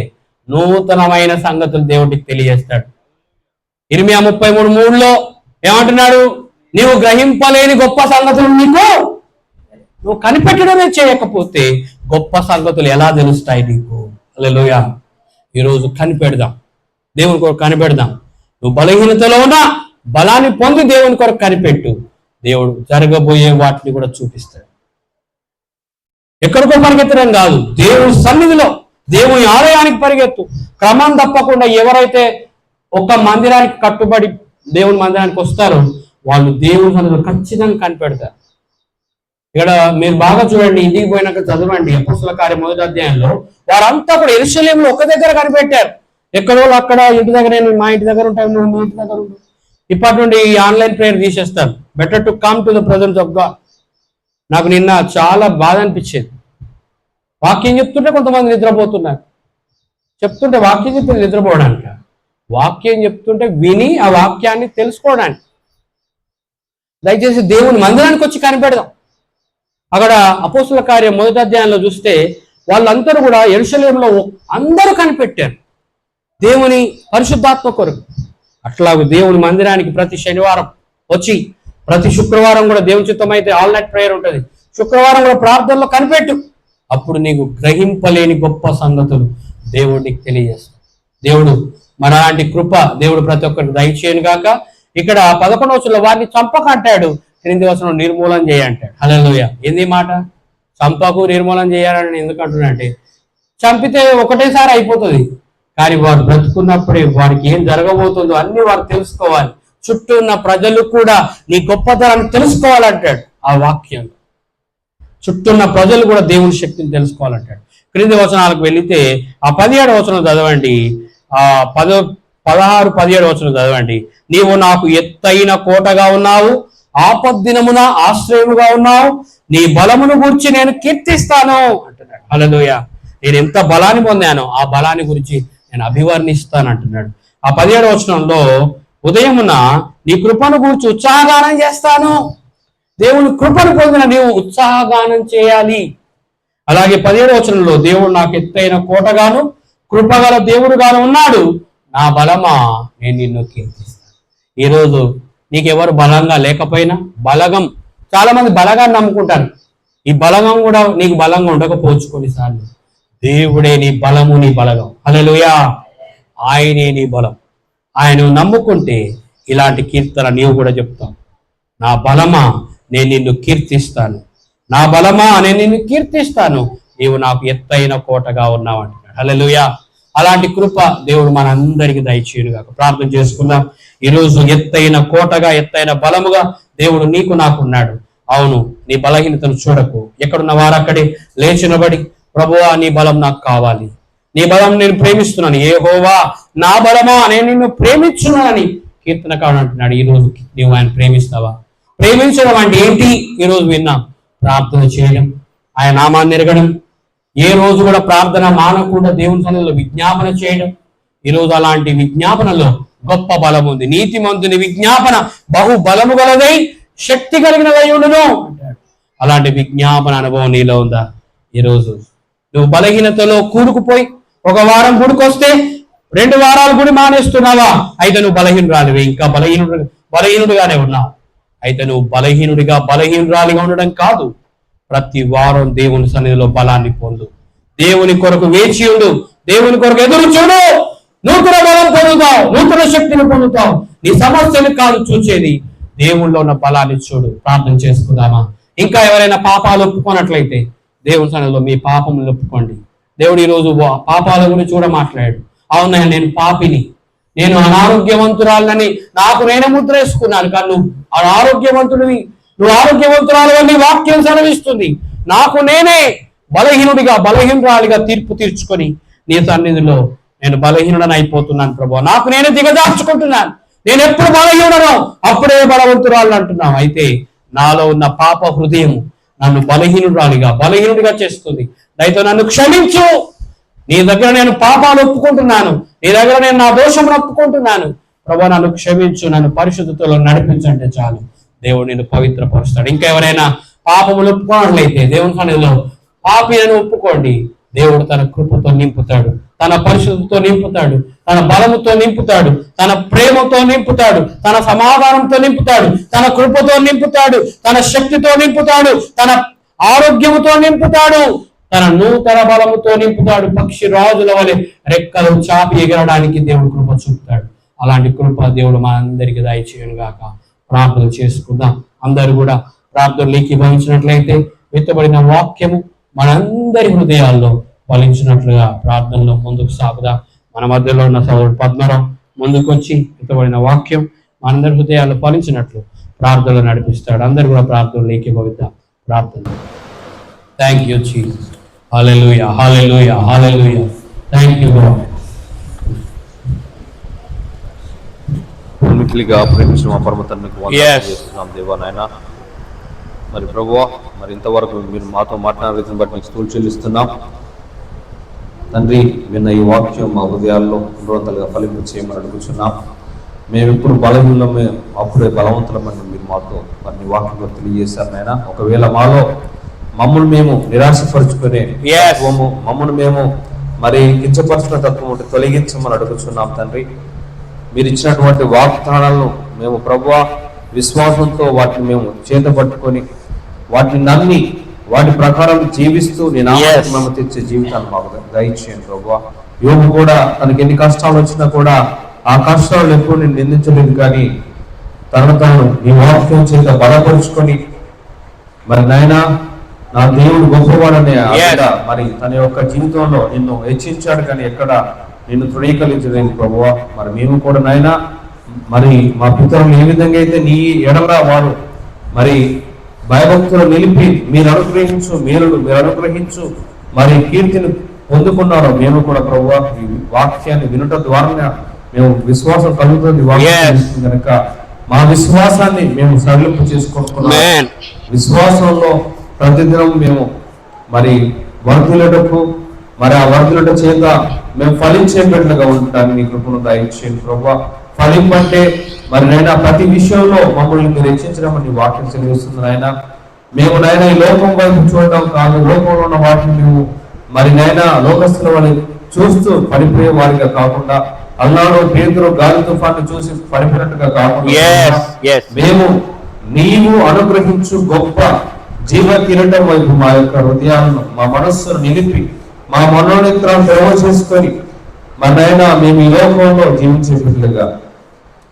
నూతనమైన సంగతులు దేవుడికి తెలియజేస్తాడు. ఇర్మియా 33:3 ఏమంటున్నాడు? నీవు గ్రహింపలేని గొప్ప సంగతులు నువ్వు కనిపెట్టడమే చేయకపోతే గొప్ప సంగతులు ఎలా తెలుస్తాయి నీకు? హల్లెలూయా. ఈరోజు కనిపెడదాం, దేవుని కొరకు కనిపెడదాం. నువ్వు బలహీనతలో ఉన్నా బలాన్ని పొంది దేవుని కొరకు కనిపెట్టు. దేవుడు జరగబోయే వాటిని కూడా చూపిస్తాడు. ఎక్కడికో పరిగెత్తడం కాదు, దేవుని సన్నిధిలో, దేవుని ఆలయానికి పరిగెత్తు. క్రమం తప్పకుండా ఎవరైతే ఒక మందిరానికి కట్టుబడి దేవుని మందిరానికి వస్తారో వాళ్ళు దేవుని సన్నిధిలో ఖచ్చితంగా కనిపెడతారు. ఇక్కడ మీరు బాగా చూడండి, ఇంటికి పోయినాక చదవండి అపోస్తల కార్యం 1వ అధ్యాయంలో వారంతా కూడా యెరూషలేములో ఒక దగ్గర కనిపెట్టారు. ఎక్కడో అక్కడ, ఇంటి దగ్గర, నేను మా ఇంటి దగ్గర ఉంటాను, నువ్వు మీ ఇంటి దగ్గర ఉంటావు. ఇప్పటి నుండి ఈ ఆన్లైన్ ప్రేయర్ తీసేస్తాను. Better to come to the presence of God. నాకు నిన్న చాలా బాధ అనిపించేది. వాక్యం చెప్తుంటే కొంతమంది నిద్రపోతున్నారు. చెప్తుంటే వాక్యం చెప్తుంటే నిద్రపోవడానికి, వాక్యం చెప్తుంటే విని ఆ వాక్యాన్ని తెలుసుకోవడానికి. దయచేసి దేవుని మందిరానికి వచ్చి కనిపెడదాం. అక్కడ అపోస్తల కార్యం 1వ అధ్యాయంలో చూస్తే వాళ్ళందరూ కూడా యెరూషలేములో అందరూ కనిపెట్టారు దేవుని పరిశుద్ధాత్మ కొరకు. అట్లాగే దేవుని మందిరానికి ప్రతి శనివారం వచ్చి, ప్రతి శుక్రవారం కూడా దేవుని చిత్తం అయితే ఆల్ నైట్ ప్రేయర్ ఉంటుంది, శుక్రవారం కూడా ప్రార్థనలో కనిపెట్టు. అప్పుడు నీకు గ్రహింపలేని గొప్ప సంగతులు దేవుడు నీకు తెలియజేస్తాడు. దేవుడు మన లాంటి కృప దేవుడు ప్రతి ఒక్కరికి దయచేయను గాక. ఇక్కడ 11వ వచనంలో వారిని చంపక అంటాడు, 8వ వచనం నిర్మూలన చేయంటాడు. హల్లెలూయా. ఏంది మాట? చంపకు, నిర్మూలన చేయాలని ఎందుకు అంటున్నాడంటే, చంపితే ఒకటేసారి అయిపోతుంది, కానీ వారు బ్రతుకున్నప్పుడే వారికి ఏం జరగబోతుందో అన్ని వారు తెలుసుకోవాలి. చుట్టూ ఉన్న ప్రజలు కూడా నీ గొప్పతనాన్ని తెలుసుకోవాలంటాడు ఆ వాక్యంలో. చుట్టూ ఉన్న ప్రజలు కూడా దేవుని శక్తిని తెలుసుకోవాలంటాడు. 8వ వచనాలకు వెళితే ఆ 17వ వచనం చదవండి, ఆ 16, 17వ వచనం చదవండి. నీవు నాకు ఎత్తైన కోటగా ఉన్నావు, ఆపద్దినమున ఆశ్రయముగా ఉన్నావు, నీ బలమును గురించి నేను కీర్తిస్తాను అంటున్నాడు. హల్లెలూయా. నేను ఎంత బలాన్ని పొందానో ఆ బలాన్ని గురించి నేను అభివర్ణిస్తాను అంటున్నాడు. ఆ 17వ వచనంలో ఉదయమున నీ కృపను గురించి ఉత్సాహగానం చేస్తాను. దేవుని కృపను పొందిన నీవు ఉత్సాహగానం చేయాలి. అలాగే 17వ వచనంలో దేవుడు నాకు ఎత్తైన కోటగాను కృపగల దేవుడుగాను ఉన్నాడు, నా బలమా నేను నిన్ను కీర్తిస్తాను. ఈరోజు నీకెవరు బలంగా లేకపోయినా, చాలా మంది బలగాన్ని నమ్ముకుంటారు. ఈ బలగం కూడా నీకు బలంగా ఉండకపోవచ్చు కొన్నిసార్లు. దేవుడే నీ బలము, నీ బలగం. హల్లెలూయా. ఆయనే నీ బలం. ఆయన నమ్ముకుంటే ఇలాంటి కీర్తన నీవు కూడా చెప్తావు. నా బలమా నేను నిన్ను కీర్తిస్తాను, నా బలమా నేను నిన్ను కీర్తిస్తాను, నీవు నాకు ఎత్తైన కోటగా ఉన్నావు అంటున్నాడు. హల్లెలూయా. అలాంటి కృప దేవుడు మనందరికీ దయచేయునుగాక. ప్రార్థన చేసుకుందాం. ఈరోజు ఎత్తైన కోటగా, ఎత్తైన బలముగా దేవుడు నీకు నాకున్నాడు. అవును, నీ బలహీనతను చూడకు. ఎక్కడున్న వారు అక్కడే లేచినబడి, ప్రభువా నీ బలం నాకు కావాలి, నీ బలం నేను ప్రేమిస్తున్నాను, యెహోవా నా బలమా నేను నిన్ను ప్రేమించున్నానని కీర్తనకారుడు అంటున్నాడు. ఈరోజు నీవు ఆయన ప్రేమిస్తావా? ప్రేమించడం అంటే ఏంటి ఈరోజు విన్నాం. ప్రార్థన చేయడం, ఆయన నామాన్ని ఎరగడం, ఏ రోజు కూడా ప్రార్థన మానకుండా దేవుని సన్నిధిలో విజ్ఞాపన చేయడం. ఈరోజు అలాంటి విజ్ఞాపనలో గొప్ప బలం ఉంది. నీతిమంతుని విజ్ఞాపన బహు బలము గలదై శక్తి కలిగినదై ఉండును అంటాడు. అలాంటి విజ్ఞాపన అనుభవం నీలో ఉందా? ఈరోజు నువ్వు బలహీనతలో కూరుకుపోయి ఒక వారం గుడికొస్తే 2 వారాలు గుడి మానేస్తున్నావా? అయితే నువ్వు బలహీనురాలివి, ఇంకా బలహీనుడిగానే ఉన్నావు. అయితే నువ్వు బలహీనురాలిగా ఉండడం కాదు, ప్రతి వారం దేవుని సన్నిధిలో బలాన్ని పొందు, దేవుని కొరకు వేచి ఉండు, దేవుని కొరకు ఎదురు చూడు. నూతన బలం పొందుతావు, నూతన శక్తిని పొందుతావు. నీ సమస్యలు కాదు చూచేది, దేవుల్లో ఉన్న బలాన్ని చూడు. ప్రార్థన చేసుకుందామా? ఇంకా ఎవరైనా పాపాలు ఒప్పుకోనట్లయితే దేవుని సన్నిధిలో మీ పాపములు ఒప్పుకోండి. దేవుడు ఈరోజు పాపాల గురించి కూడా మాట్లాడాడు. అవునా, నేను పాపిని, నేను అనారోగ్యవంతురాలని నాకు నేనే ముద్ర వేసుకున్నాను. కానీ నువ్వు ఆరోగ్యవంతుడివి, నువ్వు ఆరోగ్యవంతురాలు అని వాక్యం సెలవిస్తుంది. నాకు నేనే బలహీనురాలిగా తీర్పు తీర్చుకొని నీ సన్నిధిలో నేను బలహీనుడని అయిపోతున్నాను ప్రభువా, నాకు నేనే దిగజార్చుకుంటున్నాను. నేను ఎప్పుడు బలహీనుడనో అప్పుడే బలవంతురాలు అంటున్నావు. అయితే నాలో ఉన్న పాప హృదయం నన్ను బలహీనుడిగా చేస్తుంది. దయతో నన్ను క్షమించు. నీ దగ్గర నేను పాపాలు ఒప్పుకుంటున్నాను, నీ దగ్గర నేను నా దోషమును ఒప్పుకుంటున్నాను. ప్రభువా నన్ను క్షమించు, నన్ను పరిశుద్ధతలో నడిపించంటే చాలు, దేవుడు నిన్ను పవిత్రపరుస్తాడు. ఇంకా ఎవరైనా పాపములు ఒప్పుకోనట్లయితే దేవుని సన్నిధిలో పాపిని ఒప్పుకోండి. దేవుడు తన కృపతో నింపుతాడు, తన పరిశుద్ధతో నింపుతాడు, తన బలముతో నింపుతాడు, తన ప్రేమతో నింపుతాడు, తన సమాధానంతో నింపుతాడు, తన కృపతో నింపుతాడు, తన శక్తితో నింపుతాడు, తన ఆరోగ్యముతో నింపుతాడు, తన నూతన బలముతో నింపుతాడు. పక్షి రాజుల వలె రెక్కలు చాపి ఎగరడానికి దేవుడు కృప చూపుతాడు. అలాంటి కృప దేవుడు మనందరికీ దయచేయును గాక. ప్రార్థన చేసుకుందాం. అందరూ కూడా ప్రార్థనలు ఏకీభవించినట్లయితే విత్తబడిన వాక్యము మనందరి హృదయాల్లో ఫలించినట్లుగా ప్రార్థనలో ముందుకు సాగుదాం. మన మధ్యలో ఉన్న సోదరుడు పద్మరావు ముందుకు వచ్చి విత్తబడిన వాక్యం మనందరి హృదయాల్లో ఫలించినట్లు ప్రార్థనలు నడిపిస్తాడు. అందరూ కూడా ప్రార్థనలు ఏకీభవిద్దాం. ప్రార్థన. Thank you Jesus. Hallelujah, hallelujah, hallelujah. Thank you lord. మిక్కిలిగా ప్రేమించిన మా పరమ తండ్రికి వందనాలు చేస్తున్నాం దేవా నాయన. మరి ప్రభువా, మరి ఇంతవరకు మీరు మాతో మాట్లాడిన రీతిని బట్టి మీకు స్తుతులు చెల్లిస్తున్నాం తండ్రి. విన్న ఈ వాక్యం మా హృదయాల్లో పునరుద్ధరణగా ఫలింపు చేయమని అడుగుతున్నాం. మేము ఇప్పుడు బలహీనమే అప్పుడే బలవంతులమని మీరు మాతో మరి నీ వాక్యంలో తెలియజేశారు నాయన. ఒకవేళ మాలో మమ్మల్ని మేము నిరాశపరుచుకునే తత్వము, మమ్మల్ని మేము మరి కించపరుచుకునే తత్వం ఉంటే తొలగించమని అడుగుతున్నాం తండ్రి. మీరు ఇచ్చినటువంటి వాగ్దానాలను మేము ప్రభువా విశ్వాసంతో వాటిని మేము చేత పట్టుకొని వాటిని నమ్మి వాటి ప్రకారం జీవిస్తూ నేను మేము తెచ్చే జీవితాన్ని మాకు దయచేయండి ప్రభువా. యోగు కూడా తనకి ఎన్ని కష్టాలు వచ్చినా కూడా ఆ కష్టాలు ఎప్పుడు నేను నిందించలేదు, కానీ తను నీ వాక్యం చేత బలపరుచుకొని మరి నాయన నా దేవుడు గొప్పవాడనే మరి తన యొక్క జీవితంలో నిన్ను హెచ్చించాడు, కానీ ఎక్కడ నిన్ను తృణీకరించలేదు ప్రభువా. మరి మేము కూడా నాయన మరి మా పితరులు ఏ విధంగా అయితే నీ ఎడల వారు మరి భయభక్తులు నిలిపి మీరు అనుగ్రహించు మరి కీర్తిని పొందుకున్నారో మేము కూడా ప్రభువా ఈ వాక్యాన్ని వినుట ద్వారా మేము విశ్వాసం కలుగుతుంది కనుక మా విశ్వాసాన్ని మేము సడలింపు చేసుకుంటున్నాం. విశ్వాసంలో ప్రతిదినం మేము మరి వర్ధులటకు మరి ఆ వర్ధులట చేత మేము ఫలించే బిడ్డలుగా ఉండటానికి నీ కృపను దయచేయండి ప్రభువా. ఫలింపంటే మరి నైనా ప్రతి విషయంలో మమ్మల్ని మీరు హెచ్చించడం నీ వాక్యం తెలియజేస్తుంది నాయన. మేము నాయన ఈ లోకం వైపు చూడటం కాదు, లోకంలో ఉన్న వాటిని మేము మరి నైనా లోకస్తుల వాళ్ళని చూస్తూ పడిపోయే వారిగా కాకుండా, అల్లాడు పేతురు గాలి తుఫాన్ని చూసి పడిపోయినట్టుగా కాకుండా మేము నీవు అనుగ్రహించు గొప్ప జీవ కిరీటం వైపు మా యొక్క హృదయాలను మా మనస్సును నిలిపి మా మనోనేత్రాలను తెరవ చేసుకొని మా నాయన మేము ఈ లోకంలో జీవించే బిడ్డలుగా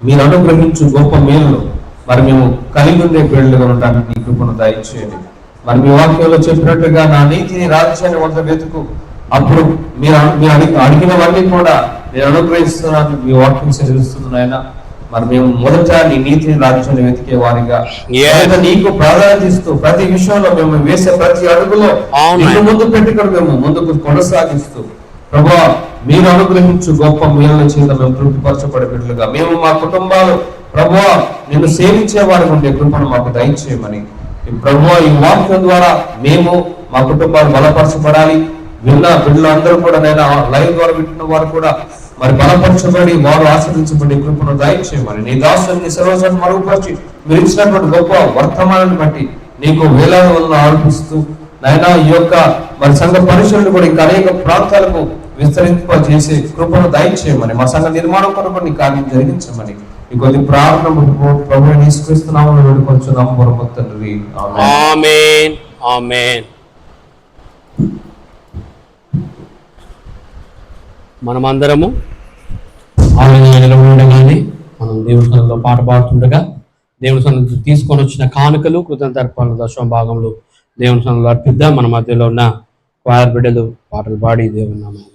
మీరు అనుగ్రహించు గొప్ప మేలు మరి మేము కలిగి ఉండే బిడ్డలుగా ఉండడానికి నీ కృపను దయచేయండి. మరి మీ వాక్యంలో చెప్పినట్టుగా నా నీతిని రాజ్యాన్ని వంద వెతుకు, అప్పుడు మీరు అడిగినవన్నీ కూడా నేను అనుగ్రహిస్తున్నాను మీ వాక్యం సెలవిస్తుంది ఆయన. మరి మేము మొదట నీ నీతిని రాజ్యాన్ని వెతికే వారిగా నీకు ప్రాధాన్యత ఇస్తూ ప్రతి విషయంలో మేము వేసే ప్రతి అడుగులో ముందు పెట్టుకొని మేము ముందుకు కొనసాగిస్తూ ప్రభా మీరు అనుగ్రహించు గొప్ప మేలుల చేత మేము తృప్తిపరచబడే బిడ్డలుగా మేము మా కుటుంబాలు ప్రభా నిన్ను సేవించే వారికి ఉండే కృపను మాకు దయచేయమని ప్రభా ఈ వాక్యం ద్వారా మేము మా కుటుంబాలు బలపరచబడాలి. విన్న బిడ్డలందరూ కూడా నేను లైవ్ ద్వారా వింటున్న వారు కూడా మరి బలపరచబడి వారు ఆశ్రయించబడి కృపను దయచేయమని నీ దాసుని సర్వస్వాన్ని మరుగుపరిచి మీరు ఇచ్చినటువంటి గొప్ప వర్తమానాన్ని బట్టి నీకు వేలాది వందలు ఆరోపిస్తూ నాయన ఈ యొక్క మరి సంఘ పరిశీలన కూడా ఇంకా అనేక ప్రాంతాలకు విస్తరింపజేసే కృపను దయచేయమని మా సంఘ నిర్మాణం కొరకు నీ కార్యం జరిగించమని ఈ కొద్ది ప్రార్థన ప్రభువుని యేసుక్రీస్తునామములో వేడుకొంచున్నాము పరమ తండ్రి. ఆమేన్. ఆమేన్. మనమందరము ఆలయంలో నిలబడి ఉండగానే మనం దేవుని సన్నిధిలో పాట పాడుతుండగా దేవుని సన్నిధి తీసుకొని వచ్చిన కానుకలు కృతజ్ఞతార్పణల దశమ భాగంలో దేవుని సన్నిధిలో అర్పిద్దాం. మన మధ్యలో ఉన్న క్వాయర్ బిడ్డలు పాటలు పాడి దేవుని నామమున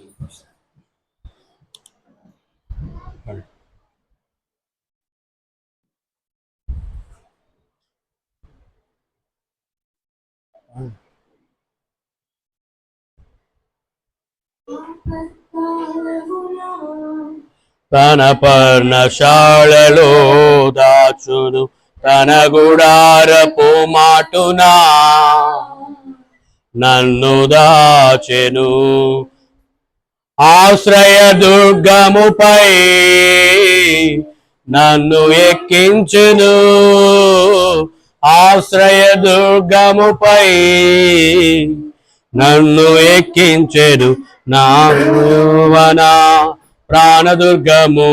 తన పర్ణశాలలో దాచును తన గుడారపు మాటునా నన్ను దాచెను ఆశ్రయ దుర్గముపై నన్ను ఎక్కించును ఆశ్రయ దుర్గముపై నన్ను ఎక్కించెను నా యెహోవా ప్రాణదుర్గము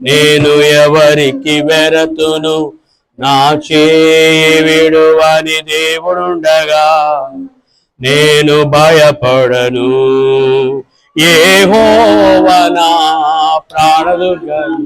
నేను ఎవరికి వెరతును నా చేయి విడువని దేవుడుండగా నేను భయపడను యెహోవా నా ప్రాణదుర్గము